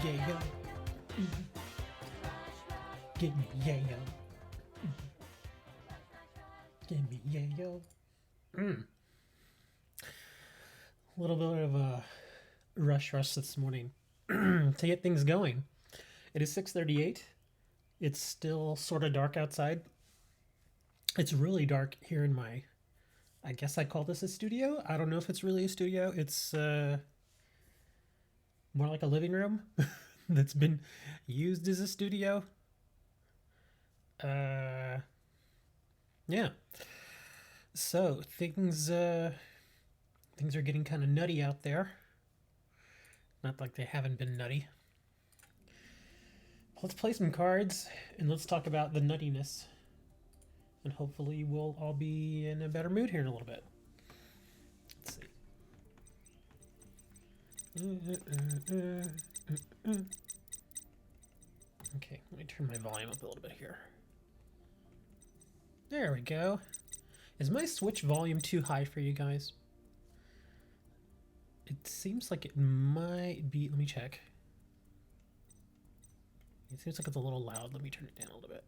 Yugioh. Give me yayo. Give me yayo. A little bit of a rush this morning to get things going. It is 6:38. It's still sort of dark outside. It's really dark here in my, I guess I'd call this a studio. I don't know if it's really a studio. It's more like a living room that's been used as a studio. Yeah. So things are getting kind of nutty out there. Not like they haven't been nutty. Let's play some cards and let's talk about the nuttiness. And hopefully we'll all be in a better mood here in a little bit. Let's see. Okay, let me turn my volume up a little bit here. There we go. Is my Switch volume too high for you guys? It seems like it might be. Let me check. It seems like it's a little loud. Let me turn it down a little bit.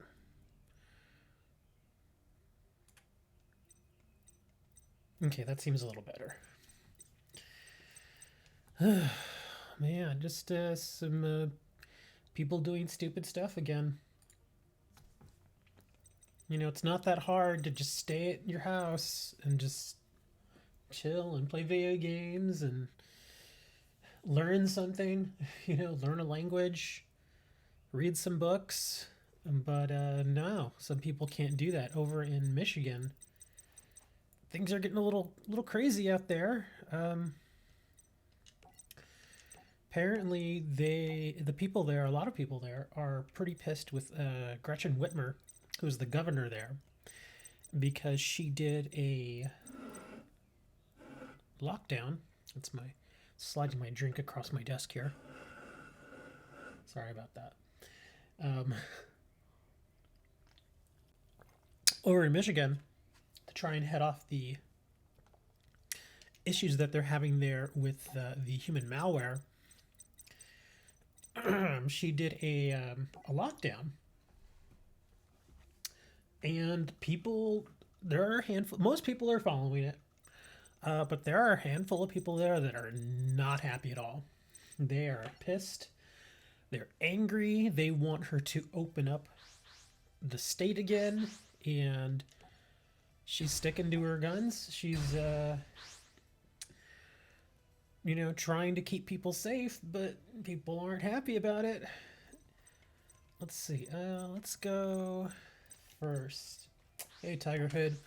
Okay, that seems a little better. Man, just some people doing stupid stuff again. You know, it's not that hard to just stay at your house and just chill and play video games and learn something, you know, learn a language, read some books. But no, some people can't do that. Over in Michigan, things are getting a little crazy out there. Apparently, the people there, a lot of people there, are pretty pissed with Gretchen Whitmer, who's the governor there, because she did a lockdown. That's my sliding my drink across my desk here. Sorry about that. Over in Michigan, to try and head off the issues that they're having there with the human malware, she did a lockdown. And people, there are a handful, most people are following it, but there are a handful of people there that are not happy at all. They are pissed. They're angry. They want her to open up the state again, and she's sticking to her guns. She's, you know, trying to keep people safe, but people aren't happy about it. Let's see. Let's go first. Hey, Tiger Hood.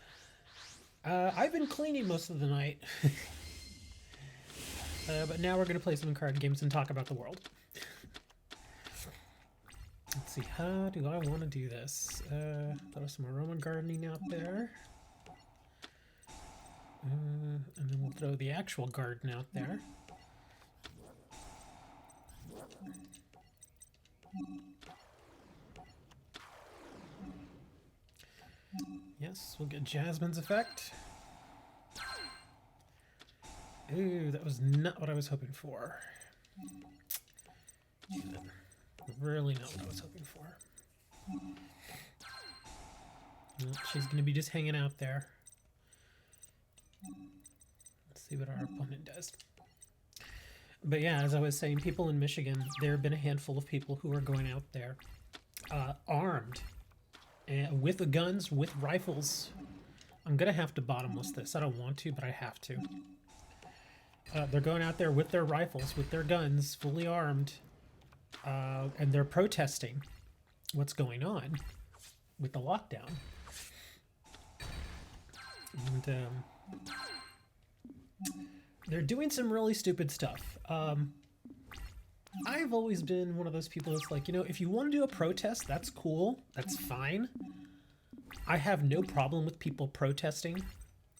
I've been cleaning most of the night. But now we're going to play some card games and talk about the world. Let's see, how do I want to do this? Throw some aroma gardening out there. And then we'll throw the actual garden out there. Yes, we'll get Jasmine's effect. Ooh, that was not what I was hoping for. Really not what I was hoping for. Well, she's going to be just hanging out there. Let's see what our opponent does. But yeah, as I was saying, people in Michigan, there have been a handful of people who are going out there armed. With guns, with rifles. I'm going to have to bottomless this. I don't want to, but I have to. They're going out there with their rifles, with their guns, fully armed. And they're protesting what's going on with the lockdown. And they're doing some really stupid stuff. I've always been one of those people that's like, you know, if you want to do a protest, that's cool. That's fine. I have no problem with people protesting.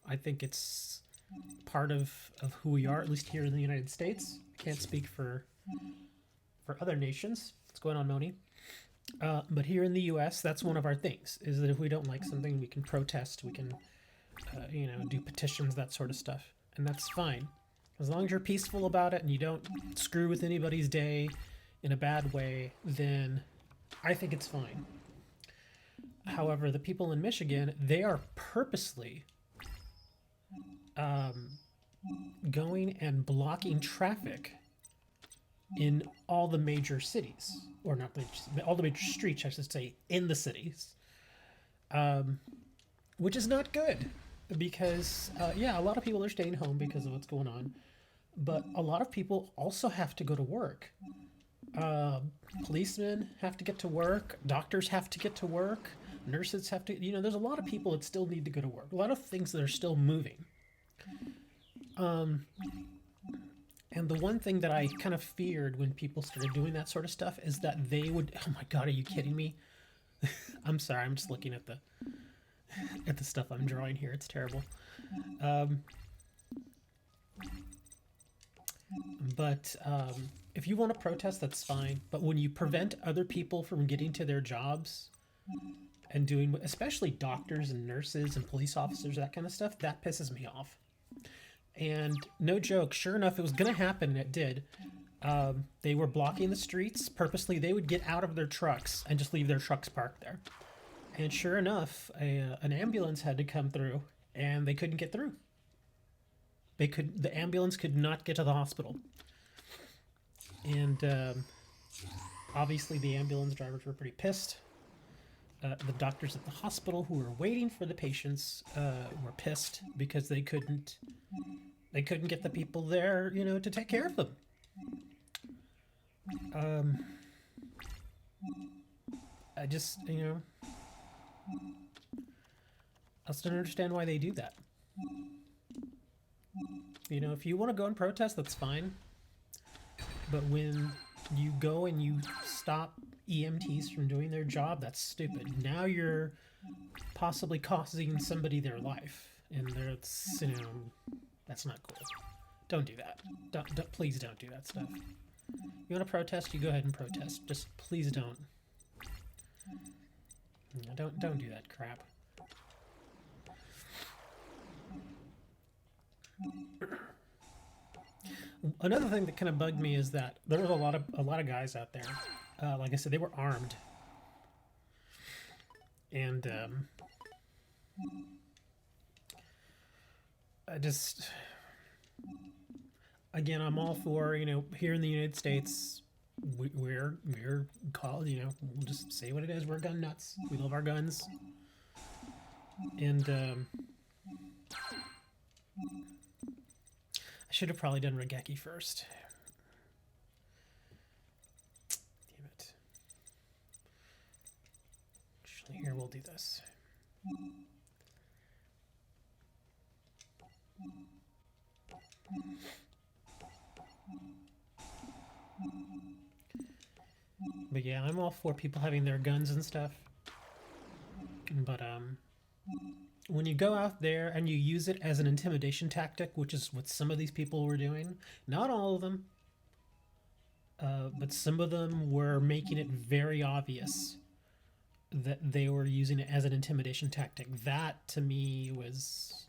I think it's part of who we are, at least here in the United States. I can't speak for other nations. What's going on, Moni? But here in the U.S., that's one of our things, is that if we don't like something, we can protest. We can, you know, do petitions, that sort of stuff. And that's fine. As long as you're peaceful about it and you don't screw with anybody's day in a bad way, then I think it's fine. However, the people in Michigan, they are purposely going and blocking traffic in all the major cities, or not all the major streets, I should say, in the cities, which is not good because, yeah, a lot of people are staying home because of what's going on, but a lot of people also have to go to work. Policemen have to get to work, doctors have to get to work, nurses have to, there's a lot of people that still need to go to work, a lot of things that are still moving. And the one thing that I kind of feared when people started doing that sort of stuff is that they would, oh my God, are you kidding me? I'm sorry, I'm just looking at the stuff I'm drawing here. It's terrible. But if you want to protest, that's fine. But when you prevent other people from getting to their jobs and doing, especially doctors and nurses and police officers, that kind of stuff, that pisses me off. And no joke, sure enough, it was going to happen, and it did. They were blocking the streets purposely. They would get out of their trucks and just leave their trucks parked there. And sure enough, an ambulance had to come through, and they couldn't get through. The ambulance could not get to the hospital. And obviously the ambulance drivers were pretty pissed. The doctors at the hospital who were waiting for the patients were pissed because they couldn't get the people there, to take care of them. I just, I just don't understand why they do that. If you want to go and protest, that's fine. But when you go and you stop EMTs from doing their job, that's stupid. Now you're possibly costing somebody their life, and that's that's not cool. Don't do that. Don't please don't do that stuff. You want to protest? You go ahead and protest. Just please don't. Don't do that crap. Another thing that kind of bugged me is that there was a lot of guys out there. Like I said, they were armed, and again, I'm all for here in the United States, we're called we'll just say what it is. We're gun nuts. We love our guns, and I should have probably done Regeki first. Damn it. Actually, here, we'll do this. But yeah, I'm all for people having their guns and stuff. But when you go out there and you use it as an intimidation tactic, which is what some of these people were doing, not all of them, but some of them were making it very obvious that they were using it as an intimidation tactic. That, to me, was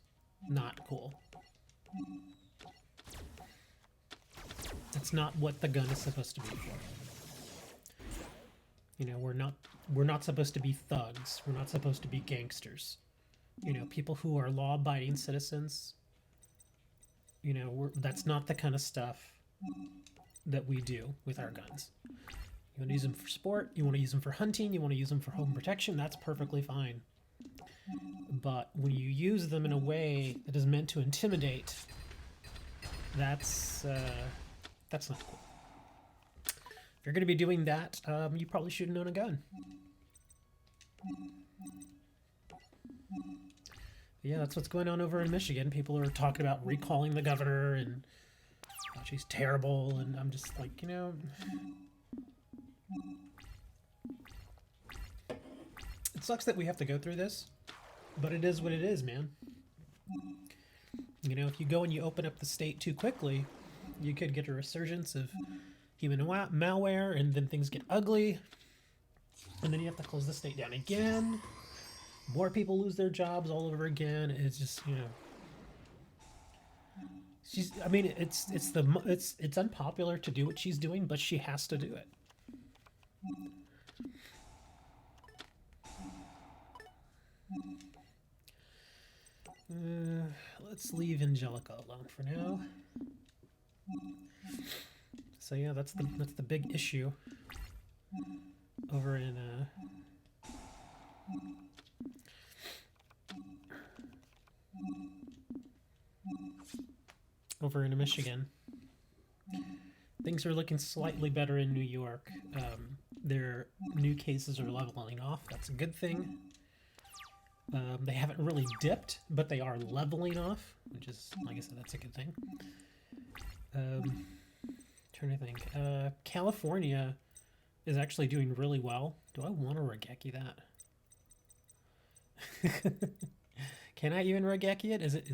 not cool. That's not what the gun is supposed to be for. We're not supposed to be thugs. We're not supposed to be gangsters. People who are law-abiding citizens, that's not the kind of stuff that we do with our guns. You want to use them for sport, you want to use them for hunting, you want to use them for home protection, that's perfectly fine. But when you use them in a way that is meant to intimidate, that's not cool. If you're going to be doing that, you probably shouldn't own a gun. Yeah, that's what's going on over in Michigan. People are talking about recalling the governor and she's terrible, and I'm just like, it sucks that we have to go through this, but it is what it is, man. If you go and you open up the state too quickly, you could get a resurgence of human malware, and then things get ugly, and then you have to close the state down again. More people lose their jobs all over again. It's just, She's. I mean, it's unpopular to do what she's doing, but she has to do it. Let's leave Angelica alone for now. So yeah, that's the big issue over in Michigan. Things are looking slightly better in New York. Their new cases are leveling off. That's a good thing. They haven't really dipped, but they are leveling off, which is, like I said, that's a good thing. Trying to think. California is actually doing really well. Do I want to Regeki that? Can I even Regeki it? Is it?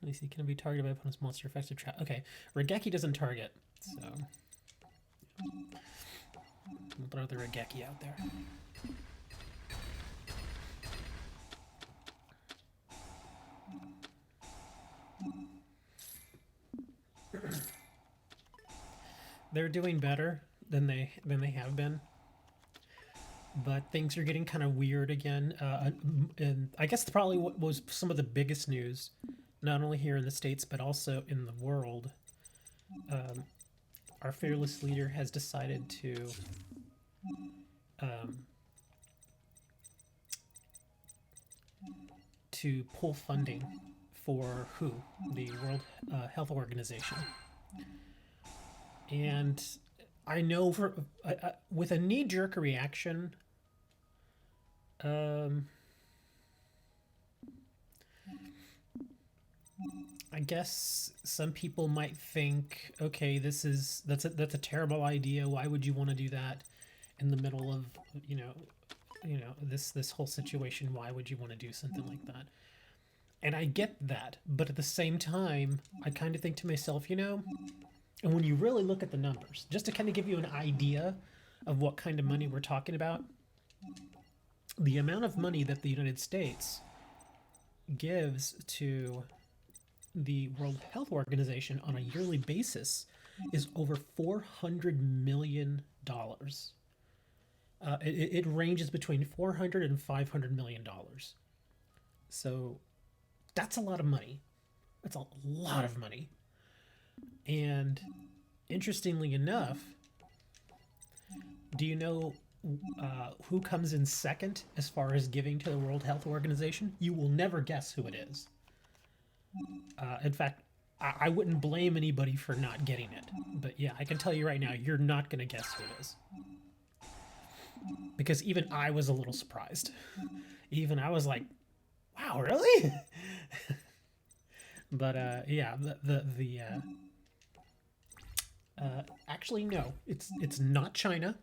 Let me see. Can it be targeted by opponent's monster effective trap? Okay, Regeki doesn't target, so we'll throw the Regeki out there. They're doing better than they have been, but things are getting kind of weird again. And I guess probably what was some of the biggest news, not only here in the States but also in the world. Our fearless leader has decided to pull funding for WHO, the World Health Organization. And I know with a knee-jerk reaction, I guess some people might think, okay, that's a terrible idea. Why would you want to do that in the middle of this whole situation? Why would you want to do something like that? And I get that, but at the same time, I kind of think to myself, and when you really look at the numbers, just to kind of give you an idea of what kind of money we're talking about, the amount of money that the United States gives to the World Health Organization on a yearly basis is over $400 million. It ranges between $400 and $500 million. So that's a lot of money. That's a lot of money. And interestingly enough, do you know who comes in second as far as giving to the World Health Organization? You will never guess who it is. In fact, I wouldn't blame anybody for not getting it. But yeah, I can tell you right now, you're not going to guess who it is. Because even I was a little surprised. Even I was like, wow, really? But yeah, actually no, it's not China.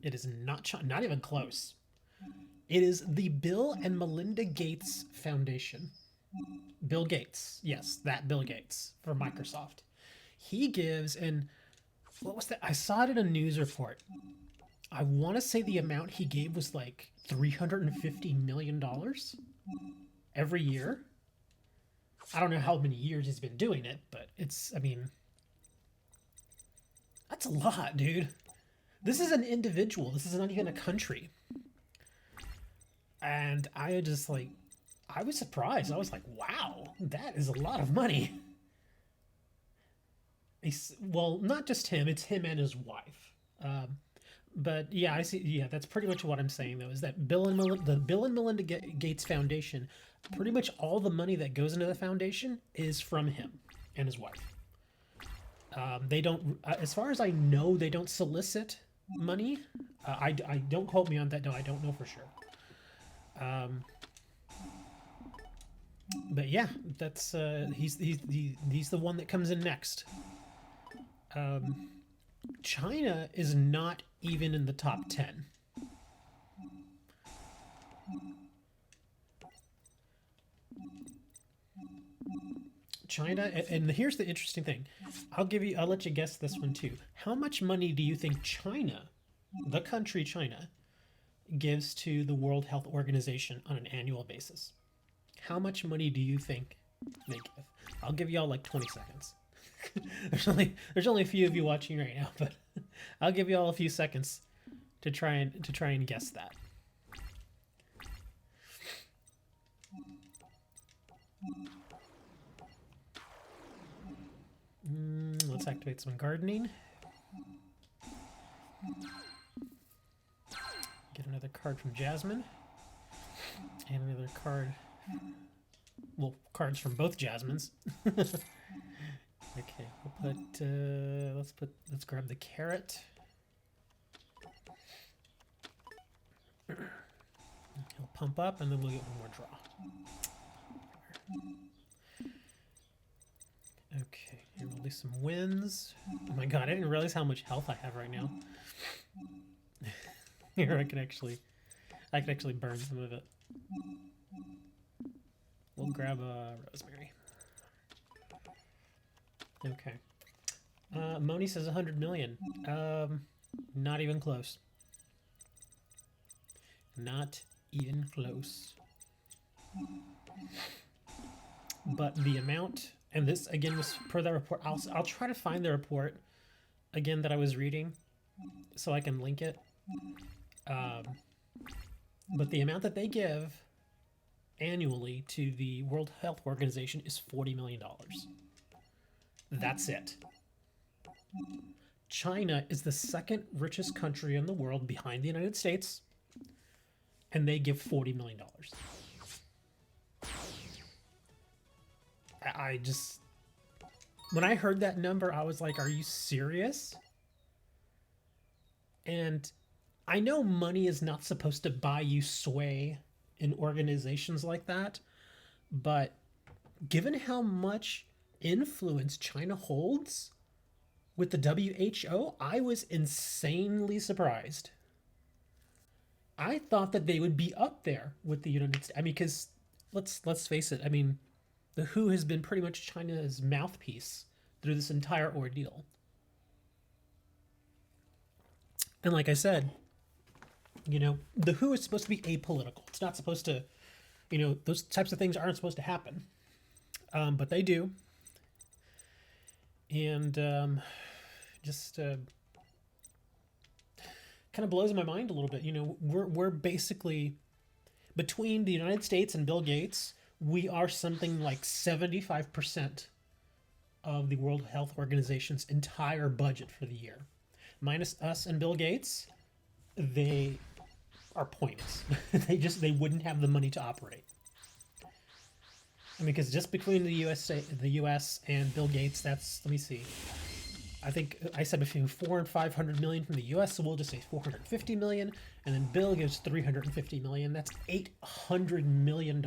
It is not China, not even close. It is the Bill and Melinda Gates Foundation. Bill Gates, yes, that Bill Gates from Microsoft. He gives, and what was that? I saw it in a news report. I want to say the amount he gave was like $350 million every year. I don't know how many years he's been doing it, but I mean, that's a lot, dude. This is an individual. This is not even a country. And I was surprised. I was like, wow, that is a lot of money. Well, not just him. It's him and his wife. But yeah, I see. Yeah, that's pretty much what I'm saying, though, is that the Bill and Melinda Gates Foundation, pretty much all the money that goes into the foundation is from him and his wife. They don't, as far as I know, they don't solicit money. I don't quote me on that. No, I don't know for sure. But yeah, that's he's the one that comes in next. China is not even in the top 10. China, and here's the interesting thing. I'll let you guess this one too. How much money do you think China, the country China, gives to the World Health Organization on an annual basis? How much money do you think they give. I'll give y'all like 20 seconds. there's only a few of you watching right now, but I'll give y'all a few seconds to try and guess that. Let's activate some gardening. Get another card from Jasmine. And another card. Well, cards from both Jasmines. Okay, we'll put, let's grab the carrot. He'll pump up and then we'll get one more draw. Okay, here we'll do some wins. Oh my god, I didn't realize how much health I have right now. Here I can actually burn some of it. We'll grab a rosemary. Okay. Moni says 100 million. Not even close. Not even close. But the amount, and this again was per the report. I'll try to find the report again that I was reading, so I can link it. But the amount that they give annually to the World Health Organization is $40 million. That's it. China is the second richest country in the world behind the United States, and they give $40 million. I just, when I heard that number, I was like, are you serious? And I know money is not supposed to buy you sway in organizations like that, but given how much influence China holds with the WHO, I was insanely surprised. I thought that they would be up there with the United States. I mean, because let's face it. I mean, the WHO has been pretty much China's mouthpiece through this entire ordeal. And like I said, you know, the WHO is supposed to be apolitical. It's not supposed to, you know, those types of things aren't supposed to happen. But they do. And just kind of blows my mind a little bit. You know, we're basically, between the United States and Bill Gates, we are something like 75% of the World Health Organization's entire budget for the year. Minus us and Bill Gates, they are pointless. they wouldn't have the money to operate. I mean, because just between the U.S. and Bill Gates, that's, let me see. I think I said between 400 and 500 million from the U.S., so we'll just say 450 million, and then Bill gives 350 million. That's $800 million.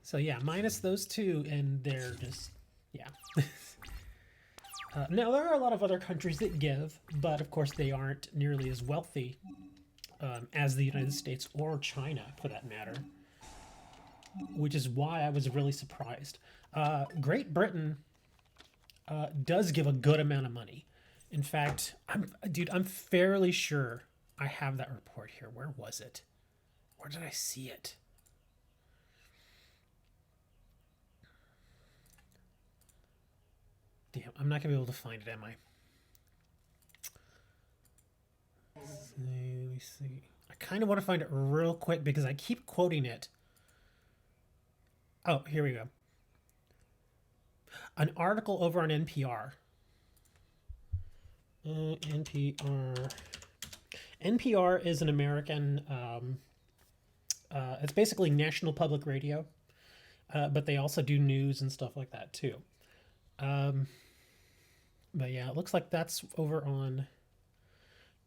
So yeah, minus those two, and they're just, yeah. Now, there are a lot of other countries that give, but of course they aren't nearly as wealthy as the United States or China, for that matter, which is why I was really surprised. Great Britain does give a good amount of money. In fact, I'm fairly sure I have that report here. Where was it? Where did I see it? Damn, I'm not gonna be able to find it, am I? Let me see. I kind of want to find it real quick because I keep quoting it. Oh, here we go. An article over on NPR. NPR. NPR is an American. It's basically National Public Radio, but they also do news and stuff like that too. But yeah, it looks like that's over on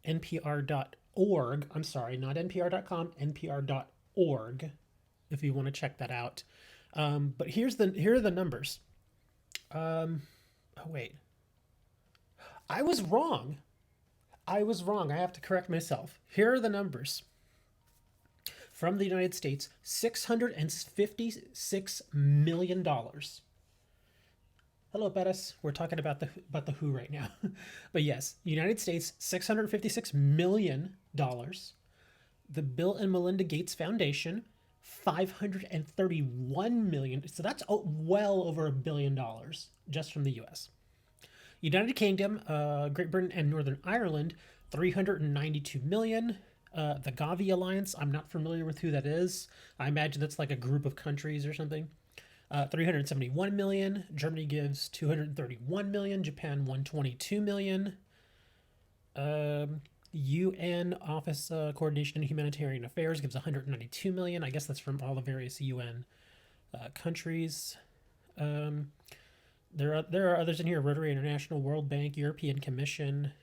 npr.org. I'm sorry, not npr.com, npr.org, if you want to check that out. But here are the numbers. Oh wait, I was wrong. I have to correct myself. Here are the numbers. From the United States, $656 million. Hello, Bettis. We're talking about the WHO right now. But yes, United States, $656 million. The Bill and Melinda Gates Foundation, 531 million. So that's well over $1 billion just from the US. United Kingdom, Great Britain, and Northern Ireland, 392 million. The Gavi Alliance, I'm not familiar with who that is. I imagine that's like a group of countries or something. 371 million. Germany gives 231 million. Japan 122 million. UN Office Coordination and Humanitarian Affairs gives 192 million. I guess that's from all the various UN countries. There are others in here: Rotary International, World Bank, European Commission,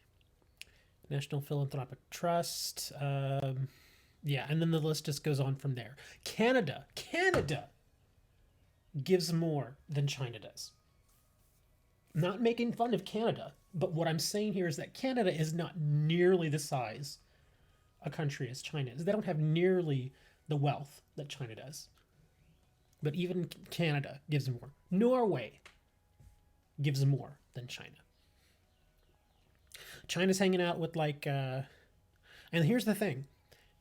National Philanthropic Trust. Yeah, and then the list just goes on from there. Canada gives more than China does. Not making fun of Canada, but what I'm saying here is that Canada is not nearly the size a country as China is. They don't have nearly the wealth that China does. But even Canada gives more. Norway gives more than China. China's hanging out with like, and here's the thing,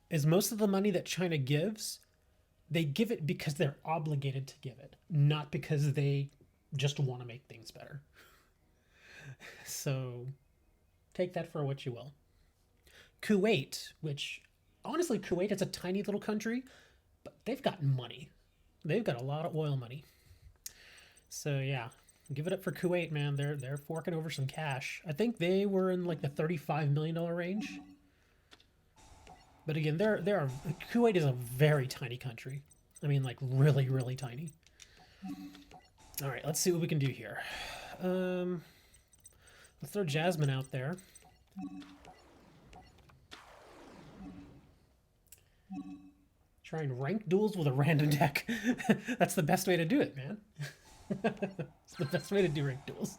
is most of the money that China gives, they give it because they're obligated to give it, not because they just want to make things better. So take that for what you will. Kuwait, which honestly, Kuwait is a tiny little country, but they've got money. They've got a lot of oil money. So yeah, give it up for Kuwait, man. They're forking over some cash. I think they were in like the $35 million range. But again, Kuwait is a very tiny country. I mean, like really, really tiny. All right, let's see what we can do here. Let's throw Jasmine out there. Try and rank duels with a random deck. That's the best way to do it, man. It's the best way to do ranked duels.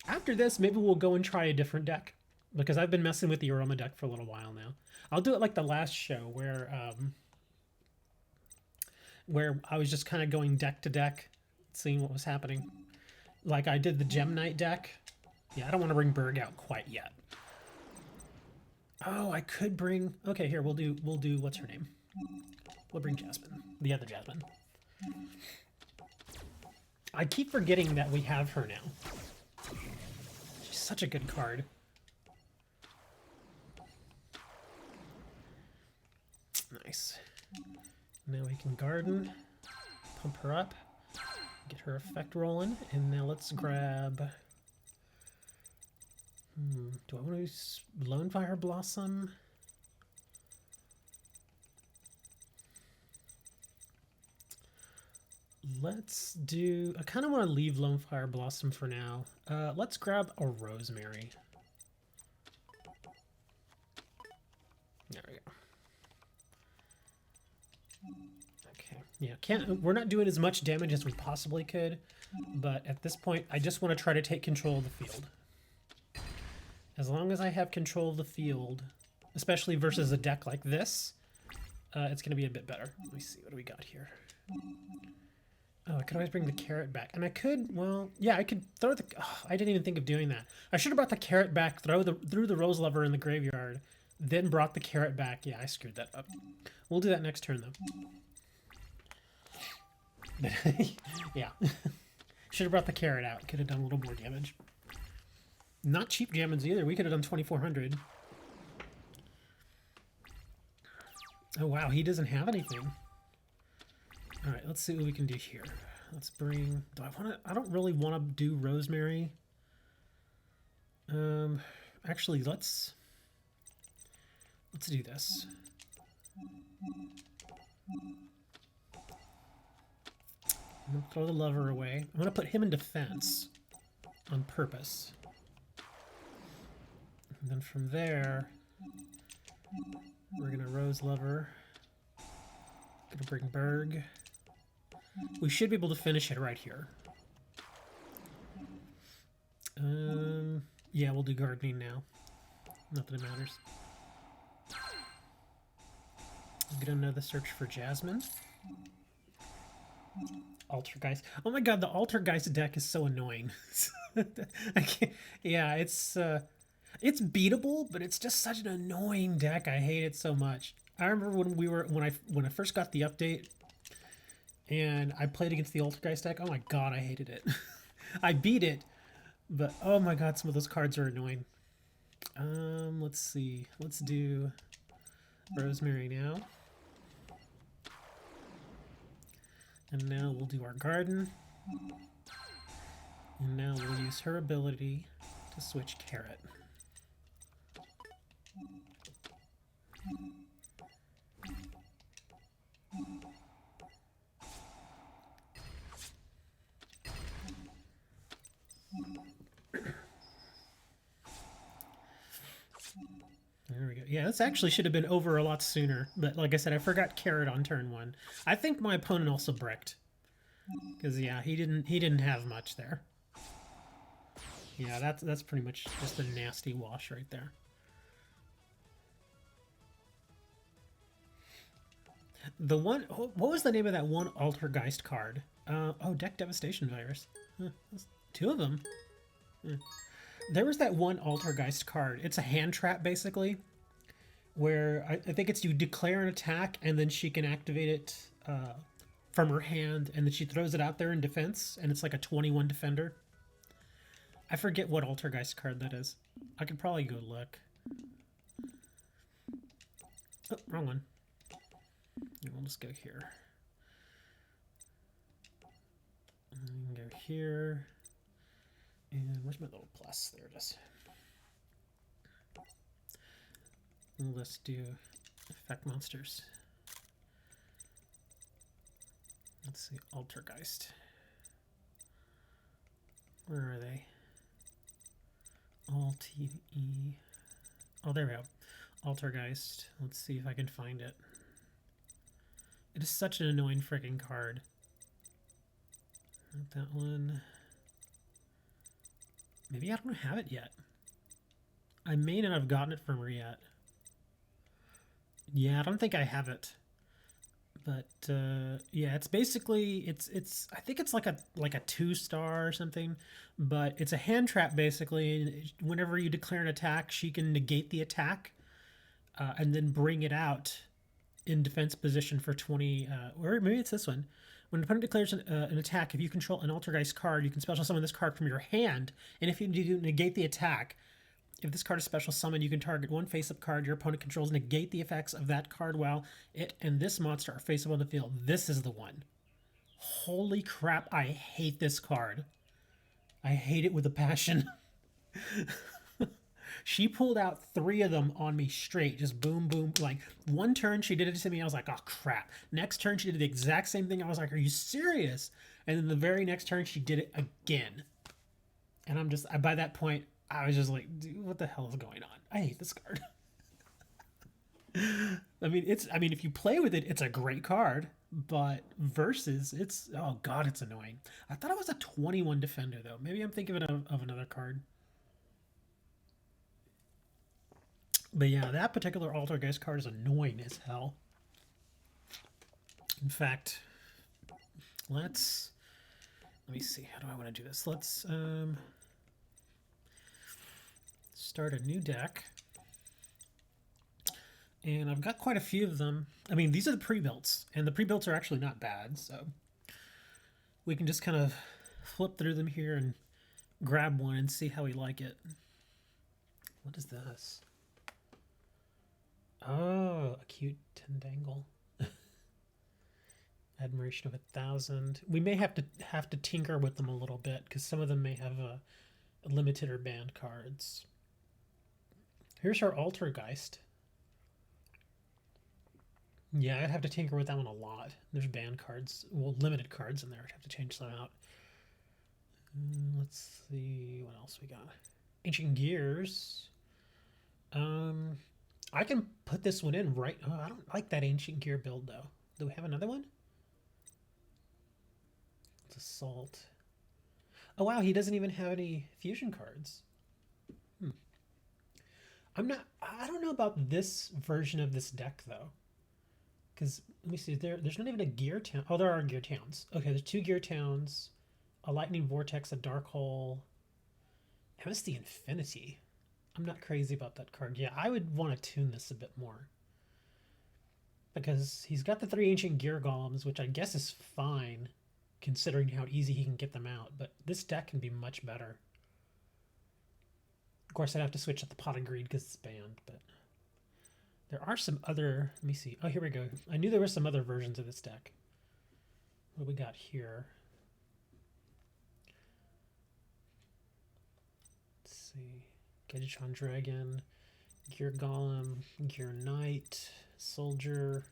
After this, maybe we'll go and try a different deck, because I've been messing with the Aroma deck for a little while now. I'll do it like the last show where I was just kind of going deck to deck, seeing what was happening. Like I did the Gem Knight deck. Yeah, I don't want to bring Berg out quite yet. Oh, I could bring... Okay, here, we'll do what's her name? We'll bring Jasmine. The other Jasmine. I keep forgetting that we have her now. She's such a good card. Nice. Now we can garden, pump her up, get her effect rolling, and now let's grab... do I want to use Lone Fire Blossom? Let's do... I kind of want to leave Lone Fire Blossom for now. Let's grab a Rosemary. There we go. Okay, yeah, we're not doing as much damage as we possibly could, but at this point, I just want to try to take control of the field. As long as I have control of the field, especially versus a deck like this, it's going to be a bit better. Let me see, what do we got here? Oh, I could always bring the carrot back. And I could, well, yeah, I could throw the... Oh, I didn't even think of doing that. I should have brought the carrot back, threw the Rose Lover in the graveyard, then brought the carrot back. Yeah, I screwed that up. We'll do that next turn, though. Yeah. Should have brought the carrot out. Could have done a little more damage. Not cheap Jammins either. We could have done 2,400. Oh, wow. He doesn't have anything. All right, let's see what we can do here. Let's bring... I don't really want to do Rosemary. Actually, let's do this. I'm going to throw the Lover away. I'm going to put him in defense on purpose. And then from there, we're going to Rose Lover. Going to bring Berg. We should be able to finish it right here. Yeah, we'll do gardening now. Not that it matters. Get another search for Jasmine. Altergeist. Oh my god, the Altergeist deck is so annoying. I can't, yeah, it's beatable, but it's just such an annoying deck. I hate it so much. I remember when I first got the update and I played against the Altergeist deck. Oh my god, I hated it. I beat it, but oh my god, some of those cards are annoying. Let's see. Let's do Rosemary now. And now we'll do our garden. And now we'll use her ability to switch Carrot. There we go. Yeah, this actually should have been over a lot sooner. But like I said, I forgot Carrot on turn 1. I think my opponent also bricked. Because yeah, he didn't have much there. Yeah, that's pretty much just a nasty wash right there. The one, what was the name of that one Altergeist card? Oh, Deck Devastation Virus. Two of them. There was that one Altergeist card. It's a hand trap, basically, where I think it's you declare an attack, and then she can activate it from her hand, and then she throws it out there in defense, and it's like a 21 defender. I forget what Altergeist card that is. I could probably go look. Oh, wrong one. We'll just go here. And go here. And where's my little plus? There it is. Let's do effect monsters. Let's see, Altergeist. Where are they? Alt-E. Oh, there we go. Altergeist. Let's see if I can find it. It is such an annoying freaking card. Not that one. Maybe I don't have it yet. I may not have gotten it from her yet. Yeah, I don't think I have it. But yeah, it's basically it's I think it's like a 2-star or something, but it's a hand trap basically. Whenever you declare an attack, she can negate the attack, and then bring it out in defense position for 20. Or maybe it's this one. When an opponent declares an attack, if you control an Altergeist card, you can special summon this card from your hand, and if you do negate the attack. If this card is special summoned, you can target one face-up card your opponent controls, negate the effects of that card while it and this monster are face-up on the field. This is the one. Holy crap, I hate this card. I hate it with a passion. She pulled out 3 of them on me straight. Just boom, boom. Like, one turn she did it to me. I was like, oh, crap. Next turn she did the exact same thing. I was like, are you serious? And then the very next turn she did it again. And I'm just, by that point, I was just like, dude, what the hell is going on? I hate this card. I mean, if you play with it, it's a great card, but versus, it's, oh god, it's annoying. I thought it was a 21 defender though. Maybe I'm thinking of another card. But yeah, that particular Altergeist card is annoying as hell. In fact, let me see, how do I want to do this? Let's start a new deck. And I've got quite a few of them. I mean, these are the pre-builts, and the pre-builts are actually not bad, so we can just kind of flip through them here and grab one and see how we like it. What is this? Oh, Acute Tendangle. Admiration of 1,000. We may have to tinker with them a little bit because some of them may have limited or banned cards. Here's our Altergeist. Yeah, I'd have to tinker with that one a lot. There's banned cards, well, limited cards in there. I'd have to change some out. Let's see what else we got. Ancient Gears. I can put this one in right. Oh, I don't like that Ancient Gear build though. Do we have another one? It's Assault. Oh wow, he doesn't even have any fusion cards. I don't know about this version of this deck though. Because let me see, there's not even a Gear Town. Oh, there are Gear Towns. Okay, there's 2 Gear Towns, a Lightning Vortex, a Dark Hole, MSD Infinity. I'm not crazy about that card. Yeah, I would want to tune this a bit more. because he's got the 3 ancient gear golems, which I guess is fine considering how easy he can get them out, but this deck can be much better. Of course, I'd have to switch up the Pot of Greed because it's banned, but there are some other... Let me see. Oh, here we go. I knew there were some other versions of this deck. What do we got here? Let's see. Gadgetron Dragon, Gear Golem, Gear Knight, Soldier,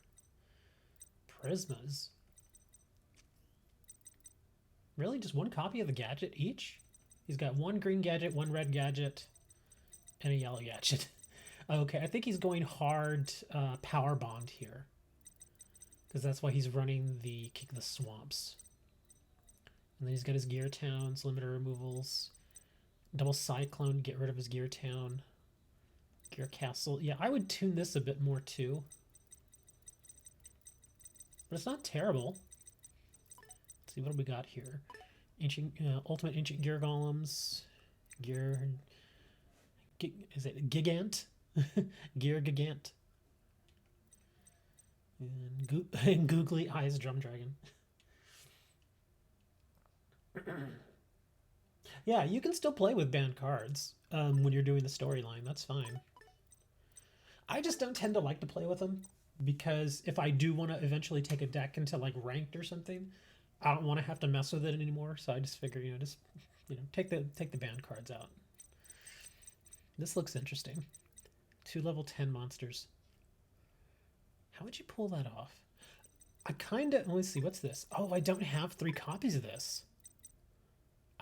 Prismas. Really? Just one copy of the gadget each? He's got one green gadget, one red gadget, and a yellow gadget. Okay, I think he's going hard Power Bond here. Because that's why he's running the Kick the Swamps. And then he's got his Gear Towns, limiter removals, double Cyclone, get rid of his Gear Town, Gear Castle. Yeah, I would tune this a bit more too. But it's not terrible. Let's see, what do we got here? Ancient, Ultimate Ancient Gear Golems, is it Gigant? Gear Gigant. And Googly Eyes Drum Dragon. Yeah, you can still play with banned cards when you're doing the storyline. That's fine. I just don't tend to like to play with them because if I do want to eventually take a deck into like ranked or something, I don't want to have to mess with it anymore. So I just figure, take the banned cards out. This looks interesting. 2 level 10 monsters. How would you pull that off? I kind of... Let's see, what's this? Oh, I don't have 3 copies of this.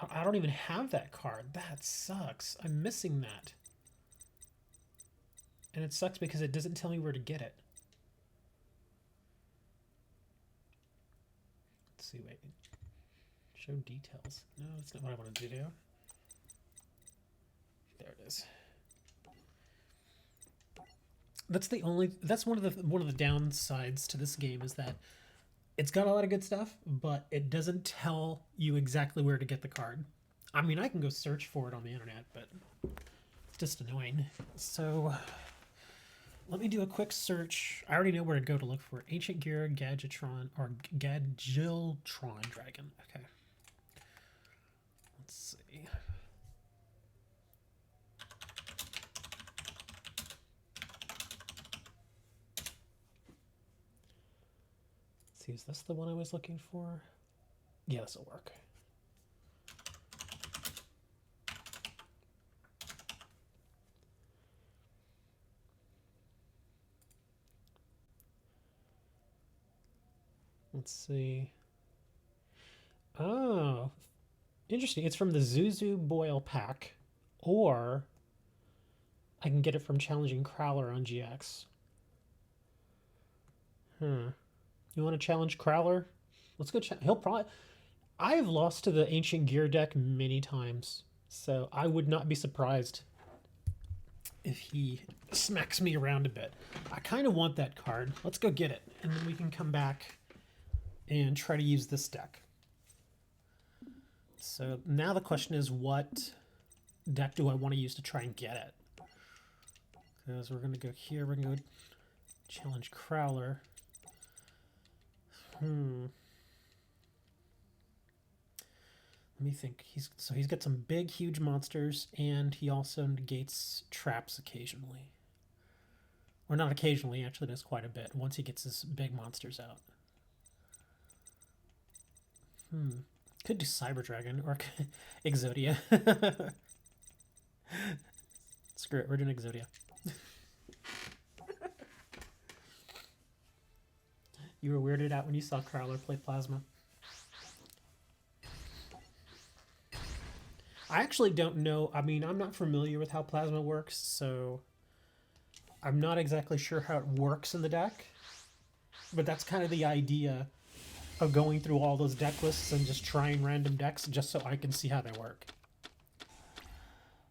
I don't even have that card. That sucks. I'm missing that. And it sucks because it doesn't tell me where to get it. Let's see, wait. Show details. No, that's not what I wanted to do. There it is. That's one of the downsides to this game is that it's got a lot of good stuff, but it doesn't tell you exactly where to get the card. I mean, I can go search for it on the internet, but it's just annoying. So let me do a quick search. I already know where to go to look for it. Ancient Gear, Gadgetron, or Gadgiltron Dragon. Okay. Let's see. Is this the one I was looking for? Yeah, this will work. Let's see. Oh, interesting. It's from the Zuzu Boil pack, or I can get it from Challenging Crowler on GX. You want to challenge Crowler? Let's go. He'll probably... I've lost to the Ancient Gear deck many times, so I would not be surprised if he smacks me around a bit. I kind of want that card. Let's go get it, and then we can come back and try to use this deck. So now the question is, what deck do I want to use to try and get it? Because we're going to go here. We're going to go challenge Crowler. Let me think. He's got some big, huge monsters, and he also negates traps occasionally. Or not occasionally, actually does quite a bit once he gets his big monsters out. Could do Cyber Dragon or Exodia. Screw it, we're doing Exodia. You were weirded out when you saw Crowler play Plasma. I actually don't know. I mean, I'm not familiar with how Plasma works, so I'm not exactly sure how it works in the deck. But that's kind of the idea of going through all those deck lists and just trying random decks just so I can see how they work.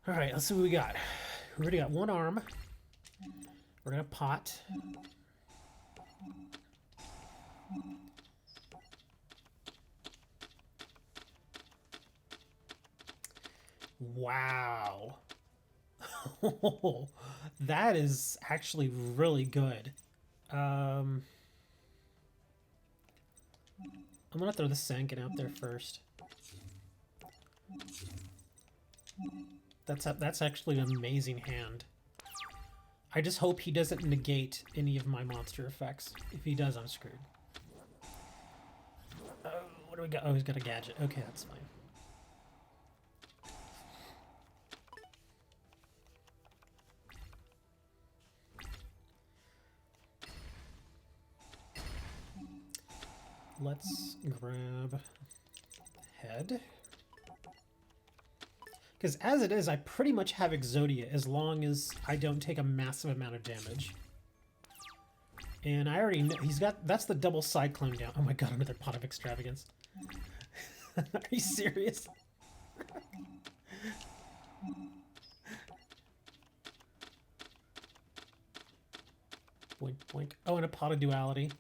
All right, let's see what we got. We already got 1 arm. We're going to pot. Wow. That is actually really good. I'm gonna throw the Sankin out there first. That's actually an amazing hand. I just hope he doesn't negate any of my monster effects. If he does, I'm screwed. What do we got? Oh, he's got a gadget. Okay, that's fine. Let's grab head. Because as it is, I pretty much have Exodia as long as I don't take a massive amount of damage. And I already know he's got, that's the double cyclone down. Oh my god, another pot of extravagance. Are you serious? Boink, boink. Oh, and a pot of duality.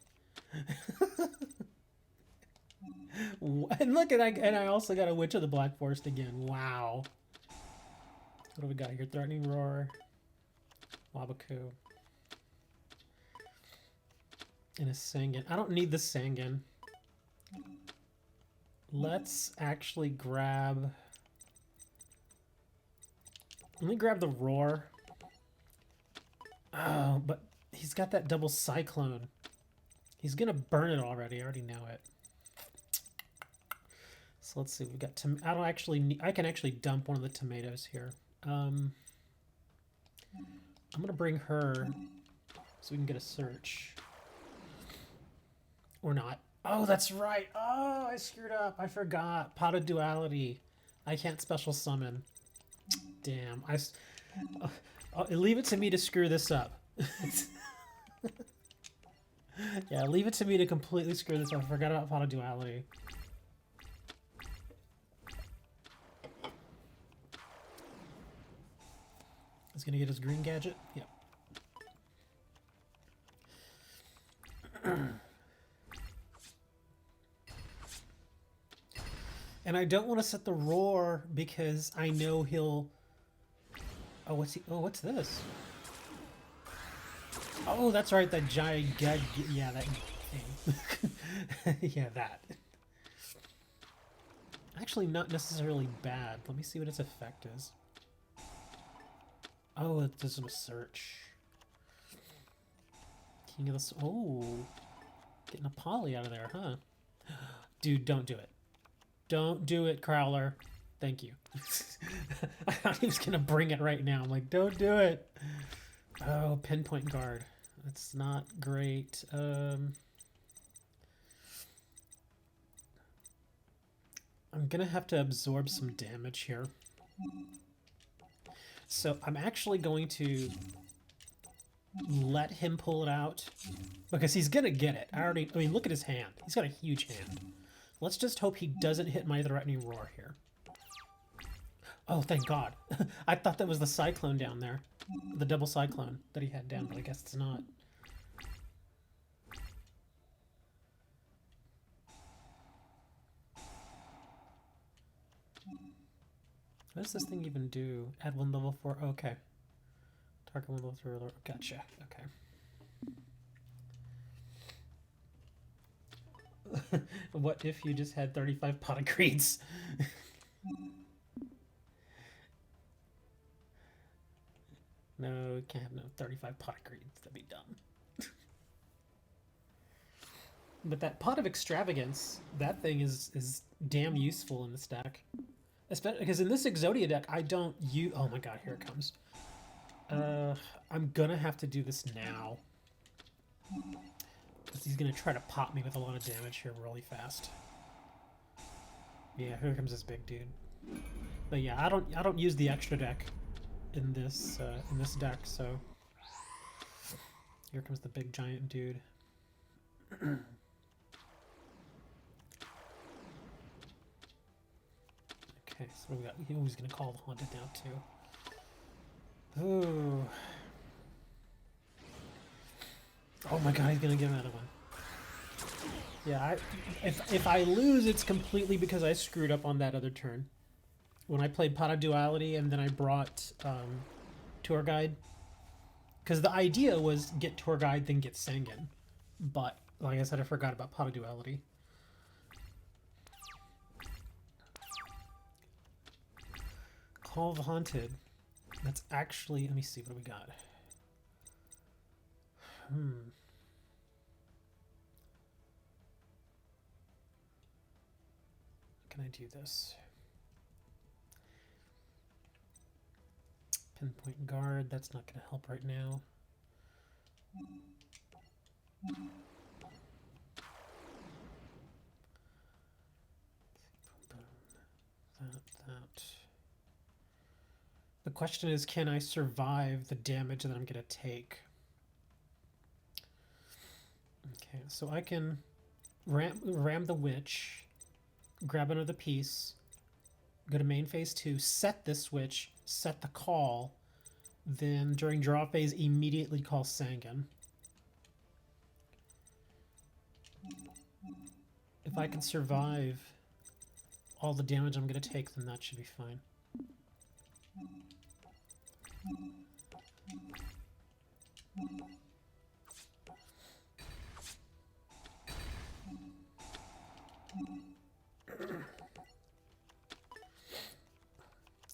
And look at that, and I also got a Witch of the Black Forest again. Wow. What do we got here? Threatening Roar, Wabaku, and a Sangan. I don't need the Sangan. Let's actually grab... Let me grab the Roar. Oh, but he's got that double Cyclone. He's gonna burn it already. I already know it. So let's see. We've got... I don't actually need... I can actually dump one of the tomatoes here. I'm gonna bring her so we can get a search. Or not. Oh, that's right. Oh, I screwed up. I forgot. Pot of Duality. I can't special summon. Damn. Leave it to me to screw this up. Yeah, leave it to me to completely screw this up. I forgot about Pot of Duality. He's gonna get his green gadget? Yep. And I don't want to set the Roar because I know he'll... Oh, what's he... Oh, what's this? Oh, that's right, that giant... Yeah, that thing. Yeah, that. Actually, not necessarily bad. Let me see what its effect is. Oh, it does a search. King of the... Oh. Getting a poly out of there, huh? Dude, don't do it. Don't do it, Crowler. Thank you. I thought he was going to bring it right now. I'm like, don't do it. Oh, pinpoint guard. That's not great. I'm going to have to absorb some damage here. So I'm actually going to let him pull it out because he's going to get it. I mean, look at his hand. He's got a huge hand. Let's just hope he doesn't hit my Threatening Roar here. Oh, thank God. I thought that was the Cyclone down there. The double Cyclone that he had down, but I guess it's not. What does this thing even do? Add 1 level 4. Okay. Target 1 level 3. Gotcha. Okay. What if you just had 35 pot of creeds? No, we can't have no 35 pot of creeds. That'd be dumb. But that pot of extravagance, that thing is damn useful in this deck. Especially because in this Exodia deck, I don't use... Oh my god, here it comes. I'm gonna have to do this now. Because he's gonna try to pop me with a lot of damage here really fast. Yeah, here comes this big dude. But yeah, I don't use the extra deck in this deck, so here comes the big giant dude. Okay, so we got. He's gonna call the Haunted now too. Ooh. Oh my god, he's gonna give another one. Yeah, if I lose, it's completely because I screwed up on that other turn. When I played Pot of Duality and then I brought Tour Guide. Because the idea was get Tour Guide, then get Sangan. But, like I said, I forgot about Pot of Duality. Hall of the Haunted. That's actually... Let me see, what do we got? Can I do this? Pinpoint guard, that's not going to help right now. That. The question is, can I survive the damage that I'm going to take? Okay, so I can ram the witch, grab another piece, go to main phase 2, set this switch, set the call, then during draw phase immediately call Sangan. If I can survive all the damage I'm going to take, then that should be fine.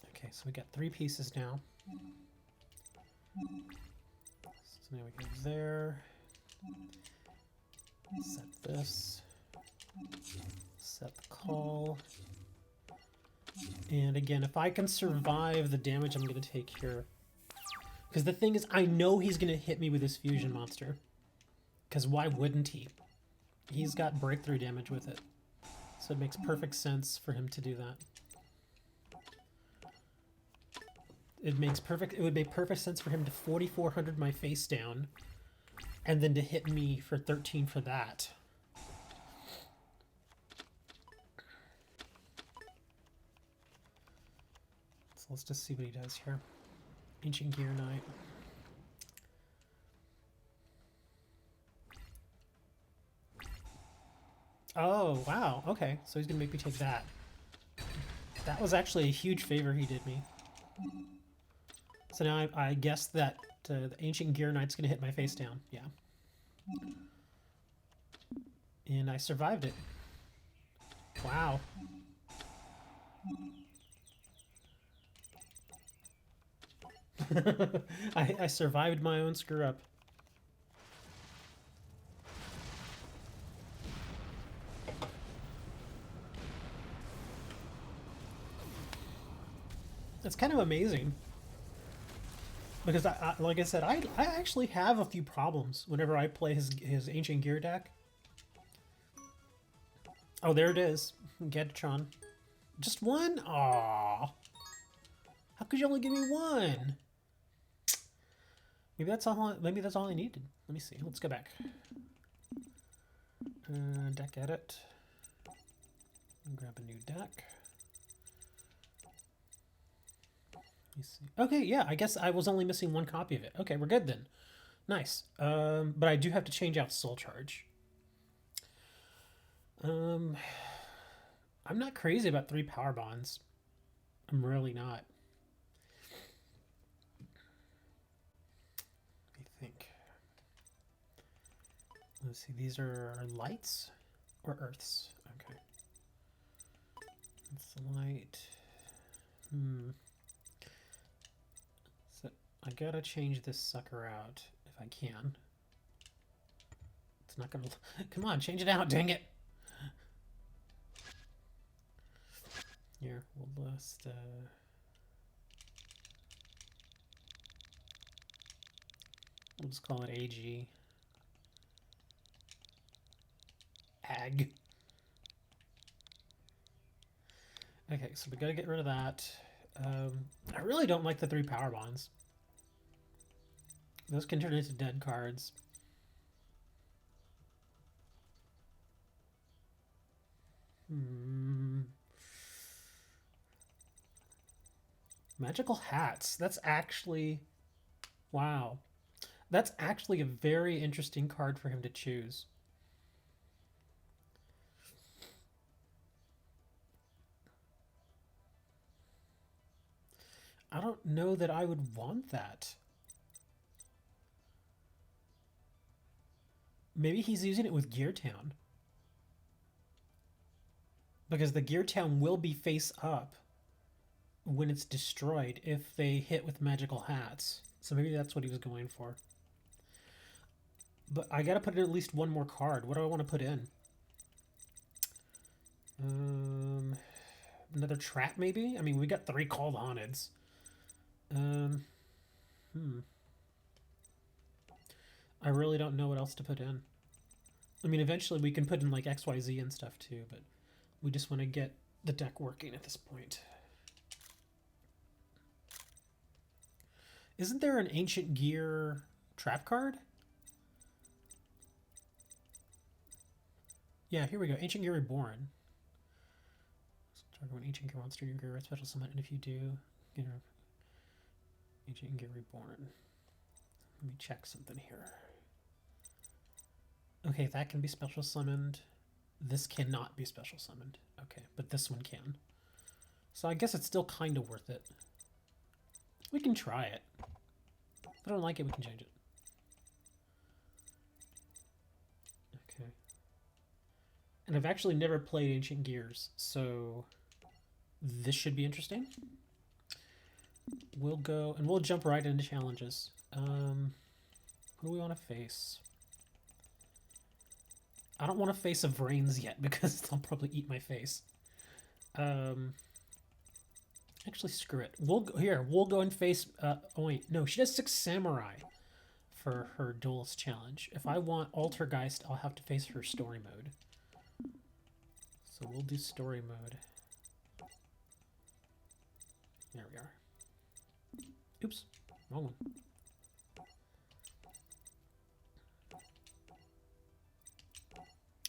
Okay, so we got 3 pieces now. So now we go there. Set this. Set the call. And again, if I can survive the damage I'm going to take here... Because the thing is, I know he's going to hit me with his fusion monster. Because why wouldn't he? He's got breakthrough damage with it. So it makes perfect sense for him to do that. It would make perfect sense for him to 4,400 my face down, and then to hit me for 13 for that. So let's just see what he does here. Ancient Gear Knight. Oh, wow. Okay, so he's going to make me take that. That was actually a huge favor he did me. So now I guess that the Ancient Gear Knight's going to hit my face down. Yeah. And I survived it. Wow. I survived my own screw up. It's kind of amazing. Because, like I said, I actually have a few problems whenever I play his Ancient Gear deck. Oh, there it is. Gedtron. Just one? Aww. How could you only give me one? Maybe that's all I needed. Let me see. Let's go back. Deck edit. Grab a new deck. Let me see. Okay, yeah, I guess I was only missing one copy of it. Okay, we're good then. Nice. But I do have to change out Soul Charge. I'm not crazy about 3 power bonds. I'm really not. Let me think. Let's see, these are lights or earths? Okay. That's the light. So I gotta change this sucker out if I can. It's not gonna... Come on, change it out, dang it! Here, we'll just... We'll just call it AG. Ag. Okay, so we gotta get rid of that. I really don't like the 3 power bonds. Those can turn into dead cards. Magical hats. That's actually... Wow. That's actually a very interesting card for him to choose. I don't know that I would want that. Maybe he's using it with Gear Town. Because the Gear Town will be face up. when it's destroyed if they hit with magical hats. So maybe that's what he was going for. But I gotta put in at least one more card. What do I want to put in? Another trap, maybe? I mean, we got 3 called haunteds. I really don't know what else to put in. I mean, eventually we can put in like XYZ and stuff too, but we just want to get the deck working at this point. Isn't there an Ancient Gear trap card? Yeah, here we go. Ancient Gear Reborn. Target an Ancient Gear monster, your gear special summon, and if you do, you know, Ancient Gear Reborn. Let me check something here. Okay, that can be special summoned. This cannot be special summoned. Okay, but this one can. So I guess it's still kind of worth it. We can try it. If I don't like it, we can change it. Okay. And I've actually never played Ancient Gears, so this should be interesting. We'll go, and we'll jump right into challenges. Who do we want to face? I don't want to face a Vrains yet because they'll probably eat my face. Actually, screw it. We'll go and face. Oh wait, no, she does 6 samurai for her duelist challenge. If I want Altergeist, I'll have to face her story mode. So we'll do story mode. There we are. Oops, wrong one.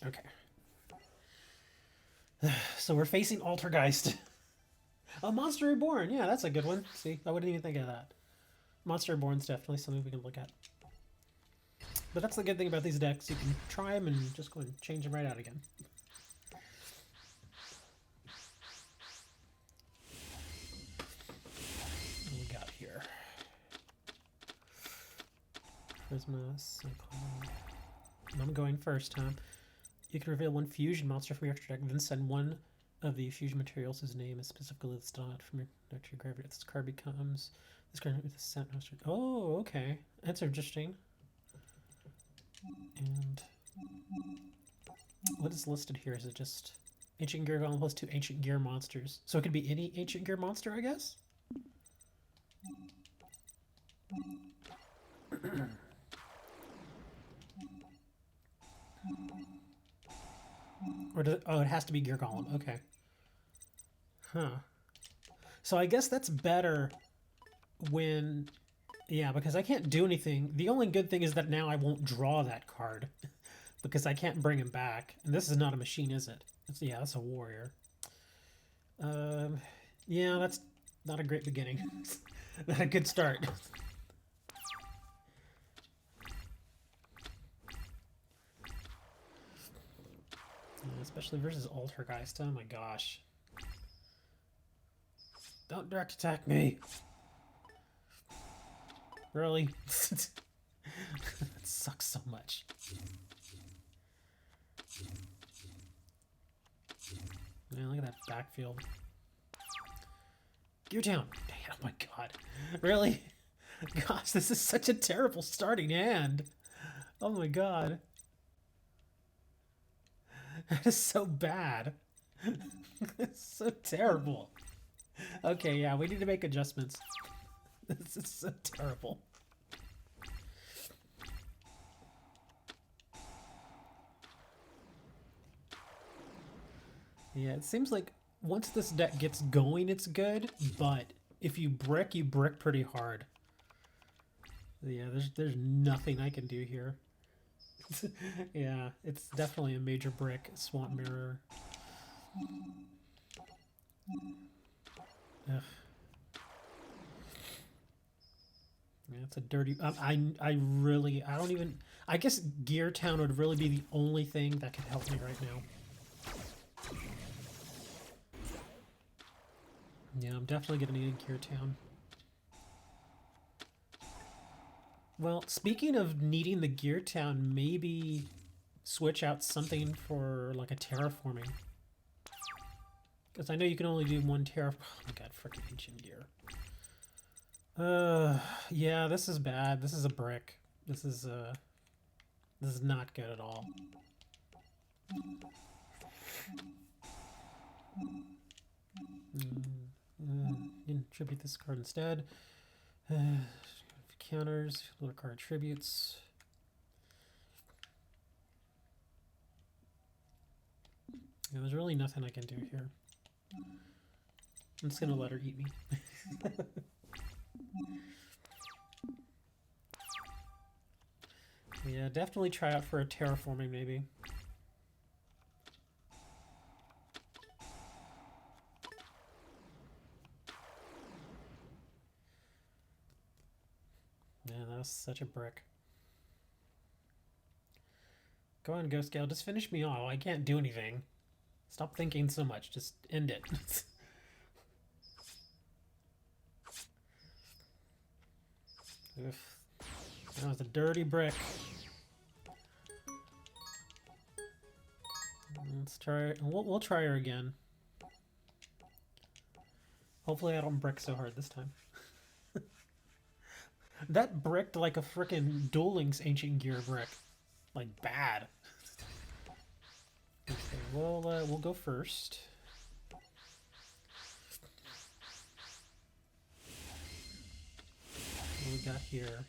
Okay. So we're facing Altergeist. Oh, Monster Reborn. Yeah, that's a good one. See, I wouldn't even think of that. Monster Reborn's definitely something we can look at. But that's the good thing about these decks. You can try them and just go and change them right out again. What do we got here? Prisma, Cyclone. I'm going first, huh? You can reveal 1 fusion monster from your extra deck, then send 1 of the fusion materials whose name is specifically listed on it from your deck to your graveyard. This card becomes this card with a set monster. Oh, okay. That's interesting. And what is listed here? Is it just Ancient Gear Golem plus 2 Ancient Gear monsters? So it could be any Ancient Gear monster, I guess? Or does it, oh, it has to be Gear Golem. Okay. Huh. So I guess that's better when... Yeah, because I can't do anything. The only good thing is that now I won't draw that card. Because I can't bring him back. And this is not a machine, is it? Yeah, that's a warrior. Yeah, that's not a great beginning. Not a good start. Especially versus Altergeist. Oh my gosh. Don't direct attack me. Really? That sucks so much. Man, look at that backfield. Gear Town. Oh my god. Really? Gosh, this is such a terrible starting hand. Oh my god. That is so bad. It's so terrible. Okay, yeah, we need to make adjustments. This is so terrible. Yeah, it seems like once this deck gets going, it's good, but if you brick pretty hard. Yeah, there's nothing I can do here. Yeah, it's definitely a major brick. Swamp Mirror. Ugh. Yeah, it's a dirty... I don't even... I guess Gear Town would really be the only thing that could help me right now. Yeah, I'm definitely going to need a Gear Town. Well, speaking of needing the Gear Town, maybe switch out something for like a terraforming. Because I know you can only do one terra. Oh my god, freaking ancient gear. Yeah, this is bad. This is a brick. This is not good at all. Tribute this card instead. Counters, little card tributes. Yeah, there's really nothing I can do here. I'm just gonna let her eat me. Yeah, definitely try out for a terraforming maybe. Man, that was such a brick. Go on, Ghost Gal, just finish me off. I can't do anything. Stop thinking so much. Just end it. Oof. That was a dirty brick. Let's try. We'll try her again. Hopefully I don't brick so hard this time. That bricked like a frickin' Duel Links ancient gear brick. Like, bad. Okay, we'll go first. What we got here?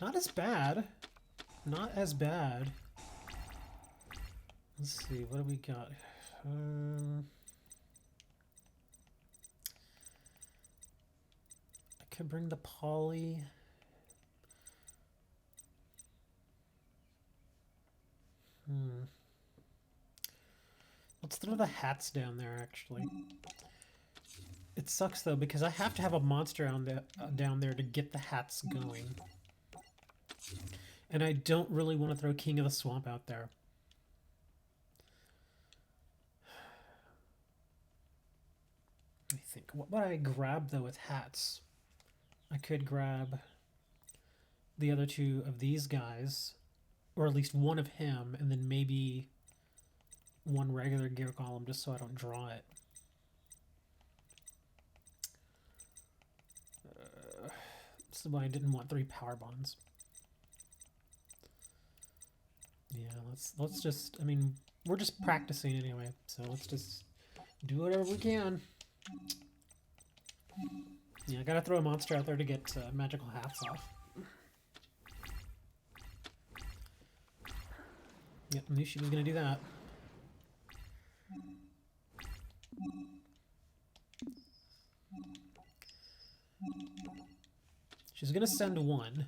Not as bad. Not as bad. Let's see, what do we got? I could bring the poly. Let's throw the hats down there, actually. It sucks, though, because I have to have a monster down there to get the hats going. And I don't really want to throw King of the Swamp out there. Let me think. What would I grab, though, with hats? I could grab the other two of these guys, or at least one of him, and then maybe one regular gear column just so I don't draw it. This is why I didn't want 3 power bonds. Yeah, let's just, I mean, we're just practicing anyway, so let's just do whatever we can. Yeah, I gotta throw a monster out there to get magical hats off. Yep, I knew she was gonna do that. She's gonna send 1.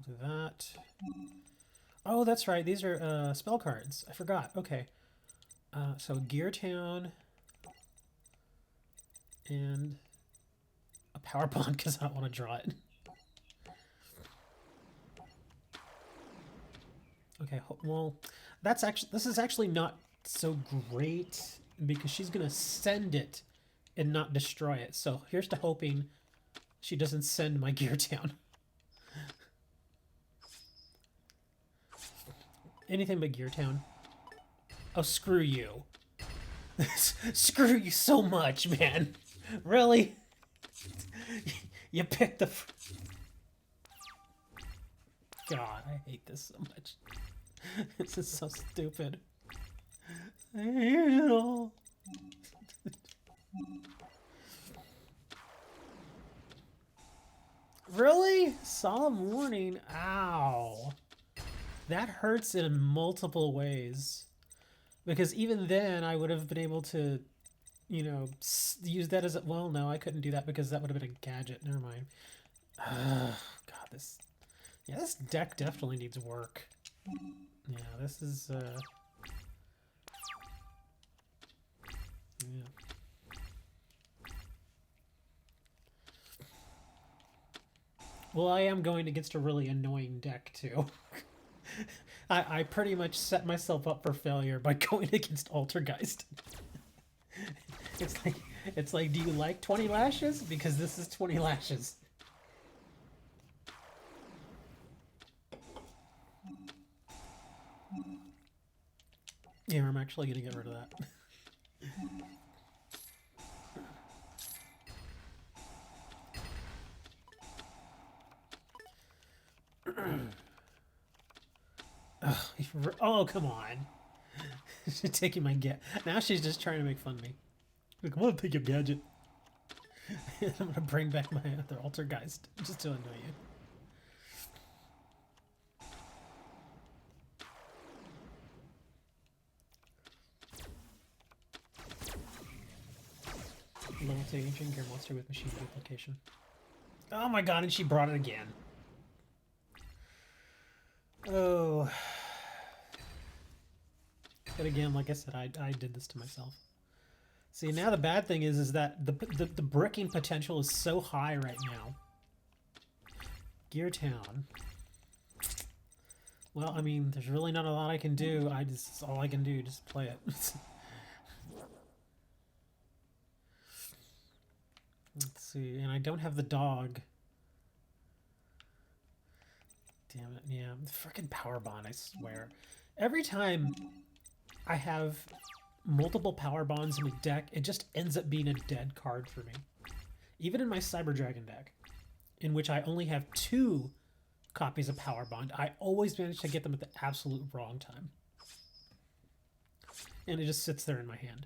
Do that. Oh, that's right. These are spell cards. I forgot. Okay. So Gear Town and a power bond because I don't want to draw it. Okay. Well, this is actually not so great because she's gonna send it and not destroy it. So here's to hoping she doesn't send my Gear Town. Anything but Gear Town. Oh, screw you. Screw you so much, man. Really? You picked the... God, I hate this so much. This is so stupid. I hate it all. Really? Solemn warning? Ow. That hurts in multiple ways. Because even then, I would have been able to, you know, use that as a... Well, no, I couldn't do that because that would have been a gadget. Never mind. God, this... Yeah, this deck definitely needs work. Yeah, this is... Yeah. Well, I am going against a really annoying deck, too. I pretty much set myself up for failure by going against Altergeist. It's like, do you like 20 lashes? Because this is 20 lashes. Yeah, I'm actually gonna get rid of that. Oh, come on. She's taking my get. Now she's just trying to make fun of me. Like, I'm gonna take your gadget. I'm gonna bring back my other Altergeist just to annoy you. Level 2 ancient gear monster with machine duplication. Oh my god, and she brought it again. Oh. But again, like I said, I did this to myself. See, now the bad thing is that the bricking potential is so high right now. Gear Town. Well, I mean, there's really not a lot I can do. It's all I can do, just play it. Let's see, and I don't have the dog. Damn it, yeah. Frickin' Power Bond, I swear. Every time I have multiple Power Bonds in my deck, it just ends up being a dead card for me. Even in my Cyber Dragon deck, in which I only have 2 copies of Power Bond, I always manage to get them at the absolute wrong time. And it just sits there in my hand.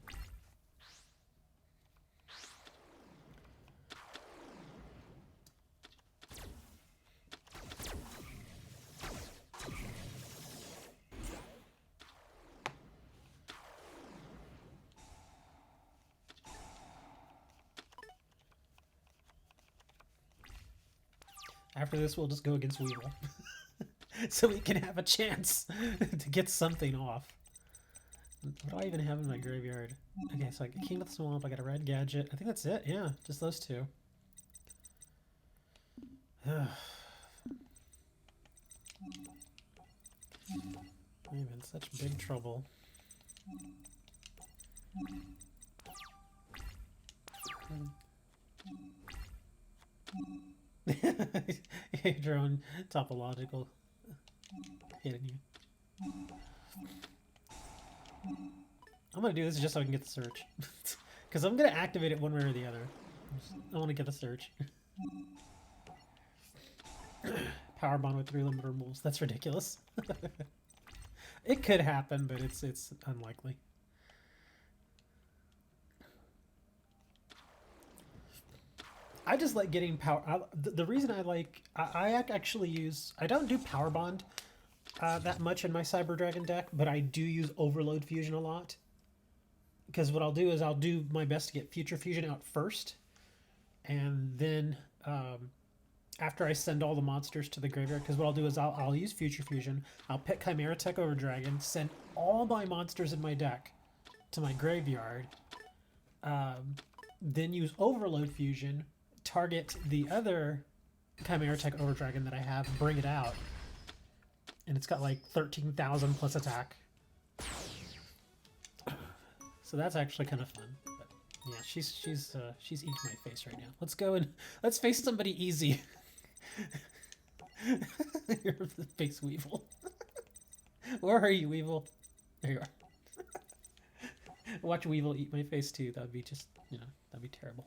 After this, we'll just go against Weevil. So we can have a chance to get something off. What do I even have in my graveyard? Okay, so I got King of the Swamp, I got a red gadget. I think that's it, yeah. Just those 2. I'm in such big trouble. Your own topological hitting you. I'm gonna do this just so I can get the search. Because I'm gonna activate it one way or the other. I want to get the search. Power Bond with 3 limited removals. That's ridiculous. It could happen, but it's unlikely. I just like getting power. The reason I like... I actually use... I don't do Power Bond that much in my Cyber Dragon deck, but I do use Overload Fusion a lot. Because what I'll do is I'll do my best to get Future Fusion out first. And then... after I send all the monsters to the graveyard, because what I'll do is I'll use Future Fusion, I'll pick Chimera Tech over Dragon, send all my monsters in my deck to my graveyard, then use Overload Fusion, target the other Chimera Tech over Dragon that I have, bring it out, and it's got like 13,000 plus attack. So that's actually kind of fun. But yeah, she's eating my face right now. Let's go and let's face somebody easy. You're the face Weevil. Where are you, Weevil? There you are. Watch Weevil eat my face too. That would be just, you know, that'd be terrible.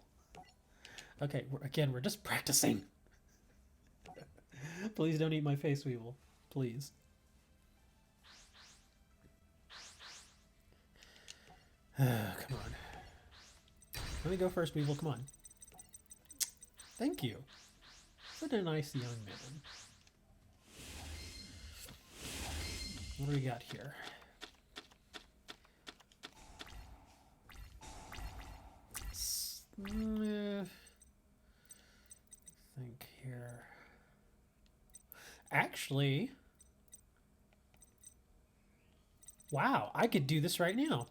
Okay, we're just practicing. Please don't eat my face, Weevil. Please. Come on. Let me go first, Weevil. Come on. Thank you. What a nice young man. What do we got here? Think here. Actually, wow, I could do this right now.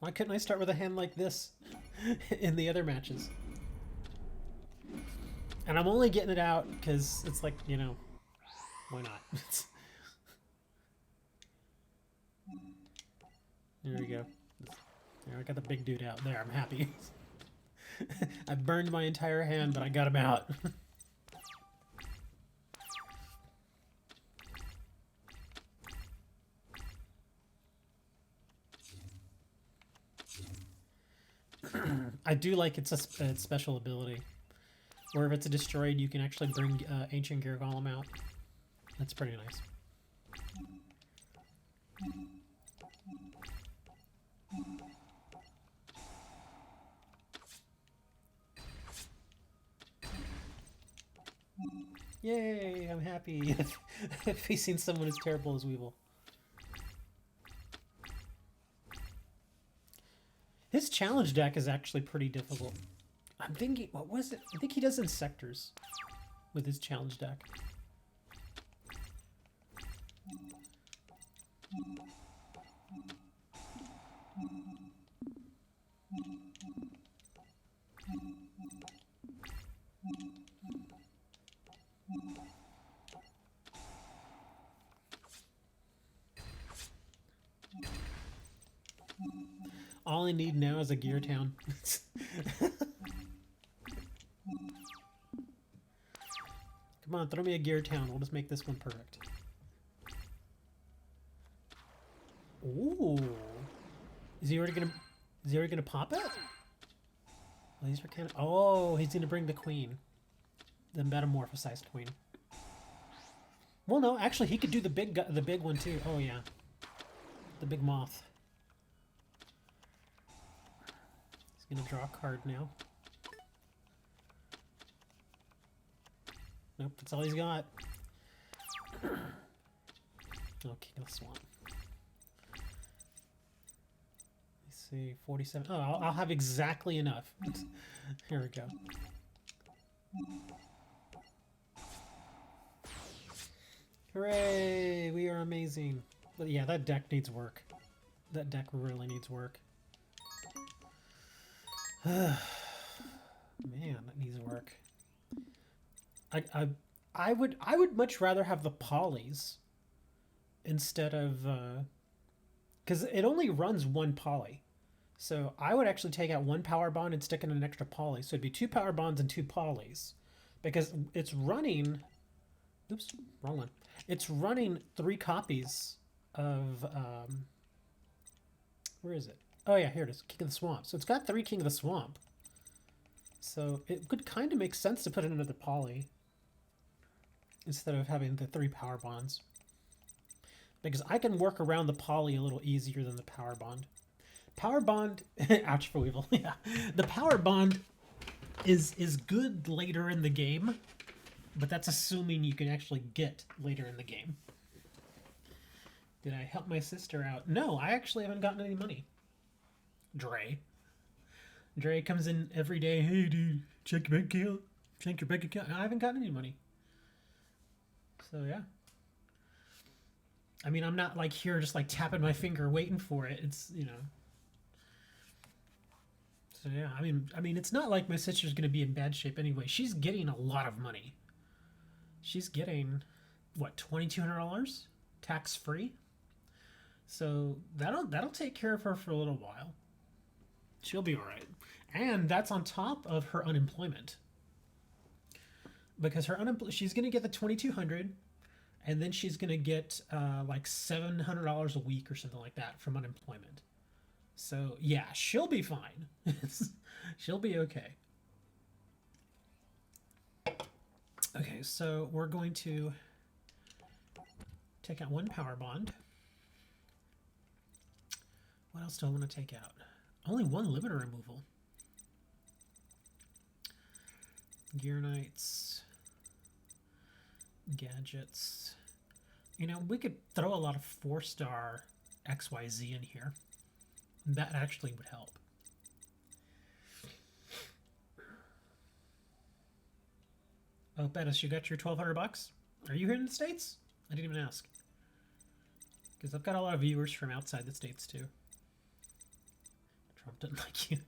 Why couldn't I start with a hand like this in the other matches? And I'm only getting it out because it's like, you know, why not? There we go. There, I got the big dude out. There, I'm happy. I burned my entire hand, but I got him out. I do like its special ability, where if it's destroyed, you can actually bring Ancient Gear Golem out. That's pretty nice. Yay, I'm happy. Facing someone as terrible as Weevil. His challenge deck is actually pretty difficult. I'm thinking, what was it? I think he does Insectors with his challenge deck. All I need now is a Gear Town. Come on, throw me a Gear Town. We'll just make this one perfect. Ooh. Is he already gonna pop it? Well, these are kind of... Oh, he's gonna bring the queen. The metamorphosized queen. Well, no, actually, he could do the big one too. Oh yeah, the big moth. He's gonna draw a card now. Nope, that's all he's got. Oh, King of the Swamp. Let's see, 47. Oh, I'll have exactly enough. Here we go. Hooray! We are amazing. But yeah, that deck needs work. That deck really needs work. Man, that needs work. I would much rather have the polys instead of because it only runs one poly. So I would actually take out one power bond and stick in an extra poly. So it'd be 2 power bonds and 2 polys. Because it's running... Oops, wrong one. It's running 3 copies of... where is it? Oh yeah, here it is. King of the Swamp. So it's got 3 King of the Swamp. So it could kind of make sense to put in another poly. Instead of having the 3 power bonds. Because I can work around the poly a little easier than the power bond. Power bond... Ouch for Weevil. Yeah. The power bond is good later in the game. But that's assuming you can actually get later in the game. Did I help my sister out? No, I actually haven't gotten any money. Dre comes in every day. Hey, dude, check your bank account. Check your bank account. I haven't gotten any money. So, yeah. I mean, I'm not like here just like tapping my finger waiting for it. It's, you know. So, yeah, I mean, it's not like my sister's going to be in bad shape anyway. She's getting a lot of money. She's getting, what, $2,200 tax-free? So that'll take care of her for a little while. She'll be all right. And that's on top of her unemployment. Because she's going to get the $2,200, and then she's going to get like $700 a week or something like that from unemployment. So, yeah, she'll be fine. She'll be okay. Okay, so we're going to take out 1 power bond. What else do I want to take out? Only 1 limiter removal. Gear Knights. Gadgets. You know, we could throw a lot of 4-star XYZ in here. That actually would help. Oh, Bettis, you got your $1,200? Are you here in the States? I didn't even ask. Because I've got a lot of viewers from outside the States, too. doesn't like you.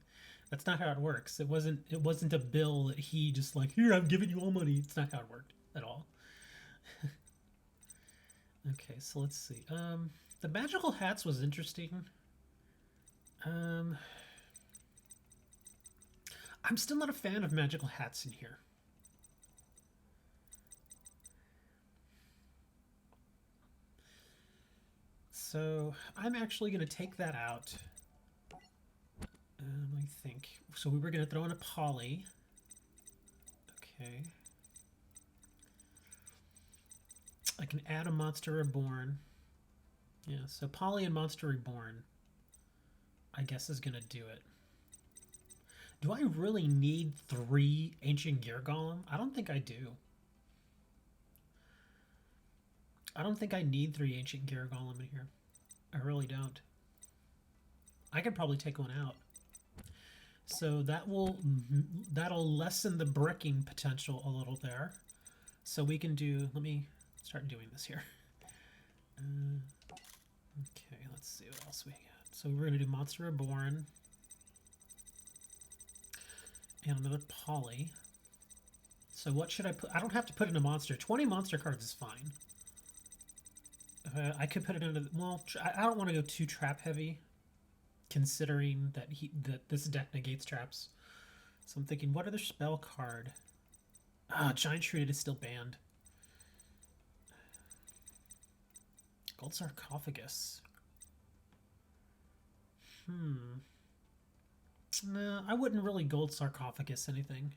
That's not how it works. It wasn't a bill that he just like, here, I'm giving you all money. It's not how it worked at all. Okay, so let's see. The magical hats was interesting. I'm still not a fan of magical hats in here. So I'm actually going to take that out. Let me think. So we were going to throw in a poly. Okay. I can add a Monster Reborn. Yeah, so poly and Monster Reborn, I guess, is going to do it. Do I really need 3 Ancient Gear Golem? I don't think I do. I don't think I need 3 Ancient Gear Golem in here. I really don't. I could probably take one out. So that'll lessen the bricking potential a little there. So we can do, let me start doing this here. Okay, let's see what else we got. So we're going to do Monster Reborn. And another poly. So what should I put? I don't have to put in a monster. 20 monster cards is fine. I could put it into, well, I don't want to go too trap heavy, considering that this deck negates traps. So I'm thinking, what other spell card? Ah, Giant Shrouded is still banned. Gold Sarcophagus. No, I wouldn't really Gold Sarcophagus anything.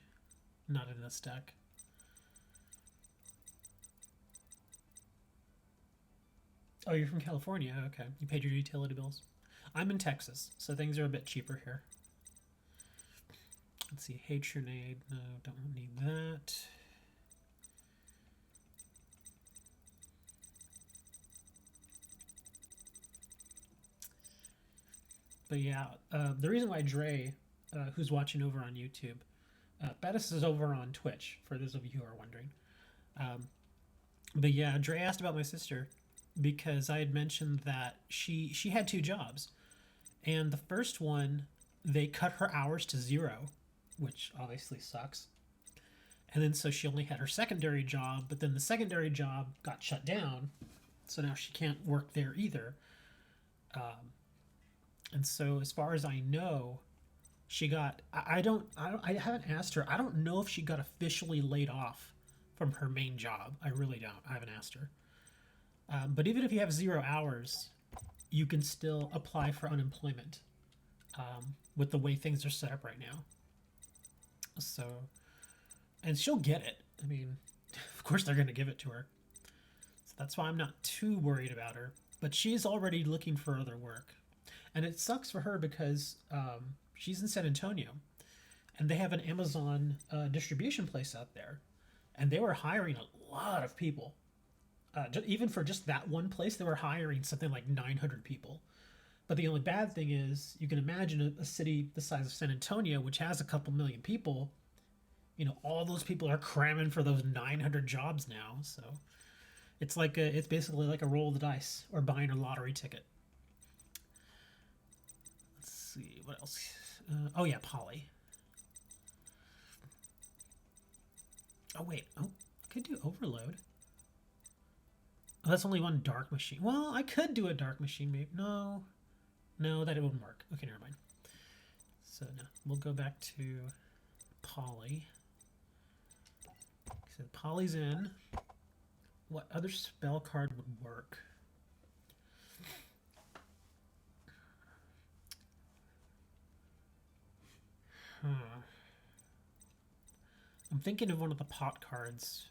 Not in this deck. Oh, you're from California? Okay. You paid your utility bills. I'm in Texas, so things are a bit cheaper here. Let's see. Hatronade. No, don't need that. But yeah, the reason why Dre, who's watching over on YouTube, Bettis is over on Twitch, for those of you who are wondering. But yeah, Dre asked about my sister because I had mentioned that she had 2 jobs. And the first one, they cut her hours to 0, which obviously sucks. And then so she only had her secondary job, but then the secondary job got shut down. So now she can't work there either. And so as far as I know, she got, I haven't asked her. I don't know if she got officially laid off from her main job. I really don't. I haven't asked her. But even if you have 0 hours, you can still apply for unemployment with the way things are set up right now. So, and she'll get it. I mean, of course they're going to give it to her. So that's why I'm not too worried about her. But she's already looking for other work. And it sucks for her because she's in San Antonio. And they have an Amazon distribution place out there. And they were hiring a lot of people. Even for just that one place, they were hiring something like 900 people. But the only bad thing is, you can imagine a city the size of San Antonio, which has a couple million people. You know, all those people are cramming for those 900 jobs now. So it's basically like a roll of the dice or buying a lottery ticket. Let's see what else. Oh yeah, Poly. Oh wait. Oh, I could do Overload. Oh, that's only one Dark Machine. Well, I could do a Dark Machine, maybe. No, that it wouldn't work. Okay, never mind. So no, we'll go back to Poly. So Poly's in. What other spell card would work? I'm thinking of one of the pot cards.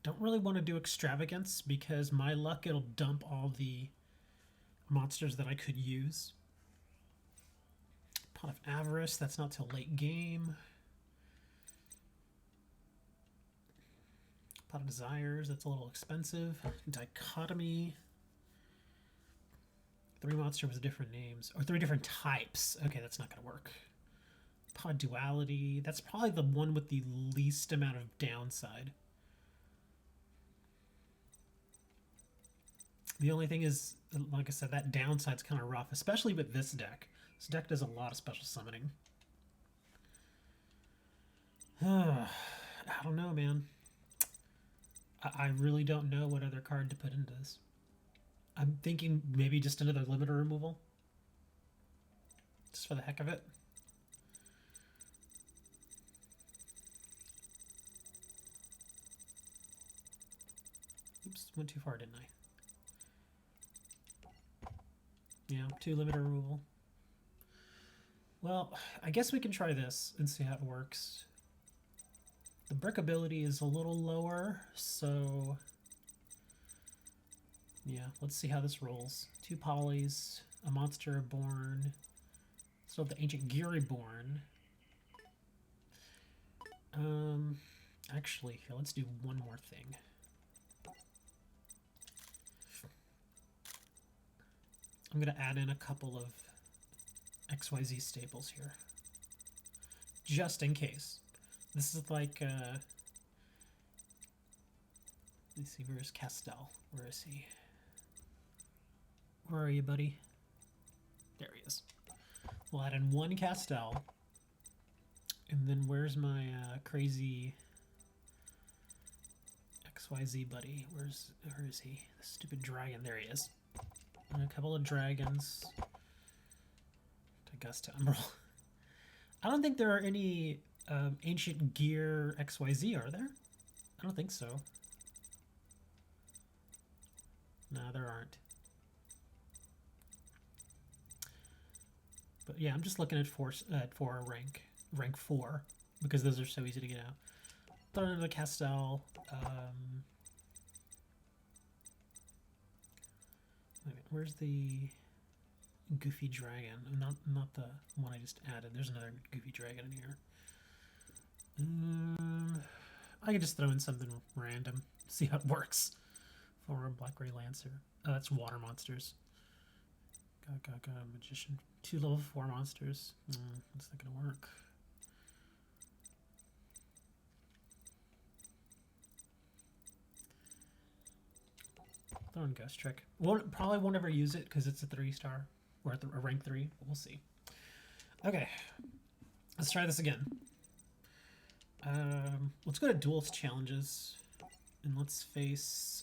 Don't really want to do Extravagance because my luck, it'll dump all the monsters that I could use. Pot of Avarice, that's not till late game. Pot of Desires, that's a little expensive. Dichotomy. 3 monsters with different names. Or 3 different types. Okay, that's not going to work. Pod Duality, that's probably the one with the least amount of downside. The only thing is, like I said, that downside's kind of rough, especially with this deck. This deck does a lot of special summoning. I don't know, man. I really don't know what other card to put into this. I'm thinking maybe just another limiter removal. Just for the heck of it. Oops, went too far, didn't I? Yeah, 2 limiter removal. Well, I guess we can try this and see how it works. The brick ability is a little lower, so yeah, let's see how this rolls. 2 polys, a monster born, still the ancient Geary born. Actually, here, let's do one more thing. I'm gonna add in a couple of XYZ staples here, just in case. This is like, let's see, where's Castell? Where is he? Where are you, buddy? There he is. We'll add in 1 Castell. And then where's my crazy XYZ buddy? Where is he? The stupid dragon. There he is. And a couple of dragons. To Gust to Umbral. I don't think there are any ancient gear XYZ, are there? I don't think so. No, there aren't. But yeah, I'm just looking at for rank 4, because those are so easy to get out. Throw into the Castell. Where's the goofy dragon? Not the one I just added. There's another goofy dragon in here. I can just throw in something random, see how it works. For a Black Ray Lancer. Oh, that's water monsters. Got magician. 2 level 4 monsters. That's not gonna work. Throw in Ghost Trick. Probably won't ever use it because it's a 3-star. Or at a rank 3. We'll see. Okay. Let's try this again. Let's go to Duelist Challenges. And let's face...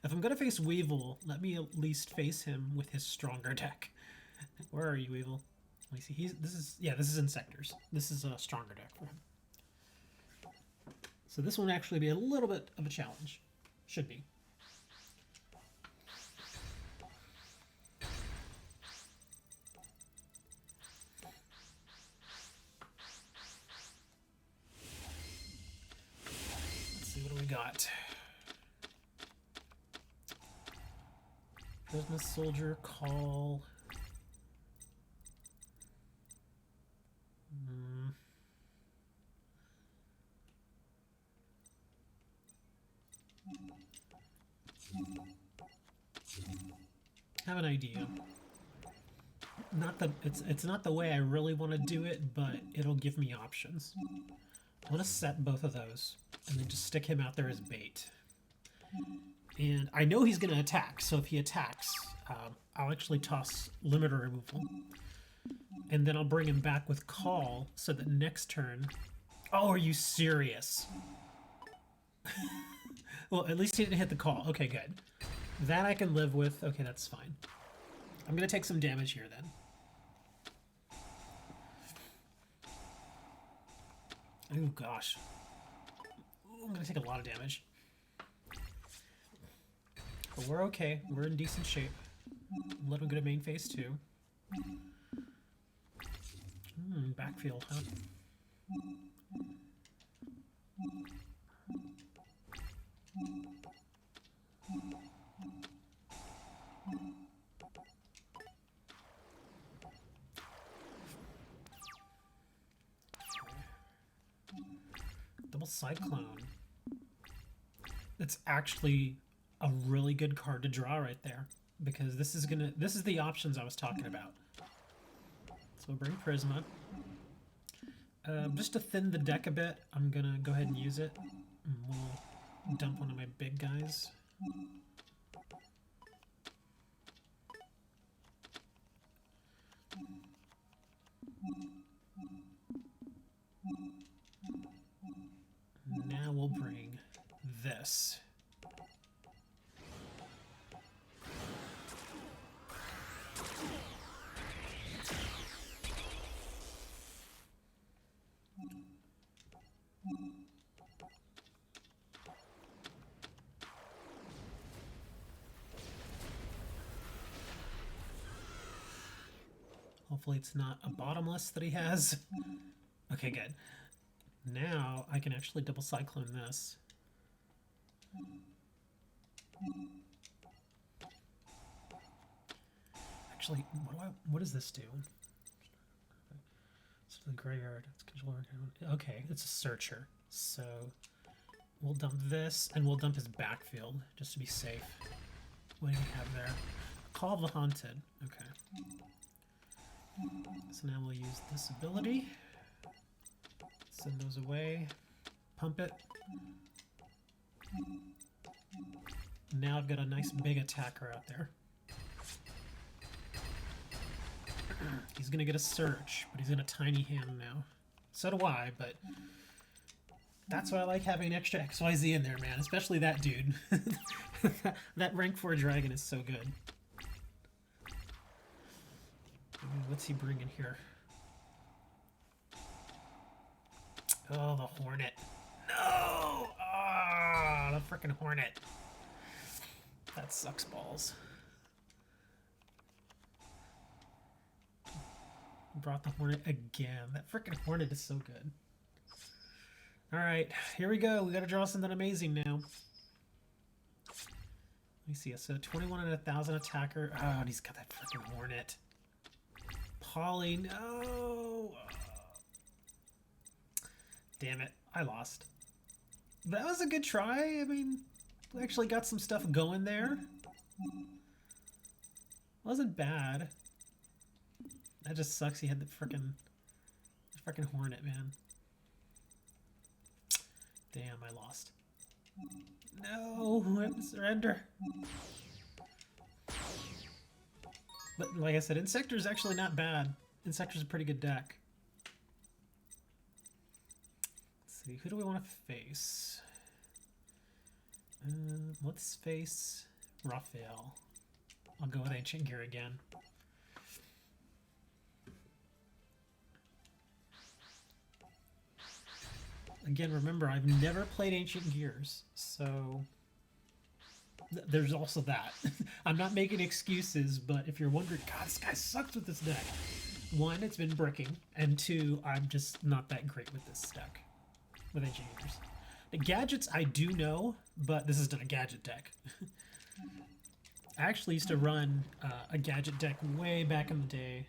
if I'm going to face Weevil, let me at least face him with his stronger deck. Where are you, Weevil? Let me see. This is Insectors. This is a stronger deck for him. So this one will actually be a little bit of a challenge. Should be. Let's see, what do we got? Prisma Soldier, Call. Have an idea. It's not the way I really want to do it, but it'll give me options. I want to set both of those and then just stick him out there as bait. And I know he's going to attack, so if he attacks, I'll actually toss limiter removal. And then I'll bring him back with Call, so that next turn... Oh, are you serious? Well, at least he didn't hit the Call. Okay, good. That I can live with. Okay, that's fine. I'm going to take some damage here, then. Oh, gosh. Ooh, I'm going to take a lot of damage. But we're okay. We're in decent shape. Let him go to main phase 2. Backfield, huh? Double Cyclone. It's actually a really good card to draw right there, because this is the options I was talking about. So we'll bring Prisma. Just to thin the deck a bit, I'm gonna go ahead and use it. And we'll dump one of my big guys. this. Hopefully it's not a bottomless that he has. Okay, good. Now I can actually double cyclone this. Actually, what does this do? It's the graveyard. It's control. Okay, it's a searcher. So we'll dump this and we'll dump his backfield just to be safe. What do we have there? Call of the Haunted. Okay. So now we'll use this ability. Send those away. Pump it. Now I've got a nice big attacker out there. He's gonna get a search, but he's in a tiny hand now. So do I, but that's why I like having extra XYZ in there, man. Especially that dude. That rank 4 dragon is so good. What's he bringing here? Oh, the Hornet. No! Ah, the frickin' Hornet. That sucks balls. Brought the Hornet again. That frickin' Hornet is so good. Alright, here we go. We gotta draw something amazing now. Let me see. So 21 and 1,000 attacker. Oh, and he's got that frickin' Hornet. Polly, no! Damn it, I lost. That was a good try. I mean, we actually got some stuff going there. Wasn't bad. That just sucks. He had the frickin' Hornet, man. Damn, I lost. No, I have to surrender. But like I said, Insector's actually not bad. Insector's a pretty good deck. Let's see, who do we want to face? Let's face Raphael. I'll go with Ancient Gear again. Again, remember, I've never played Ancient Gears, so there's also that. I'm not making excuses, but if you're wondering, God, this guy sucks with this deck. One, it's been bricking, and two, I'm just not that great with this deck, with Ancient Gears. The gadgets I do know, but this isn't a gadget deck. I actually used to run a gadget deck way back in the day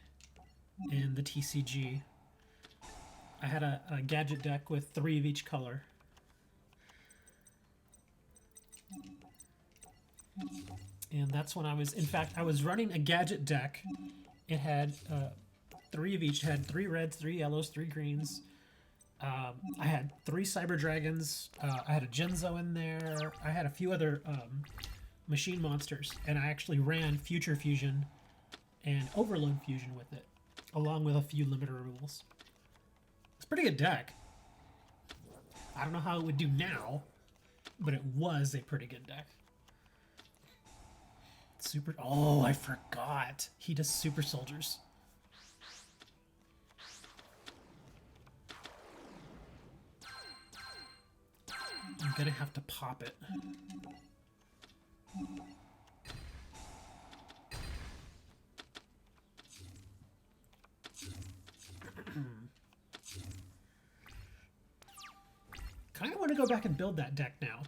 in the TCG. I had a gadget deck with 3 of each color. And that's when I was, in fact, I was running a gadget deck. It had 3 of each. It had 3 reds, 3 yellows, 3 greens. I had 3 Cyber Dragons. I had a Genzo in there. I had a few other machine monsters. And I actually ran Future Fusion and Overload Fusion with it, along with a few limiter removals. It's a pretty good deck. I don't know how it would do now, but it was a pretty good deck. Super. Oh, I forgot. He does super soldiers. I'm gonna have to pop it. Kind of want to go back and build that deck now.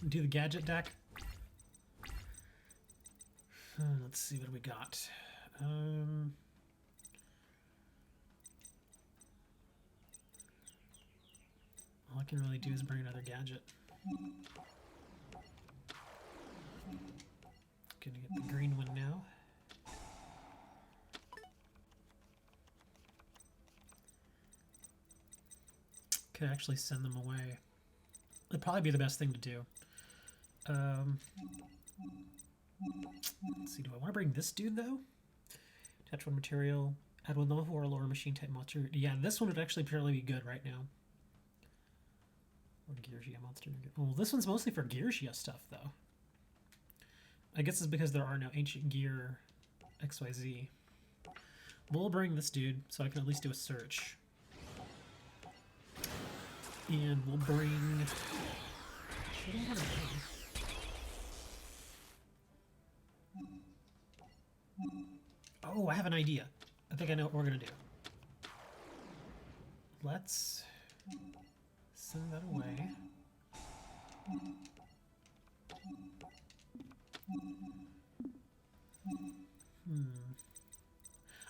Do the gadget deck. Let's see what we got. All I can really do is bring another gadget. Gonna get the green one now. Could actually send them away. It'd probably be the best thing to do. Let's see, do I want to bring this dude though? Attach 1 material, add 1 level 4 lower machine type monster. Yeah, this one would actually probably be good right now. Or Yugioh monster. Oh, this one's mostly for Yugioh stuff, though. I guess it's because there are no ancient gear XYZ. We'll bring this dude so I can at least do a search. And we'll bring... What do I want to bring? Oh, I have an idea. I think I know what we're going to do. Let's send that away.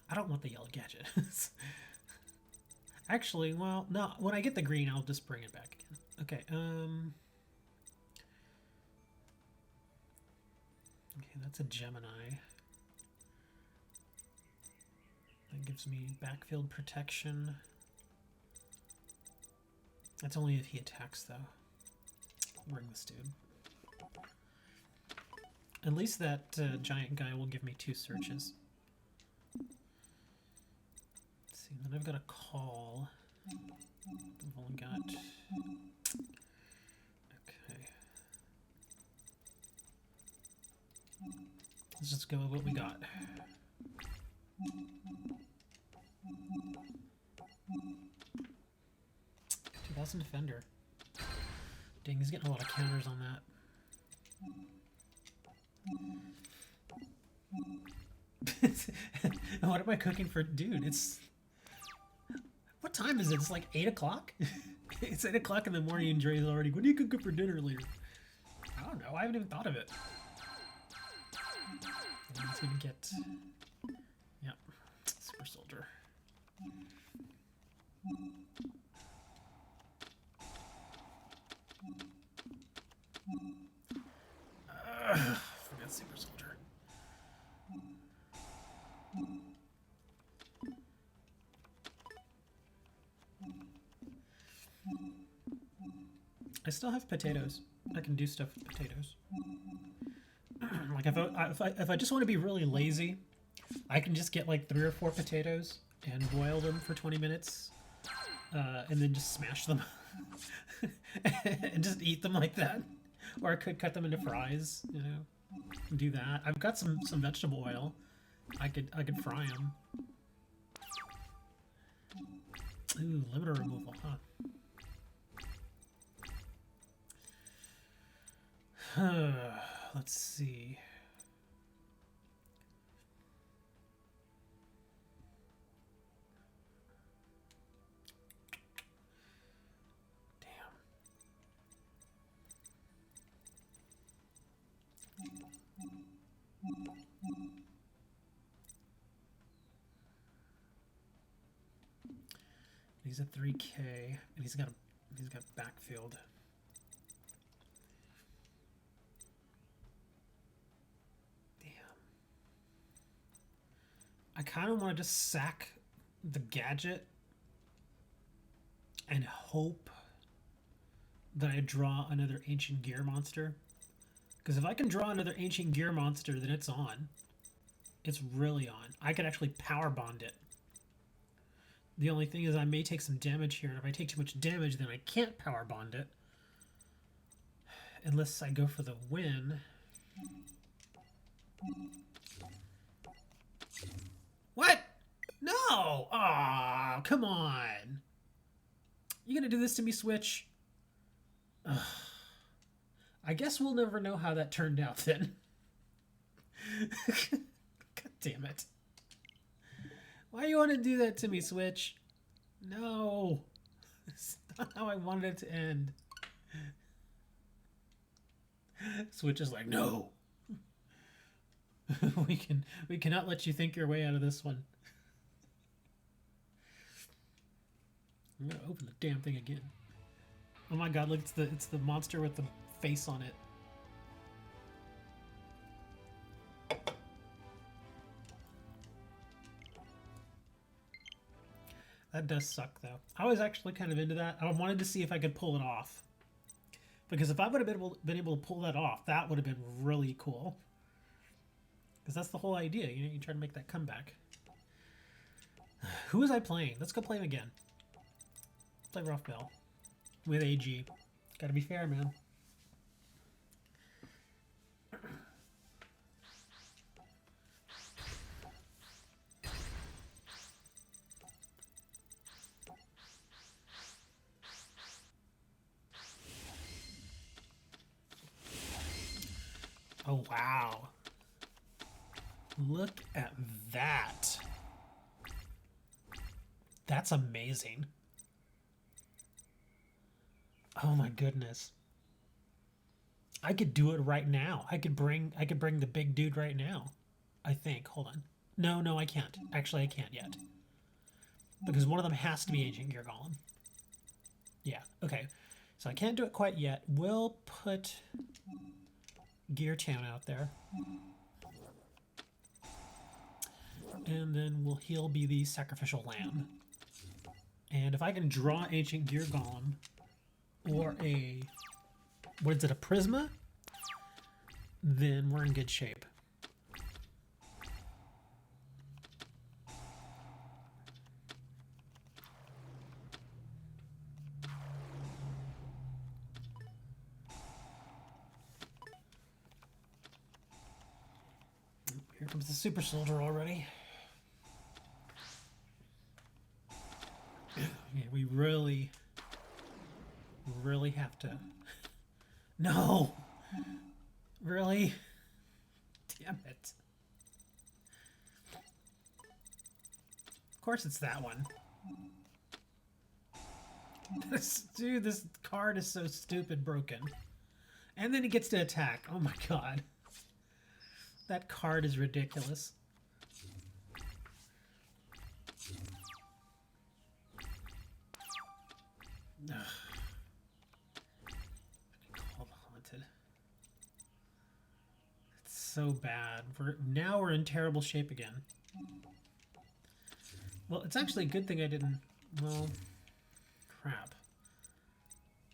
I don't want the yellow gadget. Actually, well, no. When I get the green, I'll just bring it back again. Okay, okay, that's a Gemini. That gives me backfield protection. That's only if he attacks, though. Bring this dude. At least that giant guy will give me 2 searches. Let's see, then I've got a call. I've only got... Okay. Let's just go with what we got. 2,000 defender. Dang, he's getting a lot of counters on that. What am I cooking for? Dude, it's... What time is it? It's like 8 o'clock? It's 8 o'clock in the morning and Dre's already... What are you cooking for dinner later? I don't know. I haven't even thought of it. He's gonna get... Yep. Super Soldier. Forget Super Soldier. I still have potatoes. I can do stuff with potatoes. Like if I just want to be really lazy, I can just get like 3 or 4 potatoes and boil them for 20 minutes, and then just smash them and just eat them like that. Or I could cut them into fries, you know, do that. I've got some vegetable oil. I could fry them. Ooh, limiter removal, huh? Let's see. He's at 3K, and he's got backfield. Damn. I kind of want to just sack the gadget and hope that I draw another ancient gear monster. Because if I can draw another ancient gear monster, then it's on. It's really on. I could actually power bond it. The only thing is I may take some damage here, and if I take too much damage, then I can't power bond it. Unless I go for the win. What? No! Aw, come on. You gonna do this to me, Switch? Ugh. I guess we'll never know how that turned out then. God damn it. Why do you want to do that to me, Switch? No. It's not how I wanted it to end. Switch is like, no. we cannot let you think your way out of this one. I'm gonna open the damn thing again. Oh my god, look, it's the monster with the face on it. That does suck, though. I was actually kind of into that. I wanted to see if I could pull it off. Because if I would have been able to pull that off, that would have been really cool. Because that's the whole idea, you know, you try to make that comeback. Who was I playing? Let's go play him again. Play Rough Bell with AG. Gotta be fair, man. Oh, wow. Look at that. That's amazing. Oh my goodness. I could do it right now. I could bring the big dude right now. I think. Hold on. No, I can't. Actually, I can't yet. Because one of them has to be Ancient Gear Golem. Yeah, okay. So I can't do it quite yet. We'll put Gear Town out there. And then he'll be the sacrificial lamb. And if I can draw Ancient Gear Golem or a... what is it, a Prisma? Then we're in good shape. Here comes the super soldier already. Yeah, we really have to... No! Really? Damn it. Of course it's that one. Dude, this card is so stupid broken. And then he gets to attack. Oh my god. That card is ridiculous. Ugh. Called Haunted. It's so bad. Now we're in terrible shape again. Well, it's actually a good thing I didn't... Well, crap.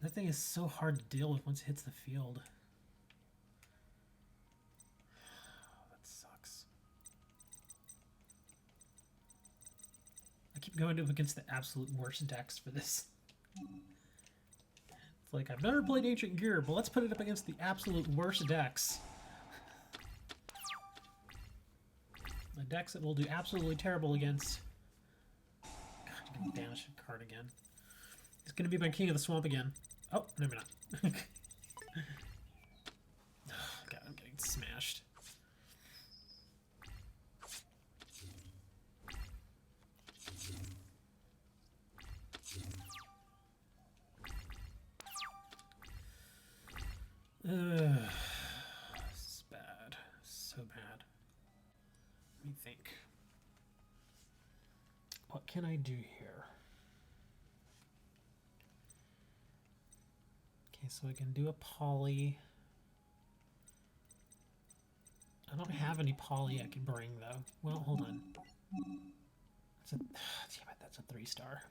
That thing is so hard to deal with once it hits the field. That sucks. I keep going up against the absolute worst decks for this. It's like, I've never played Ancient Gear, but let's put it up against the absolute worst decks. The decks that will do absolutely terrible against... God, I'm gonna banish a card again. It's gonna be my King of the Swamp again. Oh, no, maybe not. Oh, God, I'm getting smashed. This is bad. So bad. Let me think. What can I do here? Okay, so I can do a poly. I don't have any poly I can bring, though. Well, hold on. Damn it, that's a 3-star.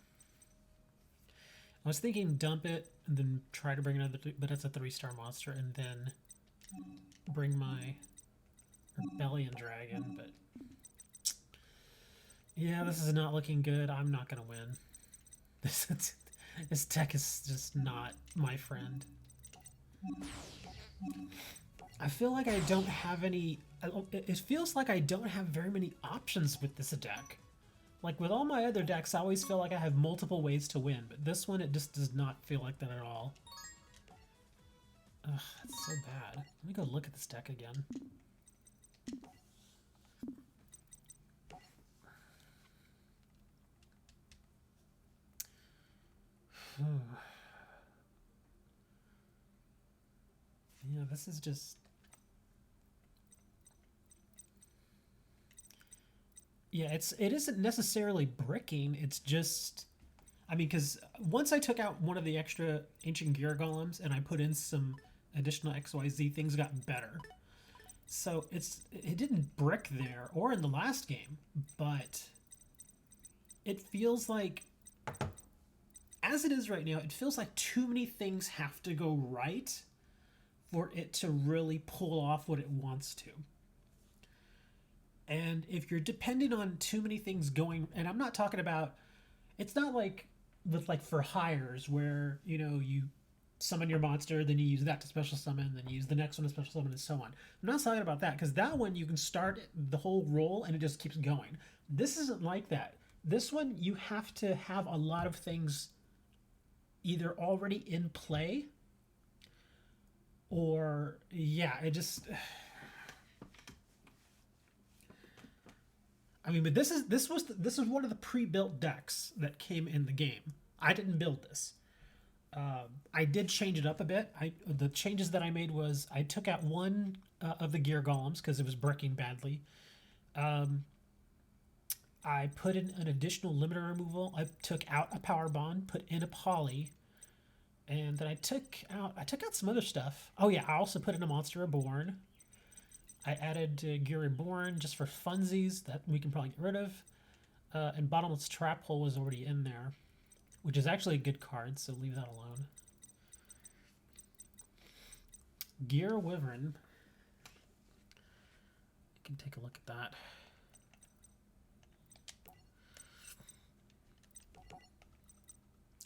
I was thinking dump it and then try to bring another, but it's a 3-star monster, and then bring my Rebellion Dragon, but yeah, this is not looking good. I'm not gonna win. This deck is just not my friend. I feel like I don't have any... It feels like I don't have very many options with this deck. Like, with all my other decks, I always feel like I have multiple ways to win, but this one, it just does not feel like that at all. Ugh, that's so bad. Let me go look at this deck again. Yeah, this is just... Yeah, it isn't necessarily bricking, it's just... I mean, because once I took out one of the extra Ancient Gear Golems and I put in some additional XYZ, things got better. So it didn't brick there, or in the last game, but it feels like, as it is right now, it feels like too many things have to go right for it to really pull off what it wants to. And if you're depending on too many things going, and I'm not talking about, it's not like with like for hires where, you know, summon your monster, then you use that to special summon, then you use the next one to special summon, and so on. I'm not talking about that because that one you can start the whole roll and it just keeps going. This isn't like that. This one you have to have a lot of things either already in play or yeah, it just. I mean, but this is one of the pre-built decks that came in the game. I didn't build this. I did change it up a bit. The changes that I made was I took out one of the gear golems because it was bricking badly. I put in an additional limiter removal. I took out a power bond, put in a poly, and then I took out some other stuff. Oh yeah, I also put in a monster reborn. I added Gear Reborn just for funsies that we can probably get rid of. And Bottomless Trap Hole was already in there, which is actually a good card, so leave that alone. Gear Wyvern. You can take a look at that.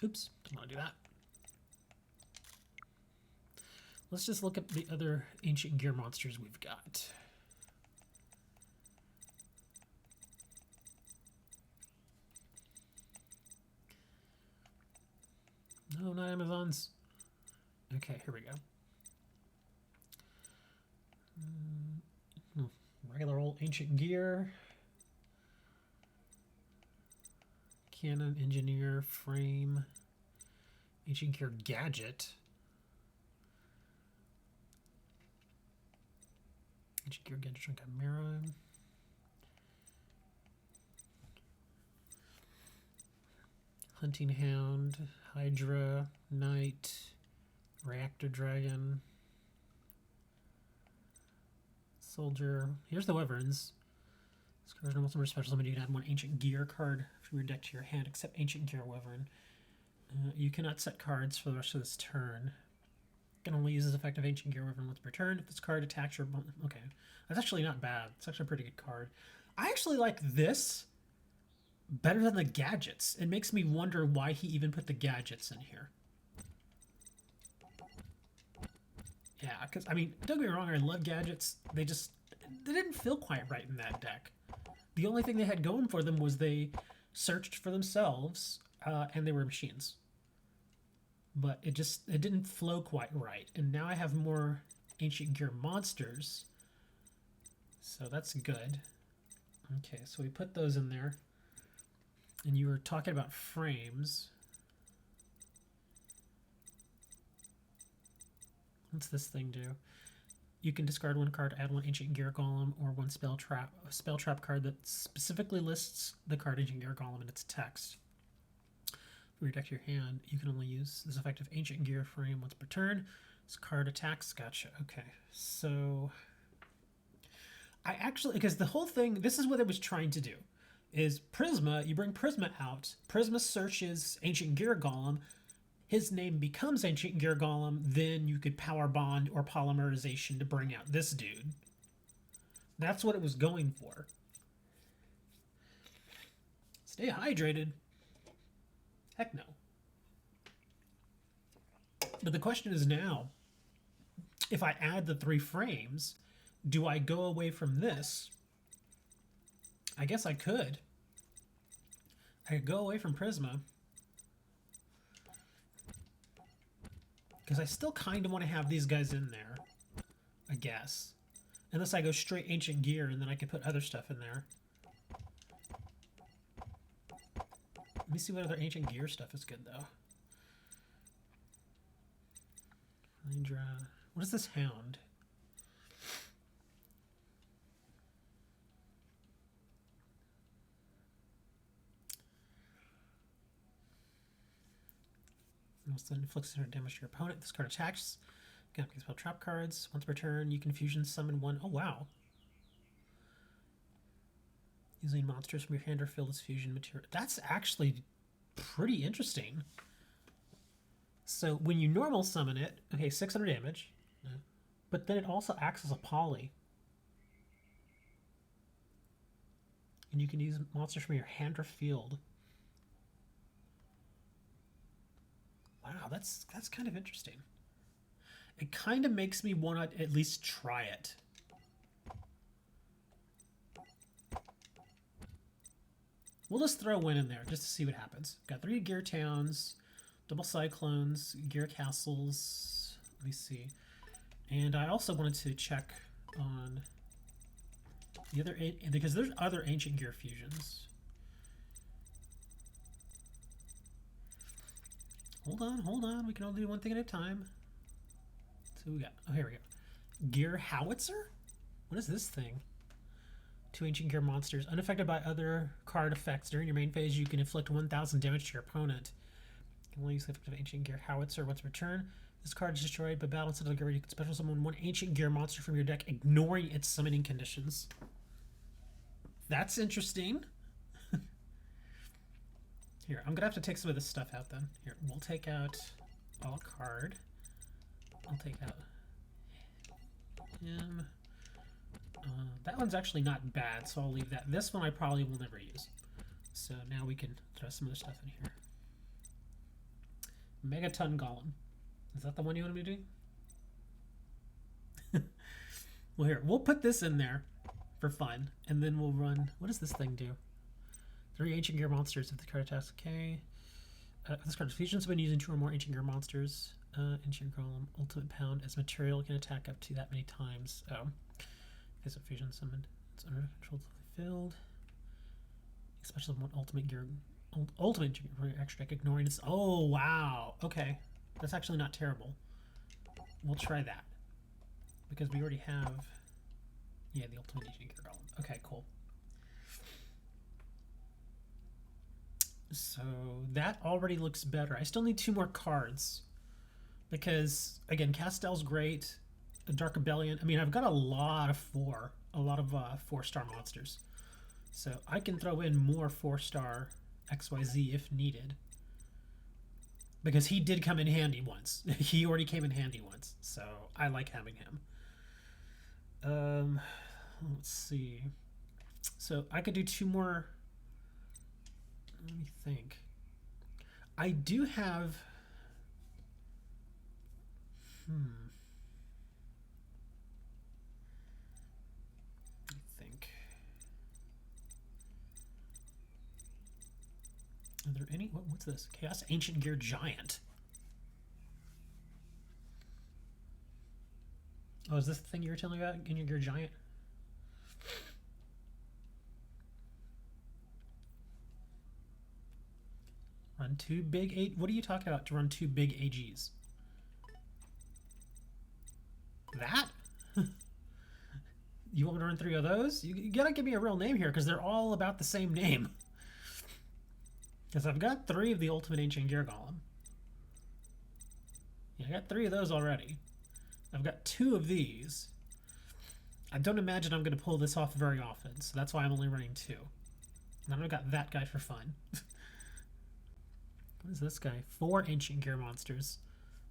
Oops, didn't want to do that. Let's just look at the other ancient gear monsters we've got. No, not Amazons. Okay, here we go. Regular old ancient gear. Cannon, engineer, frame. Ancient gear gadget. Ancient gear gadget from Chimera. Hunting Hound, Hydra, Knight, Reactor Dragon, Soldier. Here's the Wyverns. This card is normal summon special summon. You can add one ancient gear card from your deck to your hand, except ancient gear Wyvern. You cannot set cards for the rest of this turn. You can only use this effective ancient gear Wyvern once per turn. If this card attacks your okay, that's actually not bad. It's actually a pretty good card. I actually like this better than the gadgets. It makes me wonder why he even put the gadgets in here. Yeah, because, I mean, don't get me wrong, I love gadgets. They didn't feel quite right in that deck. The only thing they had going for them was they searched for themselves, and they were machines. But it didn't flow quite right. And now I have more ancient gear monsters. So that's good. Okay, so we put those in there. And you were talking about frames. What's this thing do? You can discard one card, add one ancient gear golem, or one spell trap card that specifically lists the card ancient gear golem in its text. For your deck to your hand, you can only use this effective ancient gear frame once per turn. This card attacks. Gotcha. Okay, so I actually, because the whole thing, this is what it was trying to do. Is Prisma, you bring Prisma out, Prisma searches Ancient Gear Golem, his name becomes Ancient Gear Golem, then you could Power Bond or Polymerization to bring out this dude. That's what it was going for. Stay hydrated. Heck no. But the question is now, if I add the 3 frames, do I go away from this? I guess I could. I could go away from Prisma. Because I still kind of want to have these guys in there. I guess. Unless I go straight Ancient Gear and then I can put other stuff in there. Let me see what other Ancient Gear stuff is good though. Hydra. What is this Hound? Then inflicts damage to your opponent. This card attacks. You can spell trap cards. Once per turn, you can fusion summon one. Oh, wow. Using monsters from your hand or field as fusion material. That's actually pretty interesting. So when you normal summon it, okay, 600 damage. But then it also acts as a poly. And you can use monsters from your hand or field. Wow. Wow, that's kind of interesting. It kind of makes me want to at least try it. We'll just throw Win in there just to see what happens. Got 3 gear towns, double cyclones, gear castles. Let me see. And I also wanted to check on the other, because there's other ancient gear fusions. Hold on. We can only do one thing at a time. So we got, oh, here we go. Gear howitzer? What is this thing? 2 ancient gear monsters. Unaffected by other card effects. During your main phase, you can inflict 1,000 damage to your opponent. You can only use the effect of ancient gear howitzer once per turn. This card is destroyed by battle instead of gear. You can special summon 1 ancient gear monster from your deck, ignoring its summoning conditions. That's interesting. Here, I'm gonna have to take some of this stuff out then. Here, we'll take out all card. I'll take out him. That one's actually not bad, so I'll leave that. This one I probably will never use. So now we can throw some other stuff in here. Megaton Golem. Is that the one you want me to do? Well, here, we'll put this in there for fun, and then we'll run. What does this thing do? 3 ancient gear monsters. If the card attacks, okay. This card's fusions when using 2 or more ancient gear monsters. Ancient Golem, Ultimate Pound as material can attack up to that many times. Oh. Is a fusion summoned. It's under control filled. Especially one ultimate gear for your extra deck, ignoring its. Oh wow. Okay. That's actually not terrible. We'll try that. Because we already have, yeah, the ultimate ancient gear golem. Okay, cool. So that already looks better. I still need 2 more cards. Because again, Castell's great. The Dark Rebellion. I mean, I've got a lot of 4-star monsters. So I can throw in more 4-star XYZ if needed. Because he did come in handy once. He already came in handy once. So I like having him. Let's see. So I could do 2 more. Let me think. I do have... Are there any? What's this? Chaos Ancient Gear Giant. Oh, is this the thing you were telling me about? Ancient Gear Giant? Run 2 big 8. What are you talking about to run 2 big AGs? That? You want me to run 3 of those? You gotta give me a real name here because they're all about the same name. Because I've got 3 of the Ultimate Ancient Gear Golem. Yeah, I got 3 of those already. I've got 2 of these. I don't imagine I'm going to pull this off very often, so that's why I'm only running 2. And then I've got that guy for fun. What is this guy? 4 Ancient Gear monsters.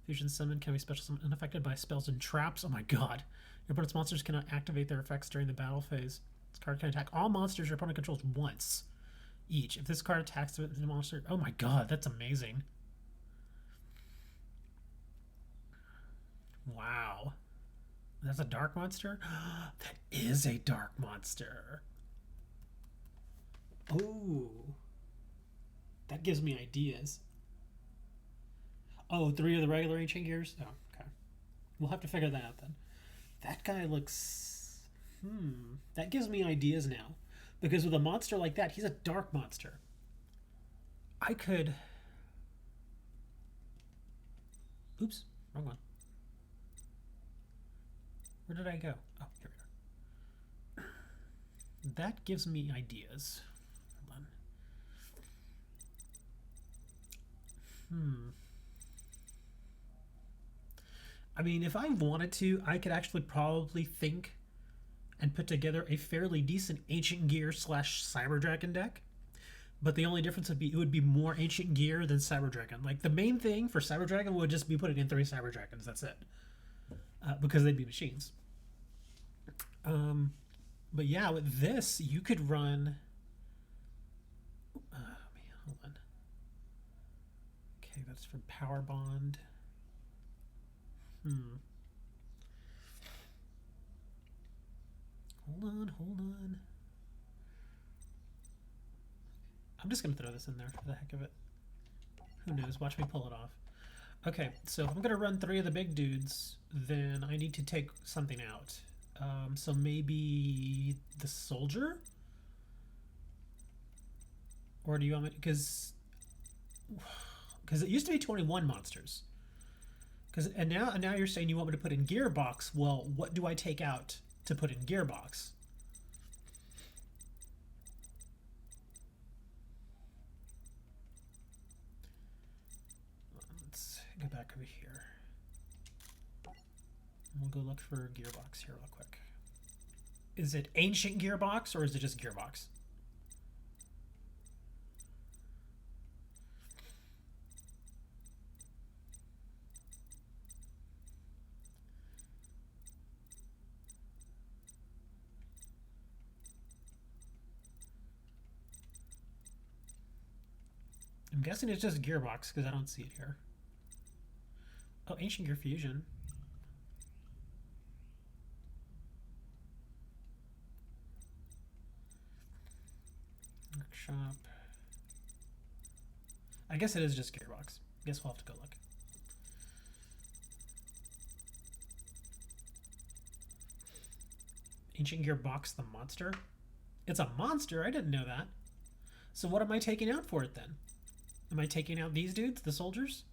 Fusion summon can be special summon unaffected by spells and traps. Oh my god. Your opponent's monsters cannot activate their effects during the battle phase. This card can attack all monsters your opponent controls once each. If this card attacks the monster... Oh my god, that's amazing. Wow. That's a dark monster? That is a dark monster. Oh. That gives me ideas. Oh, 3 of the regular ancient gears? Oh, okay. We'll have to figure that out then. That guy looks... That gives me ideas now. Because with a monster like that, he's a dark monster. I could... Oops, wrong one. Where did I go? Oh, here we are. That gives me ideas. Hold on. I mean, if I wanted to, I could actually probably think and put together a fairly decent Ancient Gear / Cyber Dragon deck. But the only difference would be it would be more Ancient Gear than Cyber Dragon. Like, the main thing for Cyber Dragon would just be putting in 3 Cyber Dragons. That's it. Because they'd be machines. But yeah, with this, you could run... hold on. Okay, that's for power bond. Hold on. I'm just gonna throw this in there for the heck of it. Who knows? Watch me pull it off. Okay, so if I'm gonna run 3 of the big dudes, then I need to take something out. So maybe the soldier? Or do you want me, because it used to be 21 monsters. And now you're saying you want me to put in gearbox. Well, what do I take out to put in gearbox? Let's go back over here. We'll go look for gearbox here real quick. Is it ancient gearbox or is it just gearbox? I'm guessing it's just gearbox because I don't see it here. Oh, ancient gear fusion. Workshop. I guess it is just gearbox. Guess we'll have to go look. Ancient gearbox, the monster? It's a monster? I didn't know that. So what am I taking out for it then? Am I taking out these dudes, the soldiers?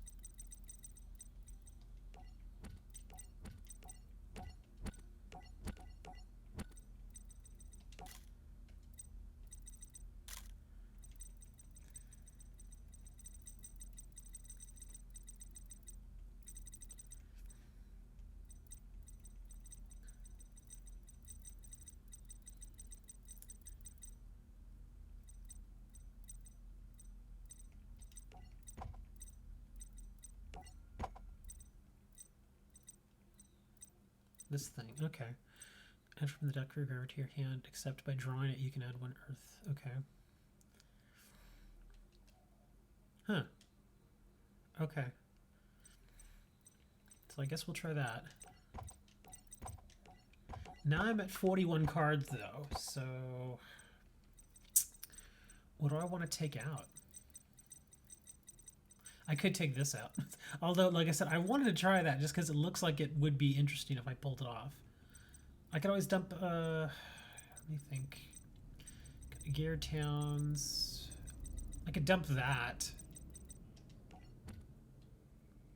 This thing, okay. Add from the deck graveyard to your hand, except by drawing it you can add 1 earth. Okay. Huh. Okay. So I guess we'll try that. Now I'm at 41 cards though, so what do I want to take out? I could take this out. Although, like I said, I wanted to try that just because it looks like it would be interesting if I pulled it off. I could always dump, let me think. Gear Towns. I could dump that.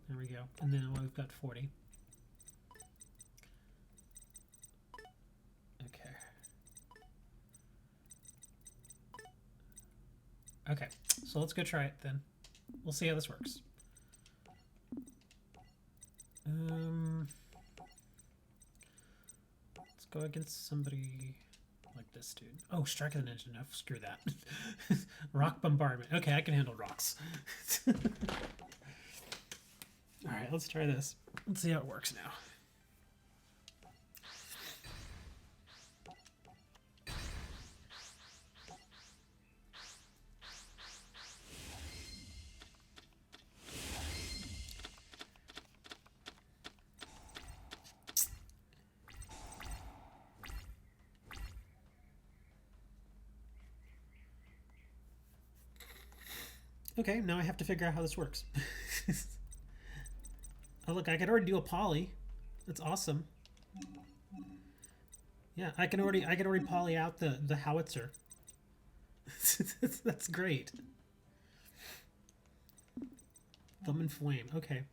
There we go. And then we've got 40. Okay. Okay, so let's go try it then. We'll see how this works. Let's go against somebody like this dude. Oh, Strike of the Ninja. No, screw that. Rock Bombardment. Okay, I can handle rocks. Alright, let's try this. Let's see how it works now. Okay, now I have to figure out how this works. Oh look, I can already do a poly. That's awesome. Yeah, I can already poly out the howitzer. That's great. Thumb and flame. Okay.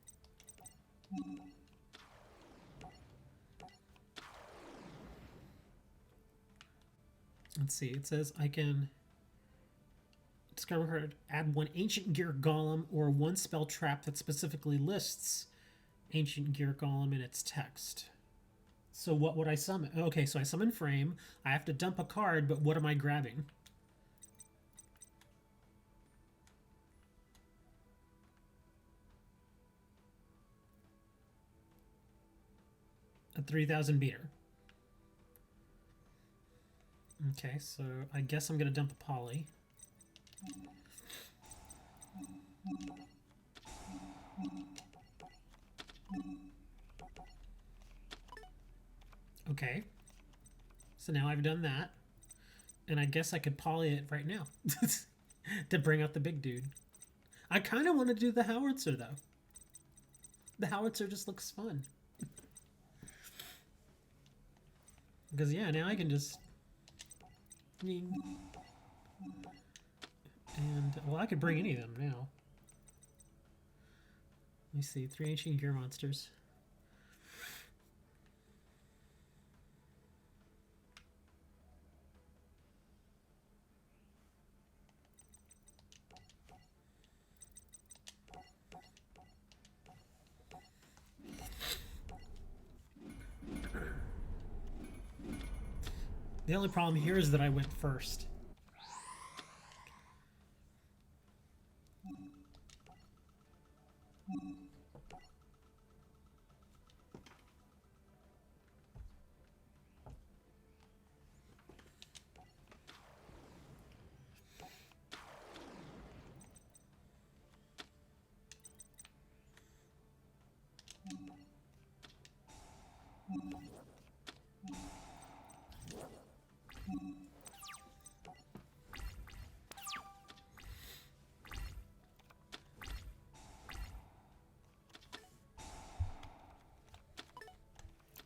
Let's see. It says I can discover card, add 1 ancient gear golem or 1 spell trap that specifically lists ancient gear golem in its text. So what would I summon? Okay, so I summon frame. I have to dump a card, but what am I grabbing? A 3,000 beater. Okay, so I guess I'm going to dump a poly. Okay. So now I've done that. And I guess I could poly it right now. To bring out the big dude. I kind of want to do the howitzer, though. The howitzer just looks fun. Because, yeah, now I can just... And, well, I could bring any of them now. Let me see. 3 ancient gear monsters. The only problem here is that I went first.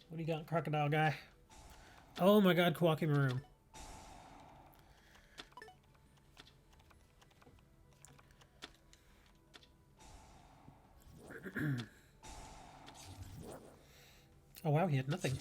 What do you got, crocodile guy? Oh my god, Kawaki Maroon. Oh wow, he had nothing.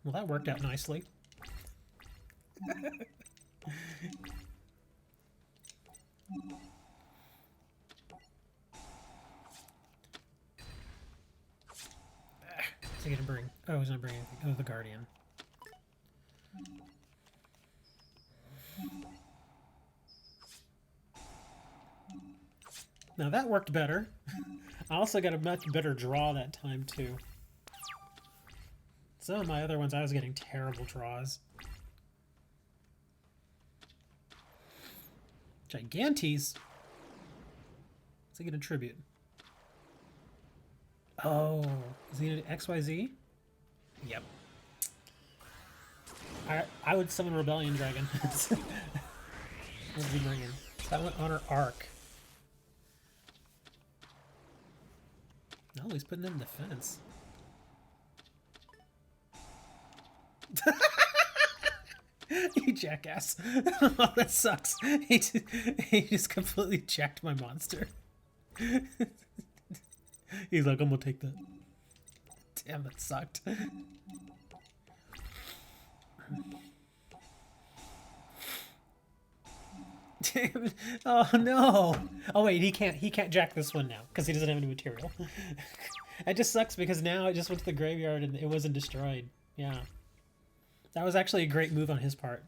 Well, that worked out nicely. What's he gonna bring? Oh, he's not bringing anything. Oh, the Guardian. Now that worked better. I also got a much better draw that time, too. Some of my other ones, I was getting terrible draws. Gigantes? What's he gonna tribute? Oh, is he an XYZ? Yep. I would summon Rebellion Dragon. What would he bring in? That went Honor Arc. Oh, he's putting in defense. You jackass. Oh, that sucks. He just completely jacked my monster. He's like, I'm gonna take that. Damn, that sucked. Damn it. Oh no. Oh wait, he can't jack this one now because he doesn't have any material. It just sucks because now it just went to the graveyard and it wasn't destroyed. Yeah. That was actually a great move on his part.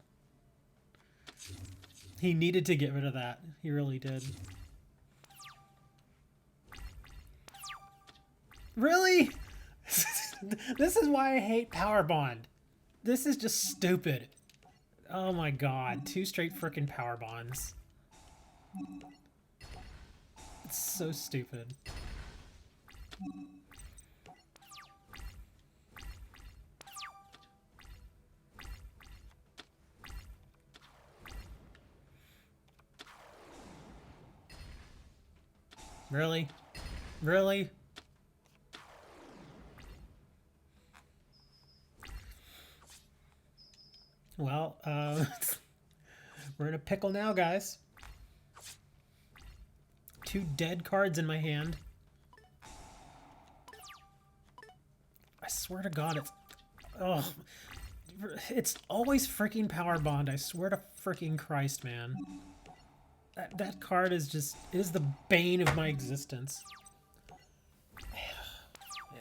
He needed to get rid of that. He really did. Really? This is why I hate Power Bond. This is just stupid. Oh my god. 2 straight frickin' Power Bonds. It's so stupid. Really? Really? Well, we're in a pickle now, guys. 2 dead cards in my hand. I swear to God, it's always freaking Power Bond. I swear to freaking Christ, man. That card is just is the bane of my existence. Yeah.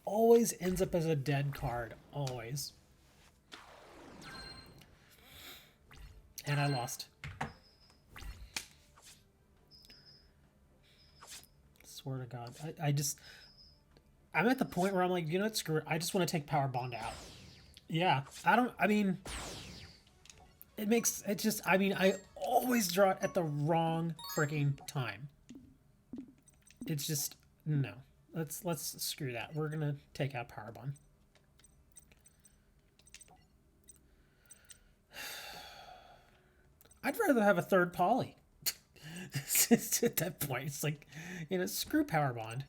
Always ends up as a dead card. Always. And I lost. Swear to God. I'm at the point where I'm like, you know what, screw it. I just want to take Power Bond out. Yeah. I mean, I always draw it at the wrong freaking time. It's just, no. Let's screw that. We're gonna take out Power Bond. I'd rather have a third poly. At that point, it's like, you know, screw Power Bond.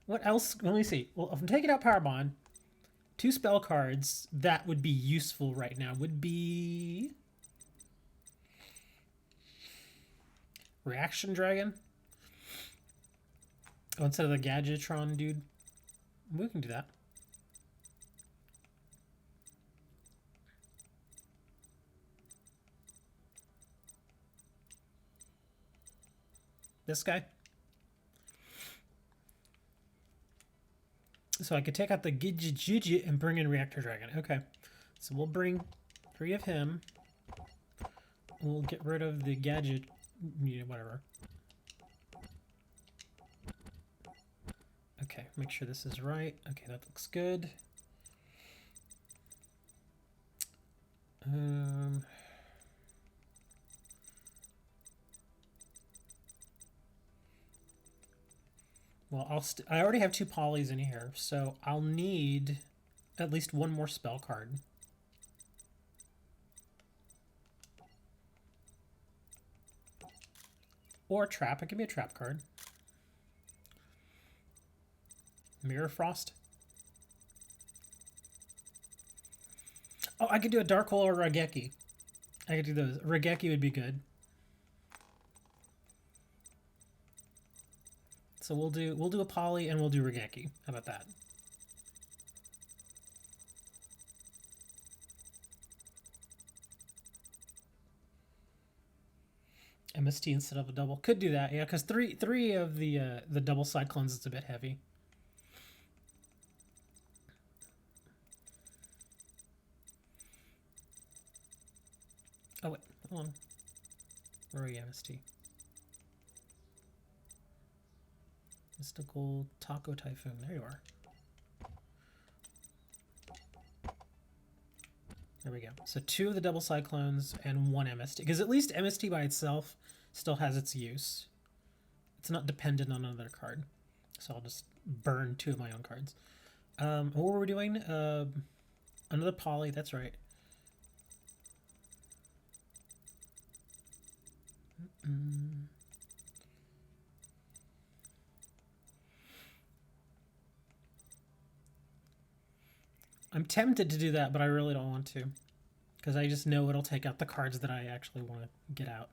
What else? Let me see. Well, if I'm taking out Power Bond, 2 spell cards that would be useful right now would be Reaction Dragon. Oh, instead of the Gadgetron dude. We can do that. This guy. So I could take out the Yugioh and bring in Reactor Dragon. Okay. So we'll bring 3 of him. We'll get rid of the Gadget, you know, whatever. Okay, make sure this is right. Okay, that looks good. Well, I already have 2 polys in here, so I'll need at least 1 more spell card. Or a trap. It can be a trap card. Mirror Frost. Oh, I could do a Dark Hole or Raigeki. I could do those. Raigeki would be good. So we'll do a poly and we'll do Raigeki. How about that? MST instead of a double. Could do that, yeah, because three of the double cyclones is a bit heavy. Oh wait, hold on. Where are you, MST? Mystical Taco Typhoon. There you are. There we go. So 2 of the double cyclones and 1 MST. Because at least MST by itself still has its use. It's not dependent on another card. So I'll just burn 2 of my own cards. What were we doing? Another poly, that's right. I'm tempted to do that, but I really don't want to. Because I just know it'll take out the cards that I actually want to get out.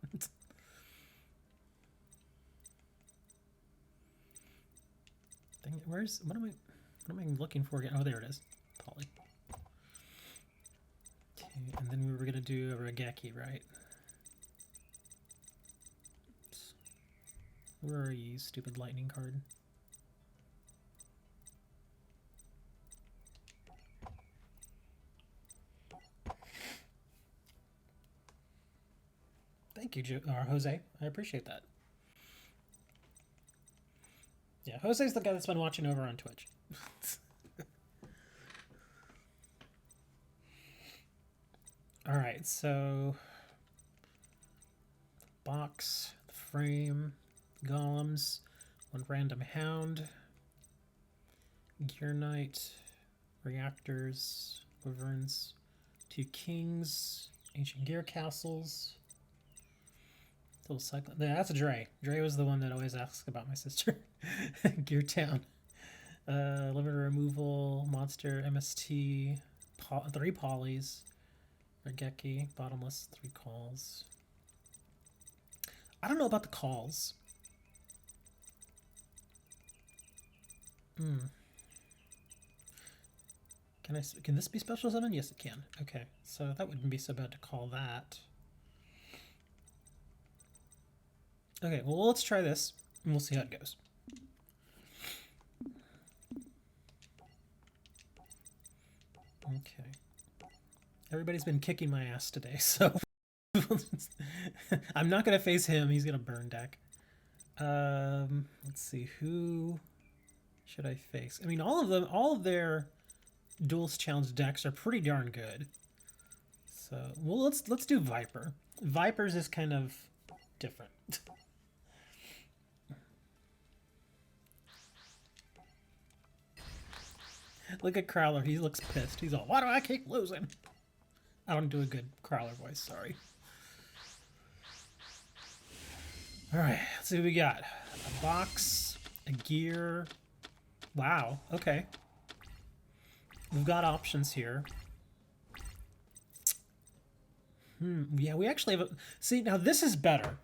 Dang it, what am I looking for again? Oh, there it is. Poly. Okay, and then we were going to do a Raigeki, right? Oops. Where are you, stupid lightning card? Thank you, Jose. I appreciate that. Yeah, Jose's the guy that's been watching over on Twitch. All right, so box, the frame, golems, 1 random hound, gear knight, reactors, wyverns, 2 kings, ancient gear castles. Little cycle. Yeah, that's Dre. Dre was the one that always asks about my sister. Gear Town. Limiter removal, monster, MST, 3 polys, Raigeki, bottomless, 3 calls. I don't know about the calls. Can this be special summon? Yes, it can. Okay, so that wouldn't be so bad to call that. Okay, well, let's try this, and we'll see how it goes. Okay. Everybody's been kicking my ass today, so I'm not gonna face him. He's gonna burn deck. Let's see, who should I face? I mean, all of them, all of their Duelist Challenge decks are pretty darn good. So, well, let's do Viper. Vipers is kind of different. Look at Crowler. He looks pissed. He's all, why do I keep losing? I don't do a good Crowler voice. Sorry. All right. Let's see what we got. A box, a gear. Wow. Okay. We've got options here. Yeah, we actually have a... See, now this is better.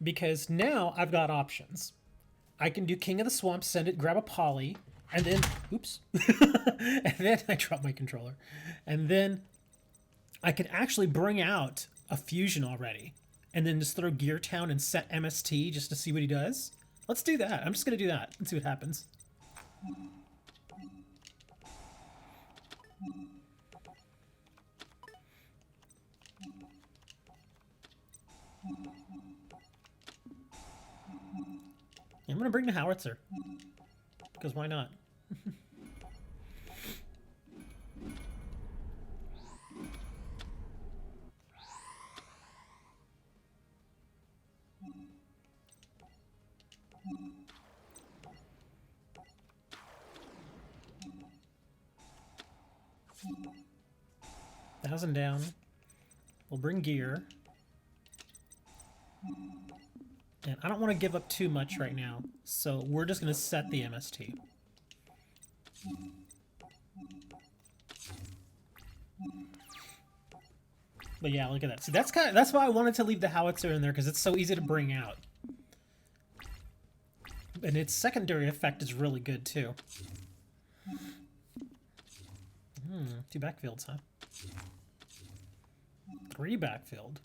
Because now I've got options. I can do King of the Swamp, send it, grab a poly, and then... Oops. And then I drop my controller. And then I can actually bring out a fusion already. And then just throw Gear Town and set MST just to see what he does. Let's do that. I'm just going to do that and see what happens. I'm going to bring the Howitzer. Because why not? $1,000 down. We'll bring gear. And I don't want to give up too much right now, so we're just going to set the MST. But yeah, look at that. See, that's why I wanted to leave the Howitzer in there, because it's so easy to bring out. And its secondary effect is really good too. 2 backfields, huh? 3 backfield.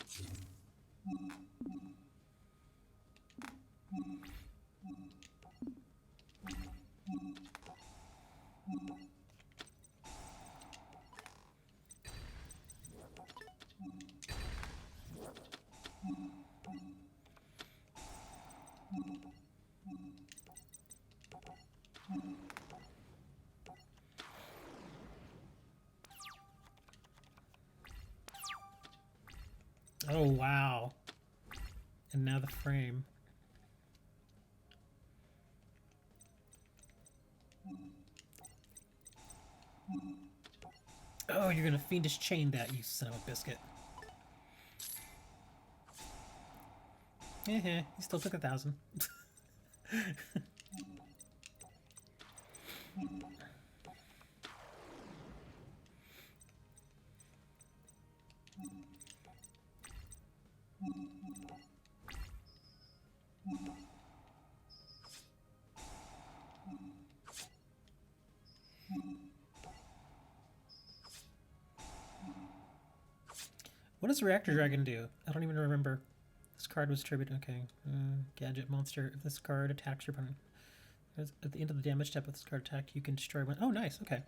Oh, wow. And now the frame. Oh, you're gonna Fiendish Chain that, you son of a biscuit. He still took 1,000. What does Reactor Dragon do? I don't even remember. This card was tribute. Okay. Gadget monster. If this card attacks your opponent, at the end of the damage step of this card attack, you can destroy one. Oh, nice. Okay.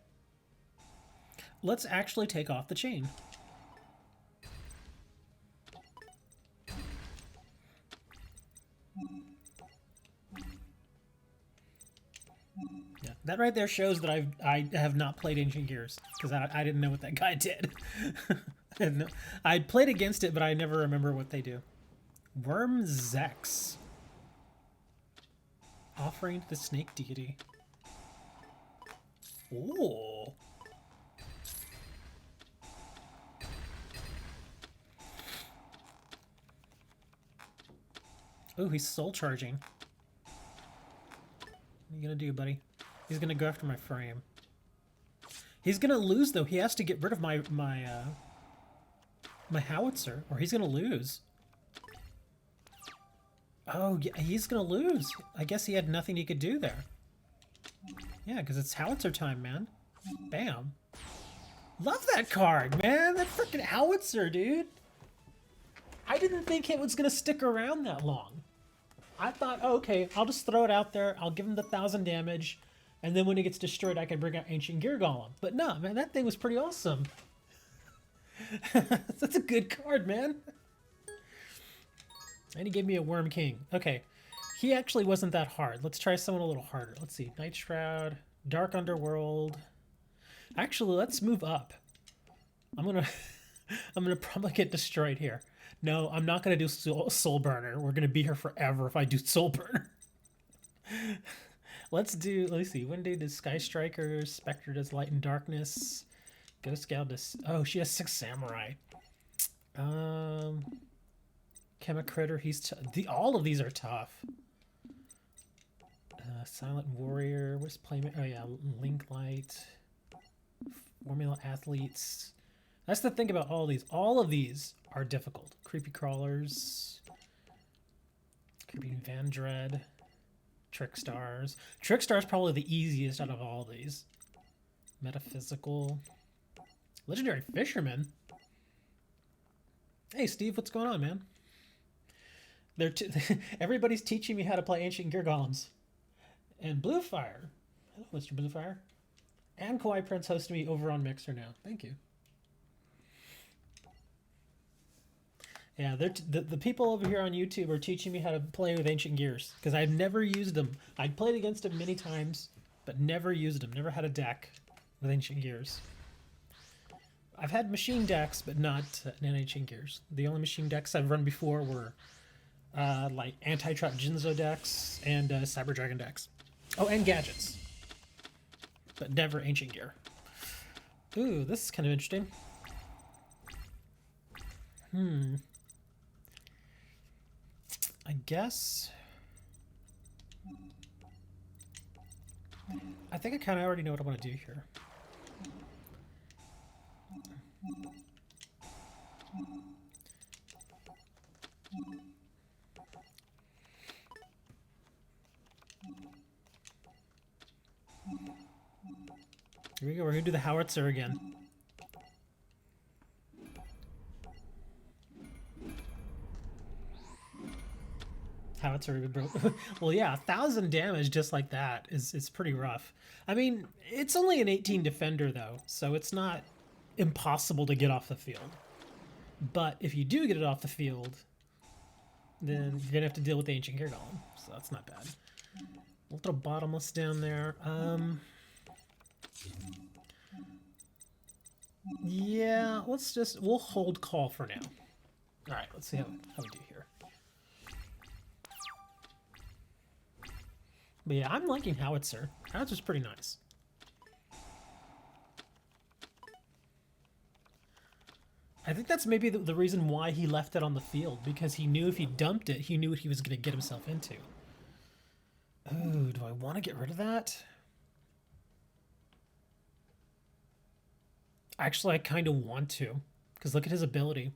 Let's actually take off the chain. Yeah, that right there shows that I have not played Ancient Gears, because I didn't know what that guy did. I played against it, but I never remember what they do. Worm Zex. Offering to the snake deity. Ooh. Ooh, he's soul charging. What are you gonna do, buddy? He's gonna go after my frame. He's gonna lose, though. He has to get rid of my Howitzer, or he's gonna lose. Oh, yeah, he's gonna lose. I guess he had nothing he could do there. Yeah, because it's Howitzer time, man. Bam. Love that card, man. That freaking Howitzer, dude. I didn't think it was gonna stick around that long. I thought, oh, okay, I'll just throw it out there. I'll give him the 1,000 damage, and then when it gets destroyed, I can bring out Ancient Gear Golem. But no, man, that thing was pretty awesome. That's a good card, man. And he gave me a Worm King. Okay, he actually wasn't that hard. Let's try someone a little harder. Let's see, Night Shroud, Dark Underworld. Actually, let's move up. I'm gonna probably get destroyed here. No, I'm not gonna do Soul Burner. We're gonna be here forever if I do Soul Burner. Let me see. Windy does Sky Striker. Spectre does Light and Darkness. Ghost Gal does. Oh, she has 6 Samurai. Chemicritter. All of these are tough. Silent Warrior. Where's Playmate? Oh yeah, Link Light. Formula Athletes. That's the thing about all these. All of these are difficult. Creepy Crawlers. Creepy Vandread. Trickstars. Trickstar's probably the easiest out of all these. Metaphysical. Legendary Fisherman. Hey Steve, what's going on, man? Everybody's teaching me how to play Ancient Gear Golems. And Bluefire. Hello, Mr. Bluefire. And Kawaii Prince hosted me over on Mixer now. Thank you. Yeah, the people over here on YouTube are teaching me how to play with Ancient Gears, because I've never used them. I'd played against them many times, but never used them. Never had a deck with Ancient Gears. I've had machine decks, but not Ancient Gears. The only machine decks I've run before were like Anti-Trap Jinzo decks and Cyber Dragon decks. Oh, and gadgets. But never Ancient Gear. Ooh, this is kind of interesting. I guess... I think I kind of already know what I want to do here. Here we go, we're going to do the Howitzer again. Howitzer, well, yeah, 1,000 damage just like that is pretty rough. I mean, it's only an 18 defender though, so it's not impossible to get off the field. But if you do get it off the field, then you're gonna have to deal with the Ancient Gear Golem, so that's not bad. We'll throw Bottomless down there. Yeah, we'll hold call for now. All right, let's see how we do here. But yeah, I'm liking Howitzer. Howitzer's pretty nice. I think that's maybe the reason why he left it on the field, because he knew if he dumped it, he knew what he was going to get himself into. Oh, do I want to get rid of that? Actually, I kind of want to, because look at his ability.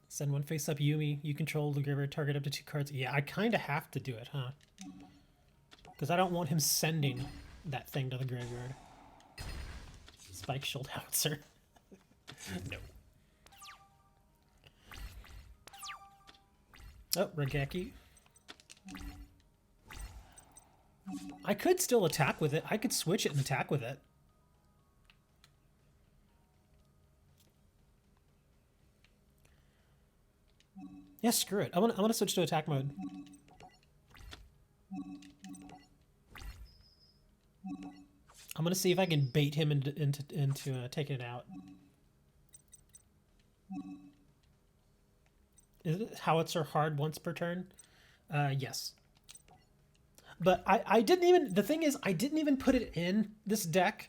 Send one face-up Yumi. You control the graveyard target up to 2 cards. Yeah, I kind of have to do it, huh? Because I don't want him sending that thing to the graveyard. Spike Shield Howitzer. No. Oh, Regeki. I could still attack with it. I could switch it and attack with it. Yeah, screw it. I want to switch to attack mode. I'm gonna see if I can bait him into taking it out. Is it Howitzer hard once per turn? Yes. But I didn't even. The thing is, I didn't even put it in this deck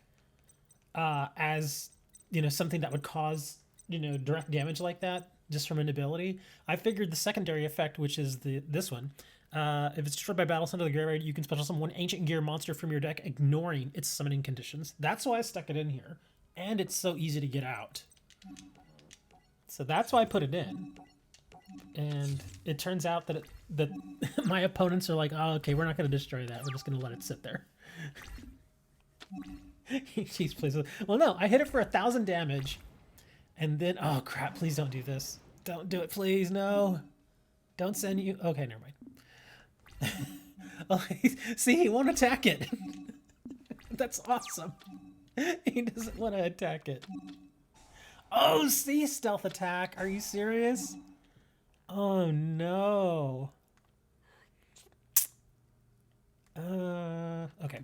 as something that would cause direct damage like that. Just from an ability. I figured the secondary effect, which is this one, if it's destroyed by battle center of the graveyard, you can special summon one Ancient Gear monster from your deck, ignoring its summoning conditions. That's why I stuck it in here, and it's so easy to get out. So that's why I put it in. And it turns out that my opponents are like, oh, okay, we're not going to destroy that. We're just going to let it sit there. Jeez, please. Well, no, I hit it for 1,000 damage. And then, oh crap, please don't do this. Don't do it, please, no. Don't send you. Okay, never mind. Oh, see, he won't attack it. That's awesome. He doesn't want to attack it. Oh, see, stealth attack. Are you serious? Oh no. Okay.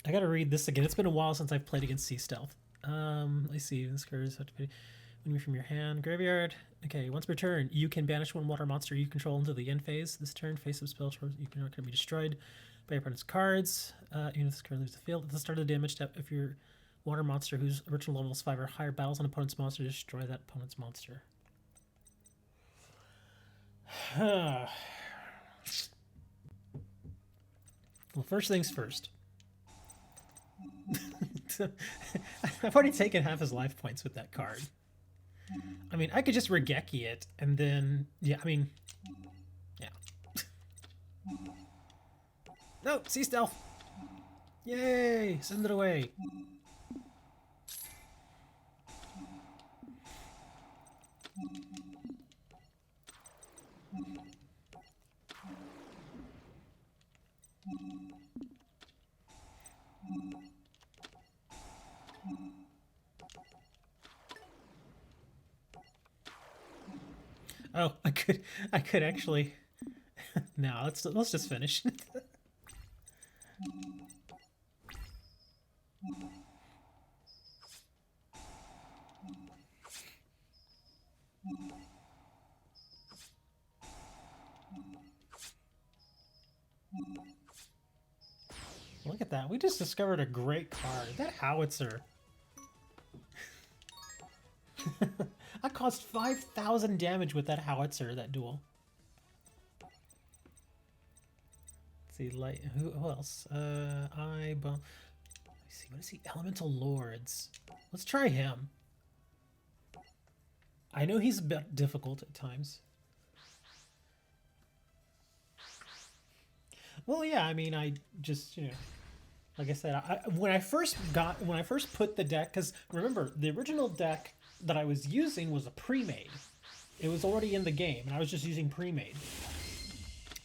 I gotta read this again. It's been a while since I've played against sea stealth. Let's see. This card is when you from your hand graveyard. Okay, once per turn, you can banish one water monster you control into the end phase. This turn, face-up spell you can be destroyed by your opponent's cards. Even if this card leaves the field, at the start of the damage step, if your water monster whose original level is 5 or higher battles an opponent's monster, destroy that opponent's monster. Well, first things first. I've already taken half his life points with that card. I mean, I could just Regeki it, and then... Yeah, I mean... Yeah. No! Sea Stealth! Yay! Send it away! Oh, I could actually. No, let's just finish. Look at that. We just discovered a great card. That howitzer. I caused 5,000 damage with that howitzer, that duel. Let's see, light. Who else? Let me see. What is he? Elemental Lords. Let's try him. I know he's a bit difficult at times. Well, yeah. I mean, I just like I said, when I first put the deck, because remember the original deck that I was using was a pre-made. It was already in the game, and I was just using pre-made.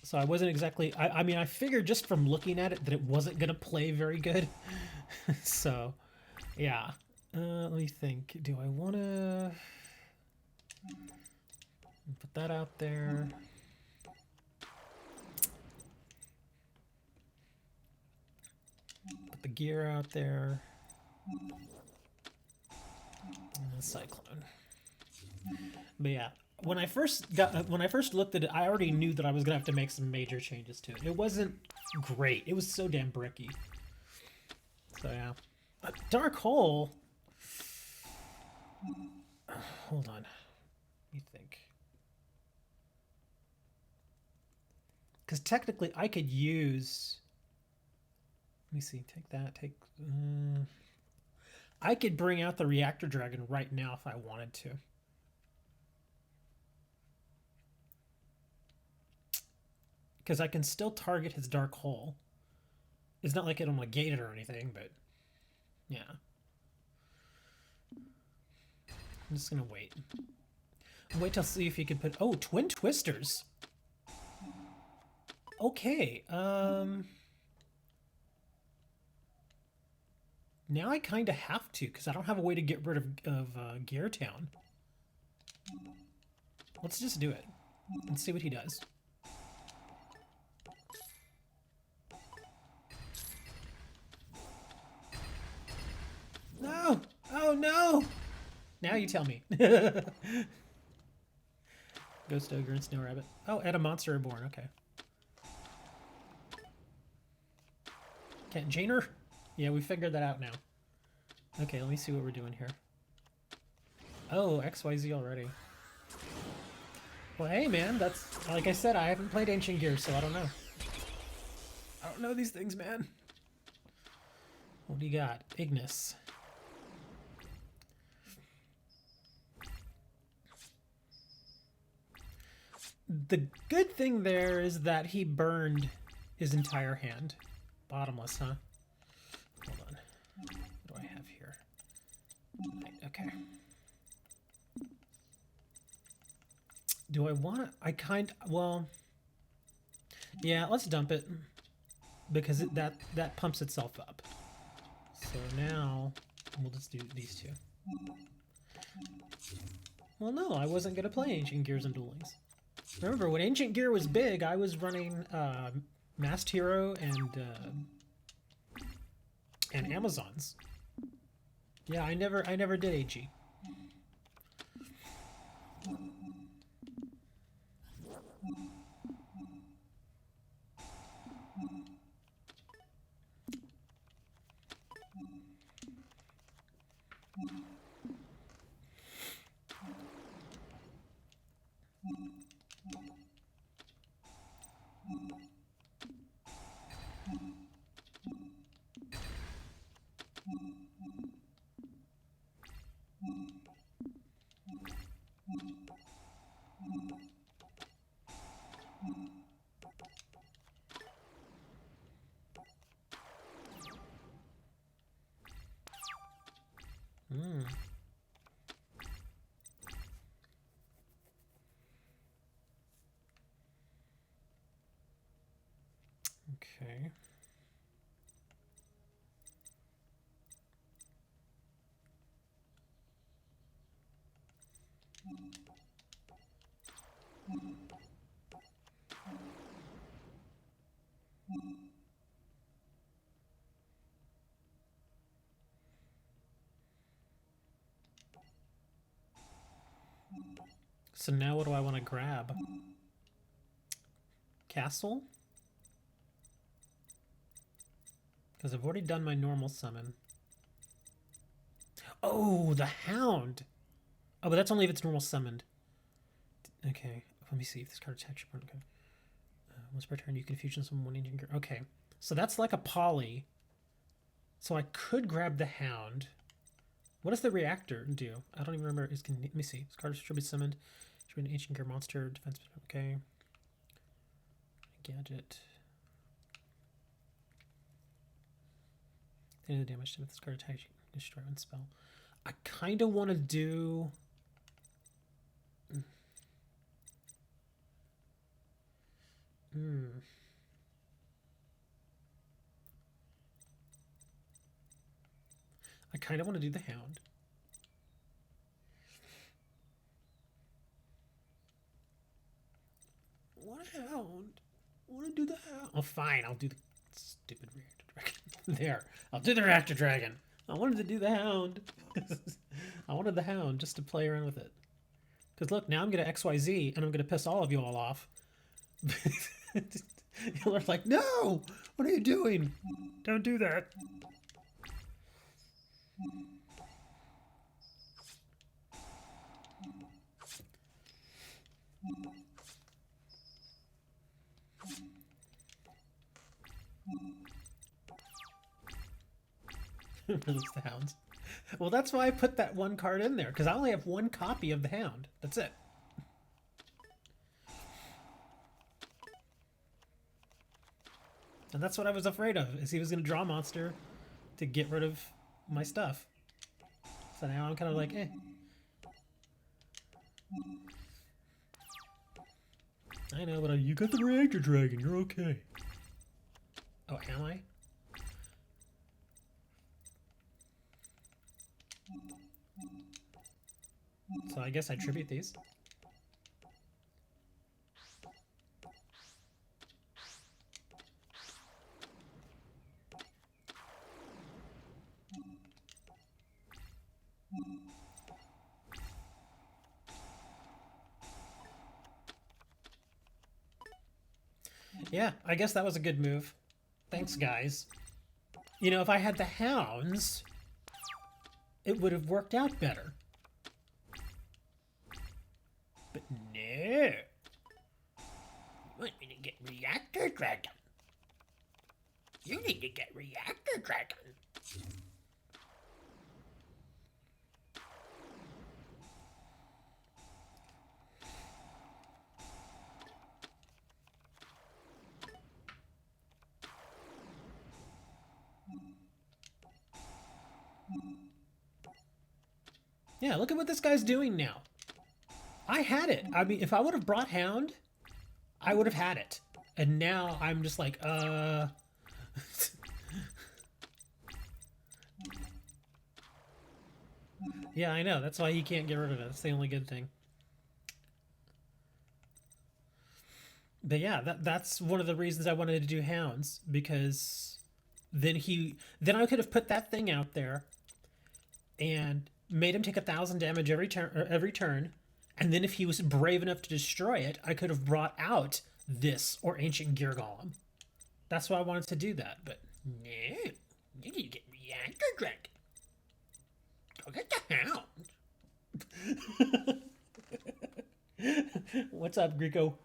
So I wasn't exactly... I mean, I figured just from looking at it that it wasn't going to play very good. So, yeah. Let me think. Do I want to... Put that out there. Put the gear out there. And a Cyclone. But yeah, when I first looked at it, I already knew that I was gonna have to make some major changes to it. It wasn't great. It was so damn bricky. So yeah, Dark Hole. Hold on, let me think. Because technically, I could use. Let me see. Take that. Take. I could bring out the Reactor Dragon right now if I wanted to. Because I can still target his Dark Hole. It's not like it'll negate it or anything, but yeah. I'm just gonna wait. Wait till see if he can put. Oh, Twin Twisters. Okay. Now I kind of have to, because I don't have a way to get rid of Gear Town. Let's just do it and see what he does. No! Oh no! Now you tell me. Ghost Ogre and Snow Rabbit. Oh, and a Monster Reborn. Okay. Can't Jainer? Yeah, we figured that out now. Okay, let me see what we're doing here. Oh, XYZ already. Well, hey man, that's... Like I said, I haven't played Ancient Gears, so I don't know. I don't know these things, man. What do you got? Ignis. The good thing there is that he burned his entire hand. Bottomless, huh? Hold on. What do I have here? Okay. Do I want to? Well, yeah, let's dump it. Because that pumps itself up. So now, we'll just do these two. Well, no, I wasn't going to play Ancient Gears and Duel Links. Remember, when Ancient Gear was big, I was running Masked Hero and Amazons. Yeah, I never did AG. Okay. So now what do I want to grab? Castle? Because I've already done my normal summon. Oh, the Hound! Oh, but that's only if it's normal summoned. Okay, let me see if this card attacks your opponent. Once per turn, you can fusion summon one Ancient Gear. Okay, so that's like a poly. So I could grab the Hound. What does the reactor do? I don't even remember. Let me see. This card should be summoned. Should be an Ancient Gear monster. Defense. Okay. Gadget. Any of the damage to this card attacks, you can destroy one spell. I kind of want to do. I kind of want to do the Hound. What Hound? I want to do the Hound. Oh, fine. I'll do the stupid Reactor Dragon. There. I'll do the Reactor Dragon. I wanted to do the Hound. I wanted the Hound just to play around with it. Because look, now I'm going to XYZ and I'm going to piss all of you all off. You're like, no! What are you doing? Don't do that. Release the Hounds. Well, that's why I put that one card in there, because I only have one copy of the Hound. That's it. And that's what I was afraid of, is he was going to draw a monster to get rid of my stuff. So now I'm kind of like, eh. I know, but you got the Reactor Dragon. You're okay. Oh, am I? So I guess I tribute these. Yeah, I guess that was a good move. Thanks, guys. You know, if I had the Hounds, it would have worked out better. But no. You want me to get Reactor Dragon? You need to get Reactor Dragon. Yeah, look at what this guy's doing now. I had it. I mean, if I would have brought Hound, I would have had it. And now I'm just like, Yeah, I know. That's why he can't get rid of it. That's the only good thing. But yeah, that's one of the reasons I wanted to do Hounds, because then I could have put that thing out there and made him take 1,000 damage every turn, and then if he was brave enough to destroy it, I could have brought out this or Ancient Gear Golem. That's why I wanted to do that, but no, you need to get Reactor Dragon. Go get the Hound. What's up, Greco?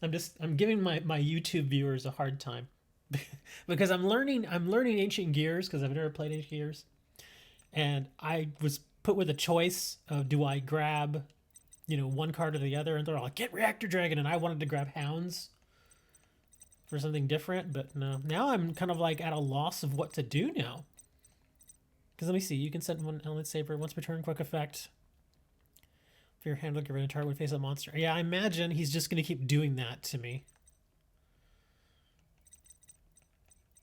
I'm giving my YouTube viewers a hard time because I'm learning Ancient Gears because I've never played Ancient Gears, and I was put with a choice of, do I grab, one card or the other, and they're all like, get Reactor Dragon, and I wanted to grab Hounds for something different, but no. Now I'm kind of like at a loss of what to do now. Because let me see, you can set one element saber once per turn, quick effect. For your handler, get rid of a target when face a monster. Yeah, I imagine he's just going to keep doing that to me.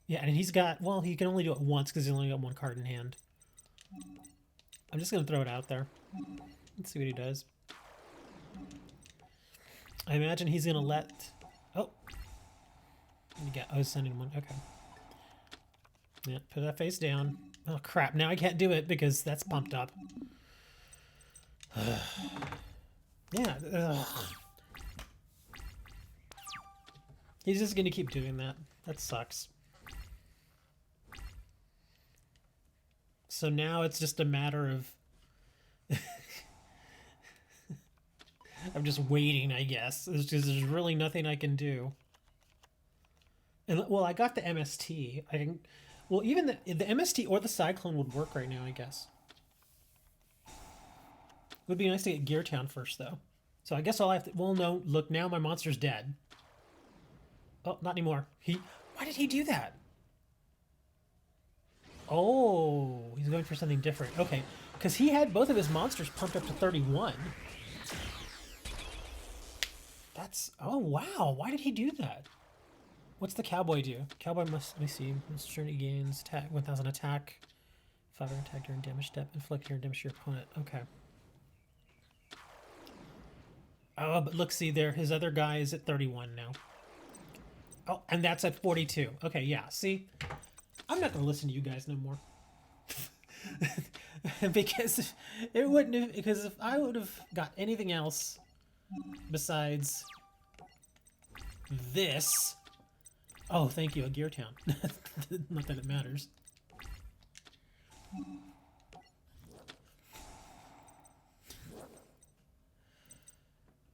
Yeah, and he's got, well, he can only do it once because he's only got one card in hand. I'm just going to throw it out there. Let's see what he does. I imagine he's going to let... Oh. I was sending one. Okay. Yeah, put that face down. Oh, crap. Now I can't do it because that's pumped up. Yeah. He's just going to keep doing that. That sucks. So now it's just a matter of... I'm just waiting, I guess. There's really nothing I can do. And, well, I got the MST. I can... Well, even the MST or the Cyclone would work right now, I guess. It would be nice to get Gear Town first, though. So I guess I'll have to... Well, no. Look, now my monster's dead. Oh, not anymore. Why did he do that? Oh, he's going for something different. Okay, because he had both of his monsters pumped up to 31. That's... Oh, wow. Why did he do that? What's the Cowboy do? Cowboy must... Let me see. This turn he gains attack, 1,000 attack. 500 attack during damage step. Inflict your damage to your opponent. Okay. Oh, but look, see there. His other guy is at 31 now. Oh, and that's at 42. Okay, yeah. See? I'm not going to listen to you guys no more. Because it wouldn't have... Because if I would have got anything else besides this... Oh, thank you, a Gear Town. Not that it matters.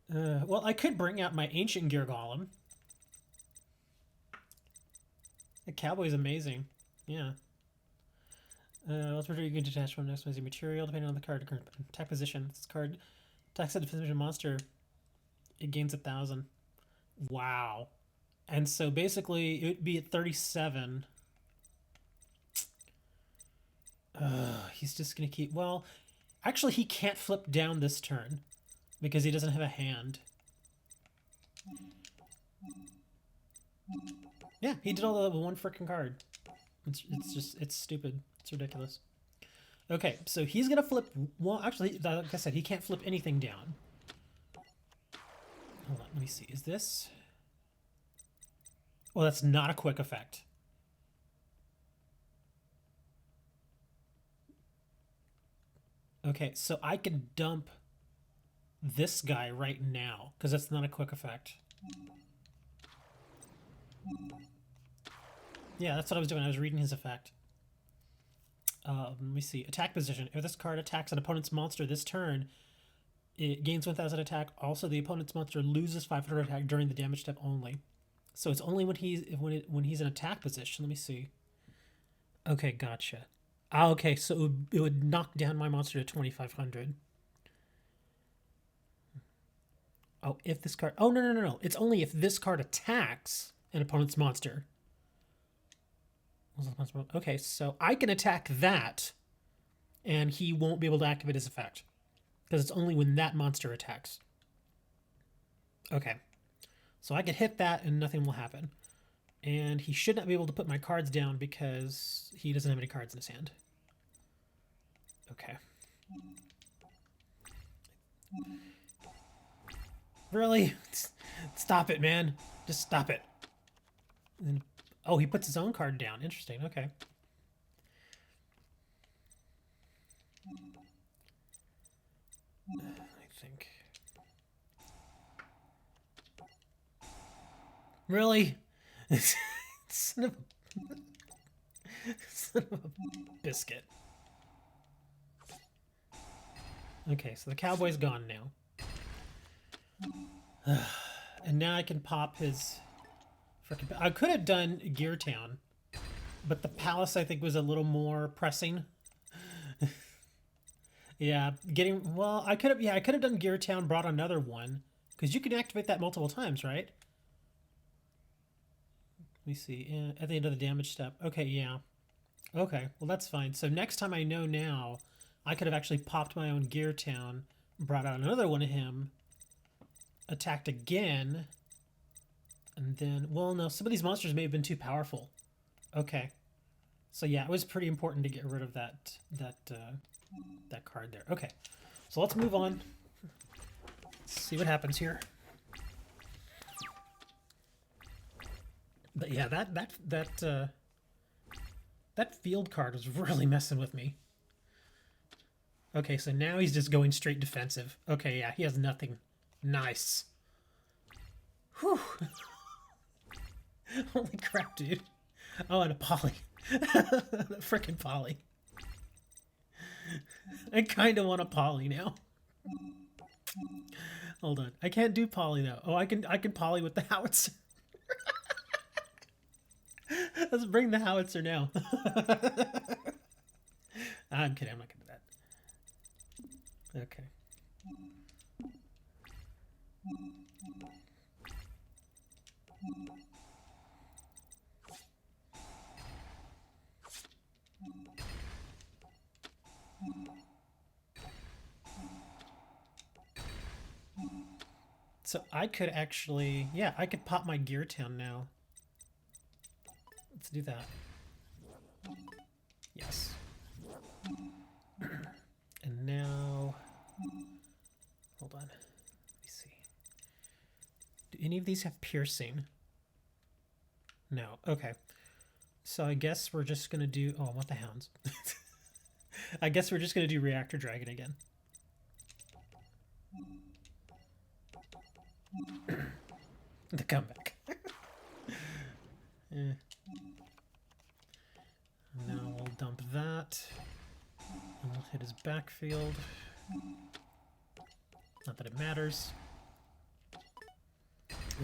Well, I could bring out my Ancient Gear Golem. The Cowboy's amazing. Yeah. Let's you can detach from next material depending on the card attack position. This card attacks a defensive monster. It gains 1,000. Wow. And so basically it would be at 37. He's just gonna keep... Well, actually he can't flip down this turn because he doesn't have a hand. Yeah, he did all the one freaking card. It's stupid. It's ridiculous. Okay, so he's gonna flip... Well, actually, like I said, he can't flip anything down. Hold on, let me see. Is this... Well, that's not a quick effect. Okay, so I could dump this guy right now, because that's not a quick effect. Yeah, that's what I was doing. I was reading his effect. Let me see. Attack position. If this card attacks an opponent's monster this turn, it gains 1,000 attack. Also, the opponent's monster loses 500 attack during the damage step only. So it's only when he's in attack position. Let me see. Okay, gotcha. Okay, so it would knock down my monster to 2,500. Oh, if this card... Oh, no. It's only if this card attacks an opponent's monster. Okay, so I can attack that, and he won't be able to activate his effect. Because it's only when that monster attacks. Okay. So I could hit that and nothing will happen. And he should not be able to put my cards down because he doesn't have any cards in his hand. Okay. Really? Stop it, man. Just stop it. And, oh, he puts his own card down. Interesting. Okay. I think. Really? Son of son of a biscuit. Okay, so the cowboy's gone now. And now I can pop his frickin' I could have done Gear Town, but the palace I think was a little more pressing. Yeah, getting well, I could have done Gear Town, brought another one because you can activate that multiple times, right? Let me see. At the end of the damage step. Okay, yeah. Okay, well that's fine. So next time I know now, I could have actually popped my own Gear Town, brought out another one of him, attacked again, and then, well, no, some of these monsters may have been too powerful. Okay. So yeah, it was pretty important to get rid of that card there. Okay. So let's move on. Let's see what happens here. But yeah, that field card was really messing with me. Okay, so now he's just going straight defensive. Okay, yeah, he has nothing. Nice. Whew. Holy crap, dude. Oh, and a poly. Frickin' poly. I kind of want a poly now. Hold on. I can't do poly though. Oh, I can poly with the howitzer. Let's bring the howitzer now. I'm kidding. I'm not gonna do that. Okay. So I could actually, yeah, I could pop my Gear Town now. Let's do that. Yes. And now, hold on. Let me see. Do any of these have piercing? No. Okay. So I guess we're just gonna do. Oh, I want the hounds. I guess we're just gonna do Reactor Dragon again. The comeback. Now we'll dump that. And we'll hit his backfield. Not that it matters.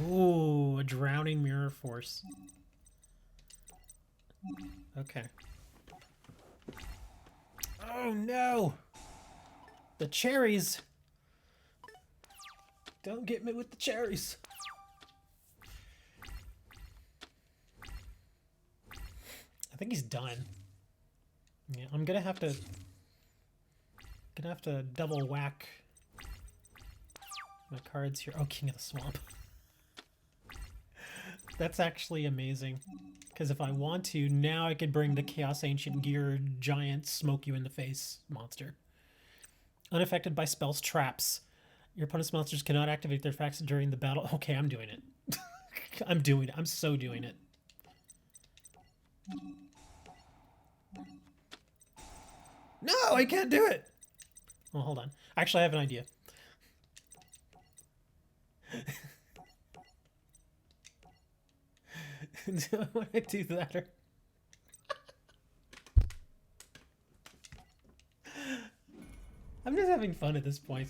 Ooh, a drowning mirror force. Okay. Oh no! The cherries! Don't get me with the cherries. I think he's done. Yeah, I'm gonna have to double whack my cards here. Oh, King of the Swamp. That's actually amazing. Because if I want to, now I could bring the Chaos Ancient Gear giant smoke you in the face monster. Unaffected by spells traps. Your opponent's monsters cannot activate their effects during the battle. Okay, I'm doing it. I'm doing it. I'm so doing it. No, I can't do it. Oh, hold on. Actually, I have an idea. Do I want to do that or... I'm just having fun at this point.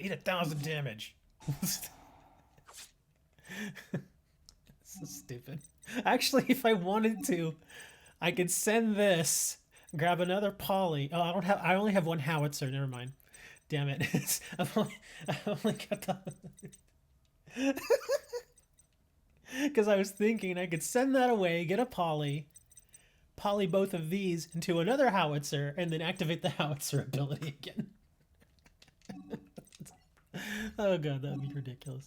Eat 1,000 damage. So stupid. Actually, if I wanted to, I could send this, grab another poly. Oh, I only have one howitzer. Never mind. Damn it. I've only got the... Because I was thinking I could send that away, get a poly both of these into another howitzer, and then activate the howitzer ability again. Oh god, that would be ridiculous.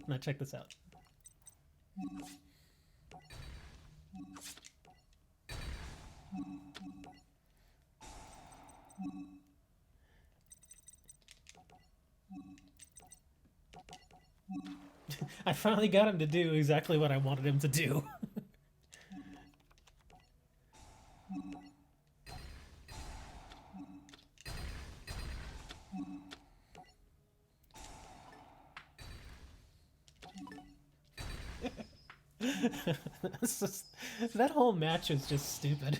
Now check this out. I finally got him to do exactly what I wanted him to do. That whole match was just stupid.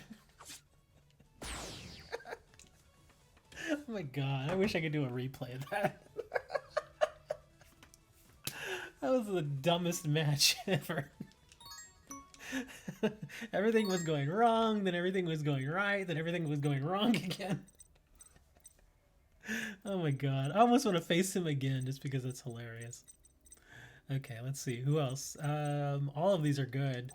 Oh my god, I wish I could do a replay of that. That was the dumbest match ever. Everything was going wrong, then everything was going right, then everything was going wrong again. Oh my god, I almost want to face him again just because it's hilarious. Okay, let's see, who else? All of these are good.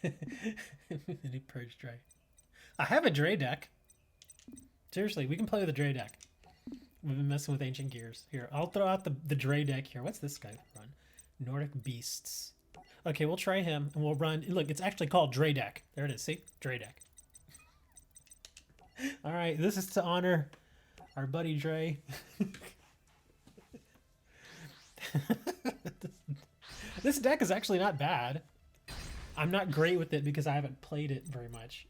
Any purge Dre. I have a Dre deck. Seriously, we can play with a Dre deck. We've been messing with Ancient Gears. Here, I'll throw out the Dre deck here. What's this guy run? Nordic Beasts. Okay, we'll try him, and we'll run... Look, it's actually called Dre deck. There it is, see? Dre deck. Alright, this is to honor our buddy Dre. This deck is actually not bad. I'm not great with it because I haven't played it very much.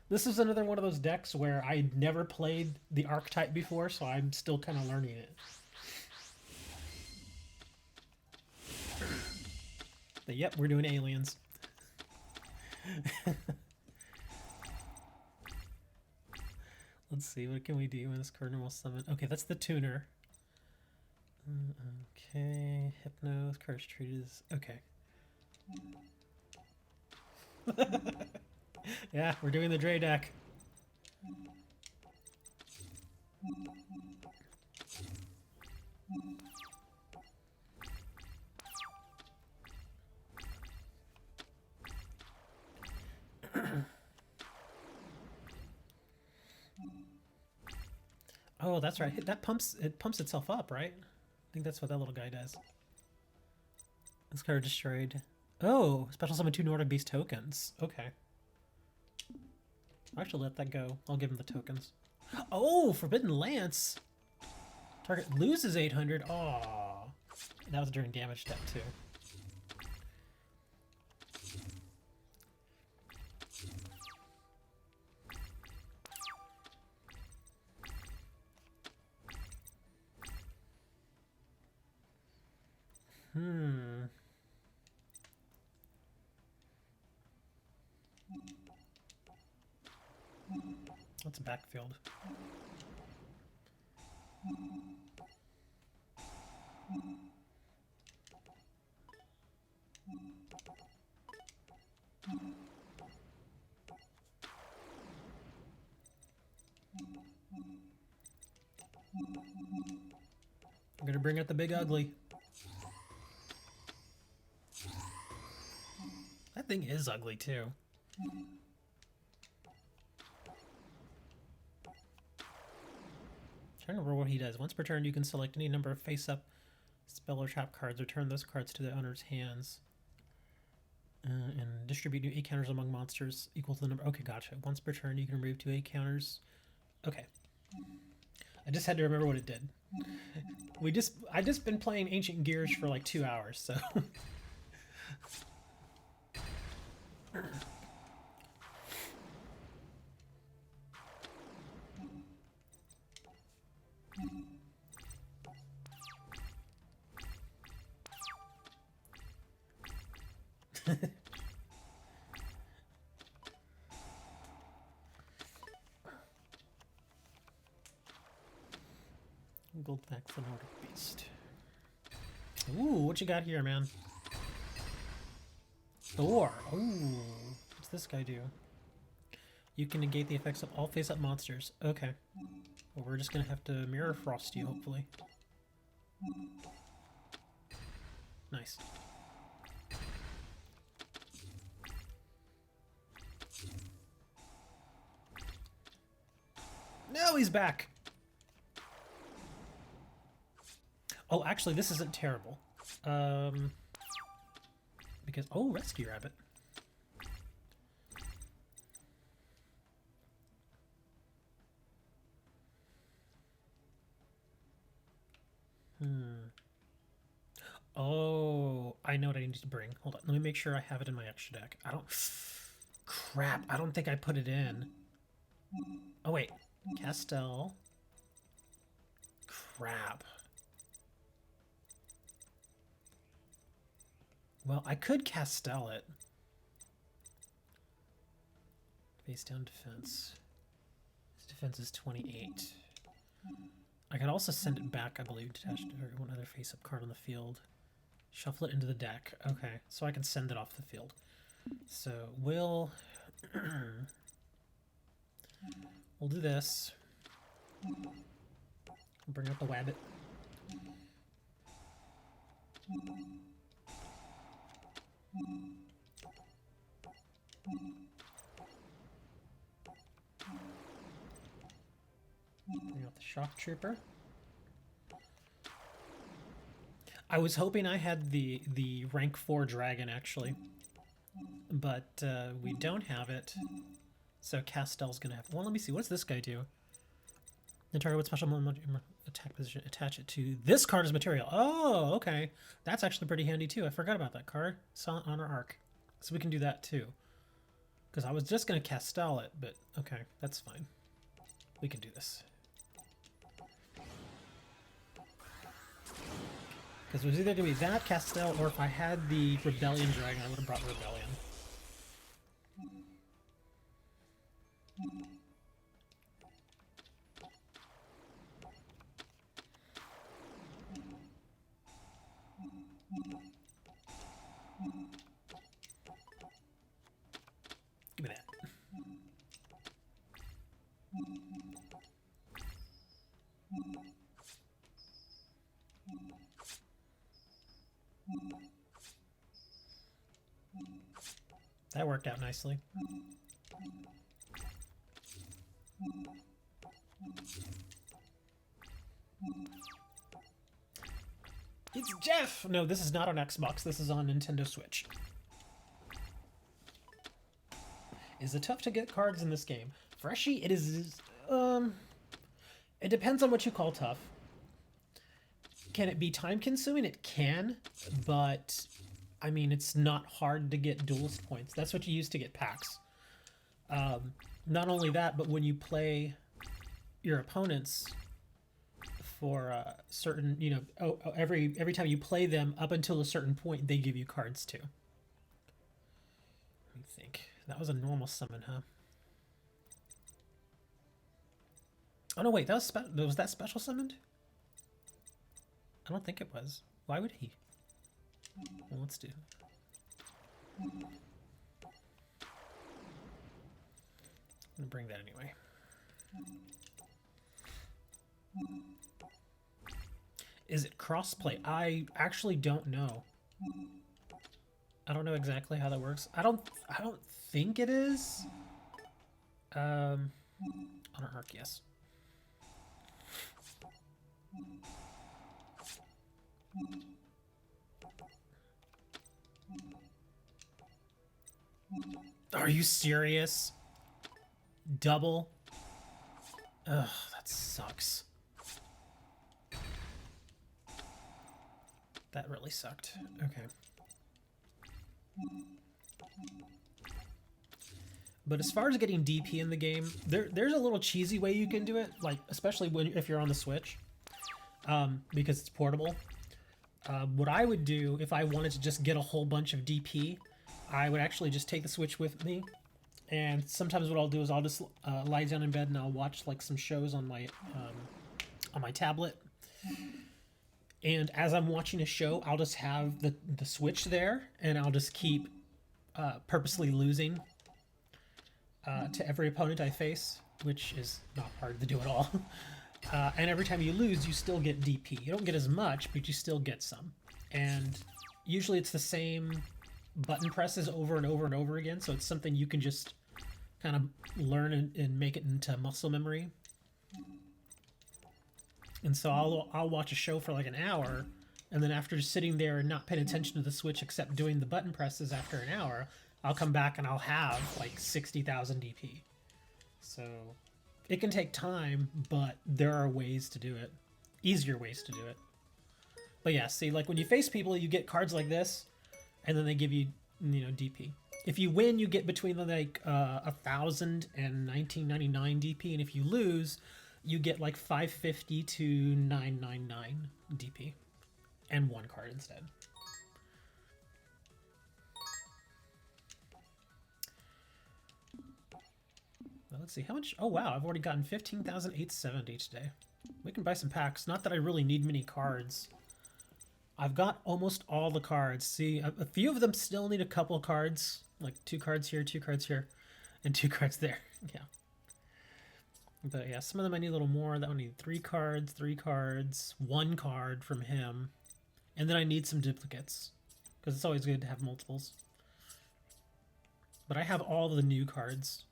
This is another one of those decks where I never played the archetype before, so I'm still kind of learning it. But yep, we're doing aliens. Let's see, what can we do in this Cardinal Summon? Okay, that's the tuner. Okay, Hypnos, Courage Treatise. Okay. Yeah, we're doing the Dre deck. Oh, that's right. That pumps itself up, right? I think that's what that little guy does. This card destroyed. Oh, special summon 2 Nordic Beast tokens. Okay. I'll actually let that go. I'll give him the tokens. Oh, Forbidden Lance! Target loses 800. Aww. That was during damage step, too. That's a backfield. I'm gonna bring out the big ugly. That thing is ugly too. Trying to remember what he does. Once per turn, you can select any number of face-up spell or trap cards. Return those cards to the owner's hands. And distribute new 8 counters among monsters equal to the number. Okay, gotcha. Once per turn, you can remove 2 8 counters. Okay. I just had to remember what it did. I just been playing Ancient Gears for like 2 hours, so. Gold back for Nordic Beast. Ooh, what you got here, man? Thor. Ooh, what's this guy do? You can negate the effects of all face-up monsters. Okay. Well, we're just gonna have to mirror frost you, hopefully. Nice. No, he's back! Oh, actually, this isn't terrible. Because... Oh, rescue rabbit. Oh, I know what I need to bring. Hold on, let me make sure I have it in my extra deck. I don't... Crap, I don't think I put it in. Oh, wait. Castell. Crap. Well, I could Castell it. Face down defense. His defense is 28. I could also send it back, I believe, attached to one other face-up card on the field. Shuffle it into the deck. Okay, so I can send it off the field. So we'll we'll do this. Bring up the wabbit. Bring out the shock trooper. I was hoping I had the rank 4 dragon actually, but we don't have it. So Castell's gonna have. Well, let me see. What does this guy do? The target with special attack position. Attach it to this card as material. Oh, okay. That's actually pretty handy too. I forgot about that card. Silent Honor Arc. So we can do that too. Because I was just gonna Castell it, but okay, that's fine. We can do this. Because it was either going to be that, Castell, or if I had the Rebellion Dragon, I would have brought Rebellion. Give me that. That worked out nicely. It's Jeff! No, this is not on Xbox. This is on Nintendo Switch. Is it tough to get cards in this game? Freshie, it is... It depends on what you call tough. Can it be time-consuming? It can, but... I mean, it's not hard to get Duelist points. That's what you use to get packs. Not only that, but when you play your opponents for certain, you know, every time you play them up until a certain point, they give you cards too. Let me think. That was a normal summon, huh? Oh no, wait, that was that special summoned? I don't think it was. Why would he? Well, let's do. I'm gonna bring that anyway. Is it crossplay? I actually don't know. I don't know exactly how that works. I don't think it is. On our arc, yes. Are you serious? Double? Ugh, that sucks. That really sucked. Okay. But as far as getting DP in the game, there's a little cheesy way you can do it, like especially if you're on the Switch, because it's portable. What I would do if I wanted to just get a whole bunch of DP, I would actually just take the Switch with me, and sometimes what I'll do is I'll just lie down in bed and I'll watch like some shows on my tablet. And as I'm watching a show, I'll just have the Switch there, and I'll just keep purposely losing to every opponent I face, which is not hard to do at all. And every time you lose, you still get DP. You don't get as much, but you still get some. And usually it's the same button presses over and over and over again, so it's something you can just kind of learn and make it into muscle memory. And so I'll watch a show for like an hour, and then after just sitting there and not paying attention to the Switch except doing the button presses after an hour, I'll come back and I'll have like 60,000 DP. So it can take time, but there are ways to do it. Easier ways to do it. But yeah, see, like when you face people, you get cards like this, and then they give you, DP. If you win, you get between like 1,000 and 1999 DP, and if you lose, you get like 550 to 999 DP, and one card instead. Well, let's see how much. Oh wow, I've already gotten 15,870 today. We can buy some packs. Not that I really need many cards. I've got almost all the cards. See, a few of them still need a couple of cards. Like 2 cards here, 2 cards here, and 2 cards there. Yeah. But yeah, some of them I need a little more. That one need 3 cards, 1 card from him. And then I need some duplicates, because it's always good to have multiples. But I have all the new cards.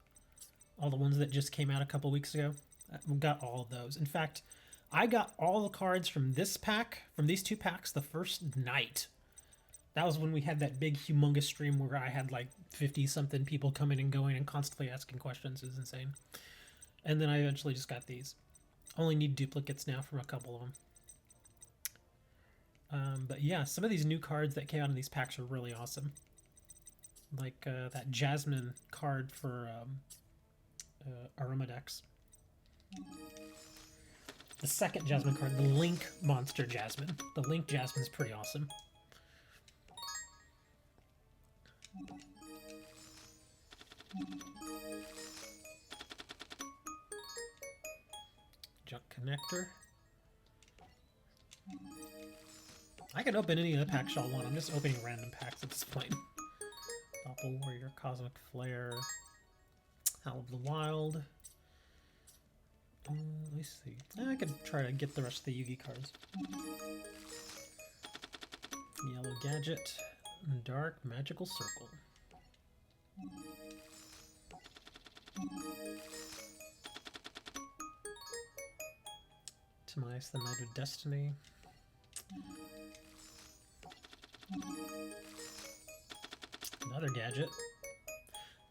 All the ones that just came out a couple weeks ago. I've got all of those. In fact, I got all the cards from this pack, from these 2 packs, the first night. That was when we had that big, humongous stream where I had like 50-something people coming and going and constantly asking questions. It was insane. And then I eventually just got these. Only need duplicates now from a couple of them. But yeah, some of these new cards that came out in these packs are really awesome. Like that Jasmine card for Aromadex. The second Jasmine card, the Link Monster Jasmine. The Link Jasmine's pretty awesome. Junk Connector. I can open any of the packs y'all want. I'm just opening random packs at this point. Doppel Warrior, Cosmic Flare, Howl of the Wild. Let me see. I could try to get the rest of the Yugi cards. Yellow Gadget, Dark Magical Circle. Timaeus, the Knight of Destiny. Another gadget.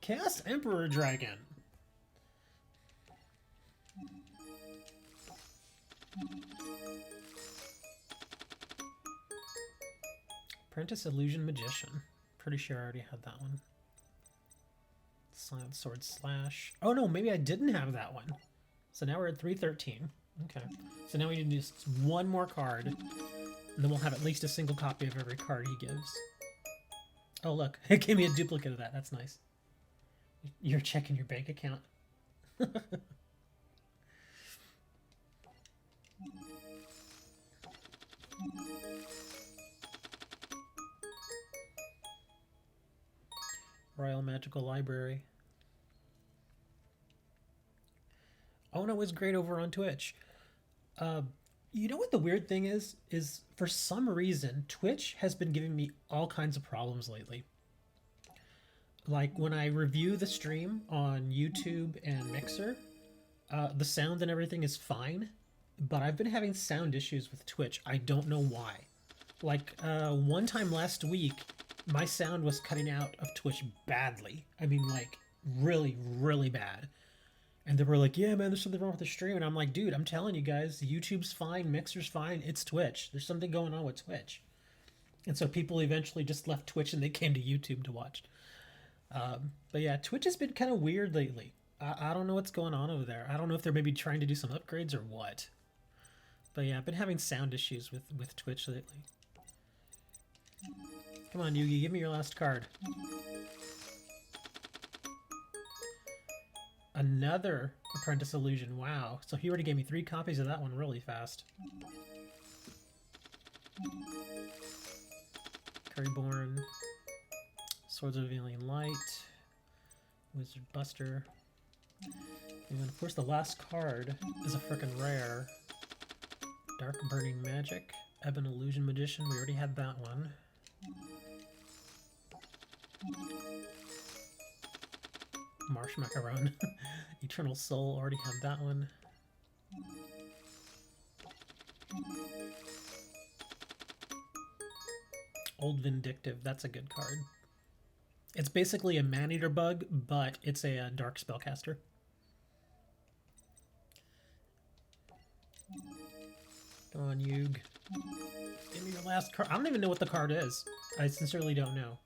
Chaos Emperor Dragon. Apprentice Illusion Magician. Pretty sure I already had that one. Silent Sword Slash. Oh no, maybe I didn't have that one. So now we're at 313. Okay. So now we need just 1 more card. And then we'll have at least a single copy of every card he gives. Oh look, it gave me a duplicate of that. That's nice. You're checking your bank account. Royal Magical Library. Oh no, it's great over on Twitch. You know what the weird thing is? Is for some reason, Twitch has been giving me all kinds of problems lately. Like when I review the stream on YouTube and Mixer, the sound and everything is fine, but I've been having sound issues with Twitch. I don't know why. Like one time last week, my sound was cutting out of Twitch badly. I mean, like really, really bad. And they were like, yeah, man, there's something wrong with the stream. And I'm like, dude, I'm telling you guys, YouTube's fine, Mixer's fine, it's Twitch. There's something going on with Twitch. And so people eventually just left Twitch and they came to YouTube to watch. But yeah, Twitch has been kind of weird lately. I don't know what's going on over there. I don't know if they're maybe trying to do some upgrades or what. But yeah, I've been having sound issues with Twitch lately. Come on, Yugi, give me your last card. Another Apprentice Illusion. Wow. So he already gave me 3 copies of that one really fast. Curryborn. Swords of Alien Light. Wizard Buster. And of course the last card is a frickin' rare. Dark Burning Magic. Ebon Illusion Magician. We already had that one. Marsh Macaron. Eternal Soul. Already had that one. Old Vindictive. That's a good card. It's basically a Man-Eater bug, but it's a dark spellcaster. Come on, Yug. Give me your last card. I don't even know what the card is. I sincerely don't know.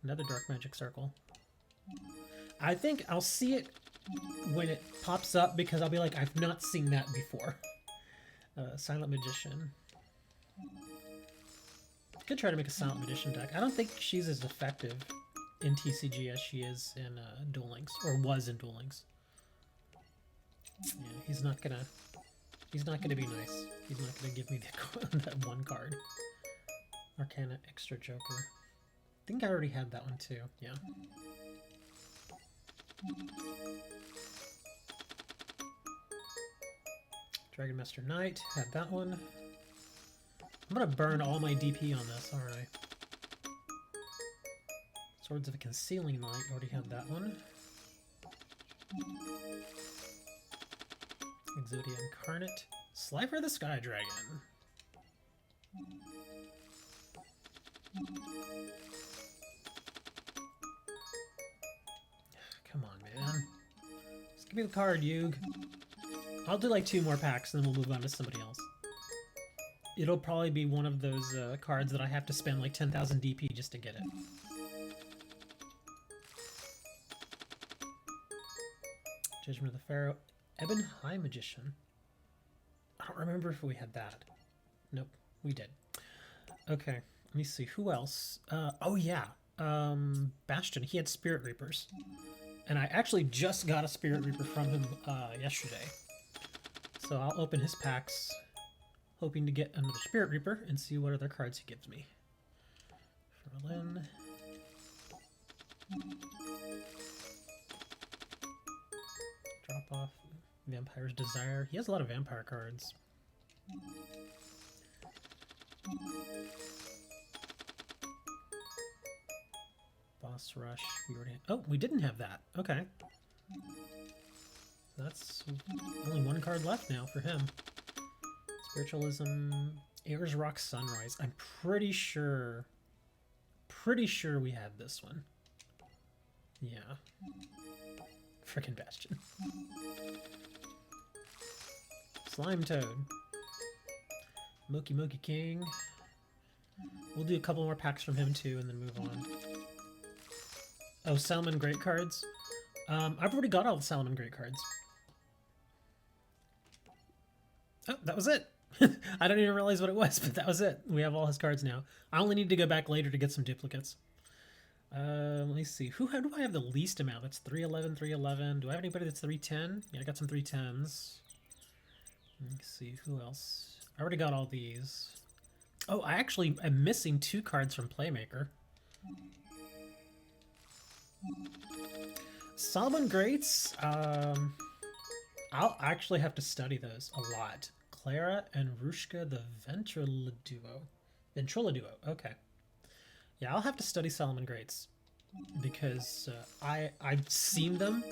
Another Dark Magic Circle. I think I'll see it when it pops up because I'll be like, I've not seen that before. Silent Magician. Could try to make a Silent Magician deck. I don't think she's as effective in TCG as she is in Duel Links, or was in Duel Links. Yeah, he's not gonna be nice. He's not gonna give me that one card. Arcana Extra Joker. I think I already had that one too. Yeah. Dragon Master Knight, had that one. I'm gonna burn all my DP on this, aren't I? Swords of a Concealing Light, already had that one. Exodia Incarnate. Slifer the Sky Dragon. Come on, man. Just give me the card, Yug. I'll do like 2 more packs and then we'll move on to somebody else. It'll probably be one of those cards that I have to spend like 10,000 DP just to get it. Judgment of the Pharaoh. Ebon High Magician. I don't remember if we had that. Nope, we did. Okay, let me see. Who else? Oh yeah. Bastion. He had Spirit Reapers. And I actually just got a Spirit Reaper from him yesterday. So I'll open his packs, hoping to get another Spirit Reaper and see what other cards he gives me. Ferlin. Drop off. Vampire's Desire. He has a lot of vampire cards. Boss Rush. We already had, oh, we didn't have that. Okay. That's only 1 card left now for him. Spiritualism. Ayers Rock Sunrise. I'm pretty sure we had this one. Yeah. Frickin' Bastion. Slime Toad. Moki Moki King. We'll do a couple more packs from him too and then move on. Oh, Salmon Great cards. I've already got all the Salmon Great cards. Oh, that was it. I don't even realize what it was, but that was it. We have all his cards now. I only need to go back later to get some duplicates. Let me see. How do I have the least amount? That's 311, 311. Do I have anybody that's 310? Yeah, I got some 310s. Let me see. Who else? I already got all these. Oh, I actually am missing 2 cards from Playmaker. Solomon Greats. I'll actually have to study those a lot. Clara and Rushka the Ventriloduo. Okay. Yeah, I'll have to study Solomon Greats because I've seen them,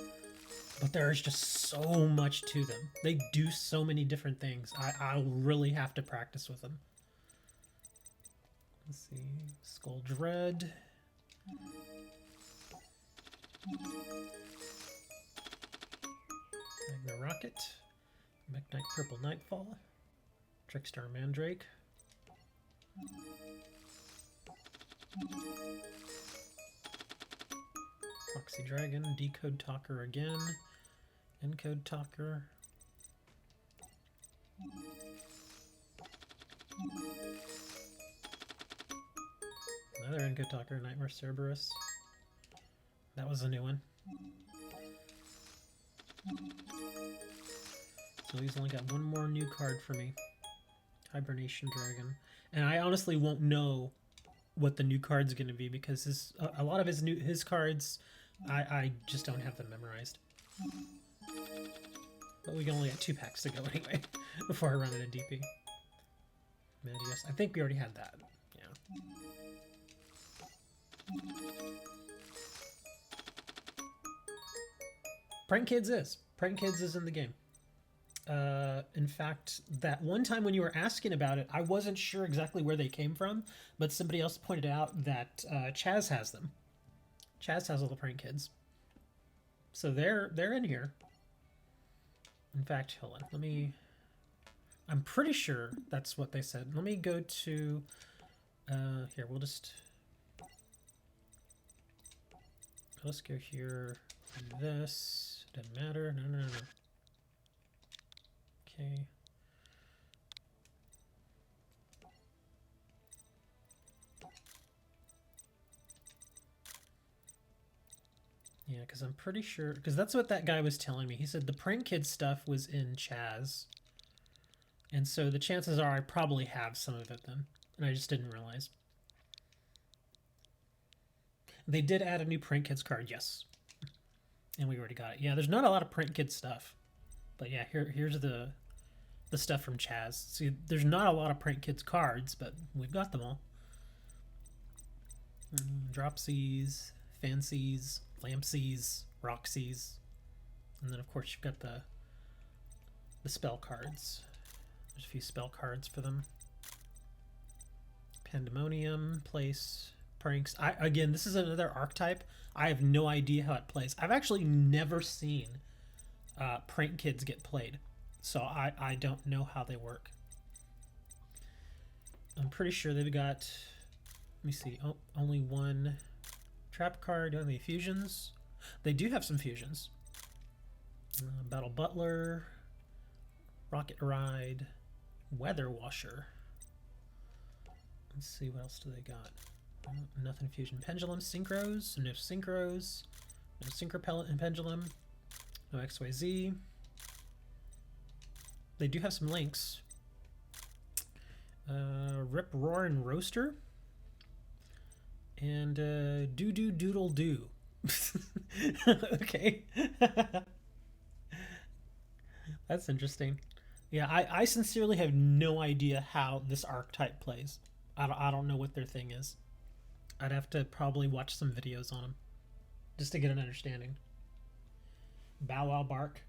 but there's just so much to them. They do so many different things. I'll really have to practice with them. Let's see. Skull Dread. Magna Rocket. Mekk-Knight Purple Nightfall. Trickstar Mandrake. Foxy Dragon. Decode Talker again. Encode Talker. Another Encode Talker. Nightmare Cerberus. That was a new one. So he's only got 1 more new card for me. Hibernation Dragon. And I honestly won't know what the new card's going to be because a lot of his cards I just don't have them memorized. But we can only get 2 packs to go anyway before I run into DP. Medius. I think we already had that. Yeah. Prank Kids is. Prank Kids is in the game. In fact, that one time when you were asking about it, I wasn't sure exactly where they came from, but somebody else pointed out that Chaz has them. Chaz has all the Prank Kids. So they're in here. In fact, hold on. Let me... I'm pretty sure that's what they said. Let me go to... here, we'll just... Let's go here. This. Doesn't matter. No. Okay. Yeah, because I'm pretty sure... Because that's what that guy was telling me. He said the Prank Kid stuff was in Chaz. And so the chances are I probably have some of it then. And I just didn't realize. They did add a new Prank Kids card, yes. And we already got it. Yeah, there's not a lot of Prank Kids stuff. But yeah, here's the stuff from Chaz. See, there's not a lot of Prank Kids cards, but we've got them all. Dropsies, Fancies, Lampsies, Roxies. And then of course you've got the spell cards. There's a few spell cards for them. Pandemonium, Place, Pranks. Again, this is another archetype. I have no idea how it plays. I've actually never seen Prank Kids get played, so I don't know how they work. I'm pretty sure they've got, let me see, oh, only one trap card, only fusions. They do have some fusions. Battle Butler, Rocket Ride, Weather Washer. Let's see, what else do they got? Nothing fusion. Pendulum, Synchros, no Synchros, no Synchro Pellet and Pendulum, no XYZ. They do have some links. Rip, Roar, and Roaster. And Doo Doodle Doo. Okay. That's interesting. Yeah, I sincerely have no idea how this archetype plays. I don't know what their thing is. I'd have to probably watch some videos on them just to get an understanding. Bow Wow Bark.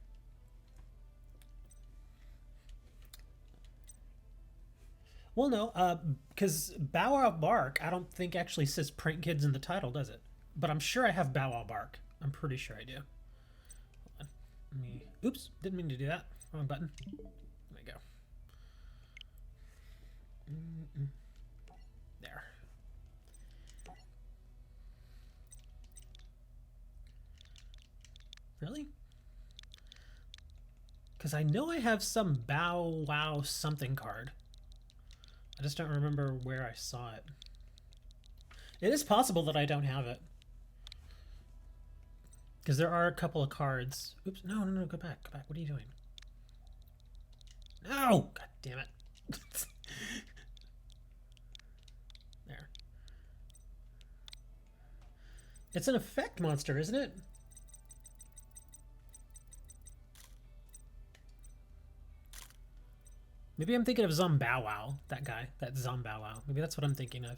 Well, no, because Bow Wow Bark, I don't think actually says Prank Kids in the title, does it? But I'm sure I have Bow Wow Bark. I'm pretty sure I do. Hold on. Let me... Oops, didn't mean to do that. Wrong button. There we go. There. Really? Because I know I have some Bow Wow something card. I just don't remember where I saw it. It is possible that I don't have it. Because there are a couple of cards. Oops, no, go back, go back. What are you doing? No! God damn it. There. It's an effect monster, isn't it? Maybe I'm thinking of Zombow-Wow, that guy, that Zombow-Wow. Maybe that's what I'm thinking of.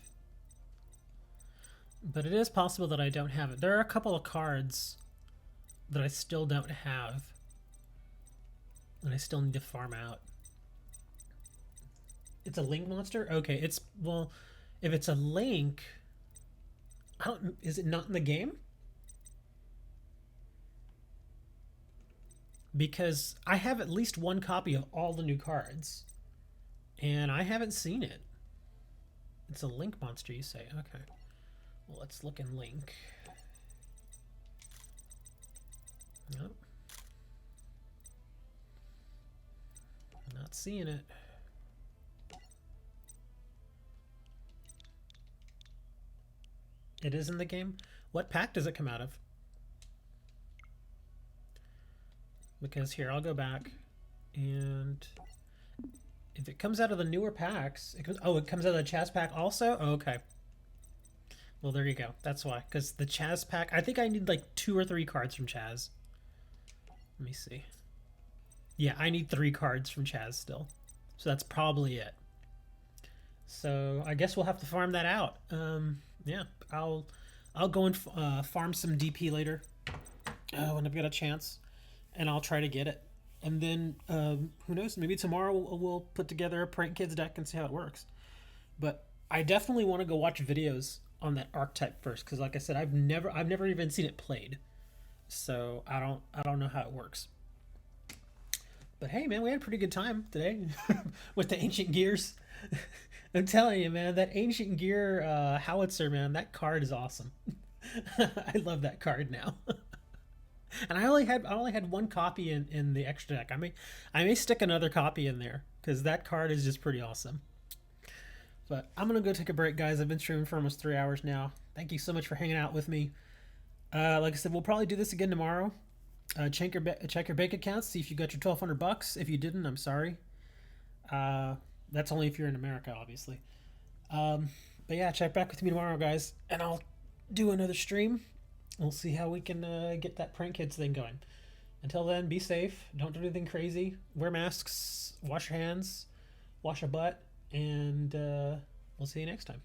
But it is possible that I don't have it. There are a couple of cards that I still don't have, and I still need to farm out. It's a link monster? Okay, it's, well, if it's a link, I don't, is it not in the game? Because I have at least one copy of all the new cards, and I haven't seen it. It's a link monster, you say? Okay. Well, let's look in link. Nope. I'm not seeing it. It is in the game? What pack does it come out of? Because here, I'll go back, and if it comes out of the newer packs, it comes out of the Chaz pack also? Oh, okay. Well, there you go. That's why. Because the Chaz pack, I think I need like 2 or 3 cards from Chaz. Let me see. Yeah, I need 3 cards from Chaz still. So that's probably it. So I guess we'll have to farm that out. Yeah, I'll go and farm some DP later when I've got a chance, and I'll try to get it. And then who knows? Maybe tomorrow we'll put together a Prank Kids deck and see how it works. But I definitely want to go watch videos on that archetype first, because like I said, I've never even seen it played, so I don't know how it works. But hey, man, we had a pretty good time today with the ancient gears. I'm telling you, man, that ancient gear howitzer, man, that card is awesome. I love that card now. And I only had 1 copy in the extra deck. I may stick another copy in there because that card is just pretty awesome. But I'm gonna go take a break, guys. I've been streaming for almost 3 hours now. Thank you so much for hanging out with me. Like I said, we'll probably do this again tomorrow. Check your bank accounts, see if you got your $1,200. If you didn't, I'm sorry. That's only if you're in America, obviously. But yeah, check back with me tomorrow, guys, and I'll do another stream. We'll see how we can get that Prank Kids thing going. Until then, be safe. Don't do anything crazy. Wear masks. Wash your hands. Wash your butt. And we'll see you next time.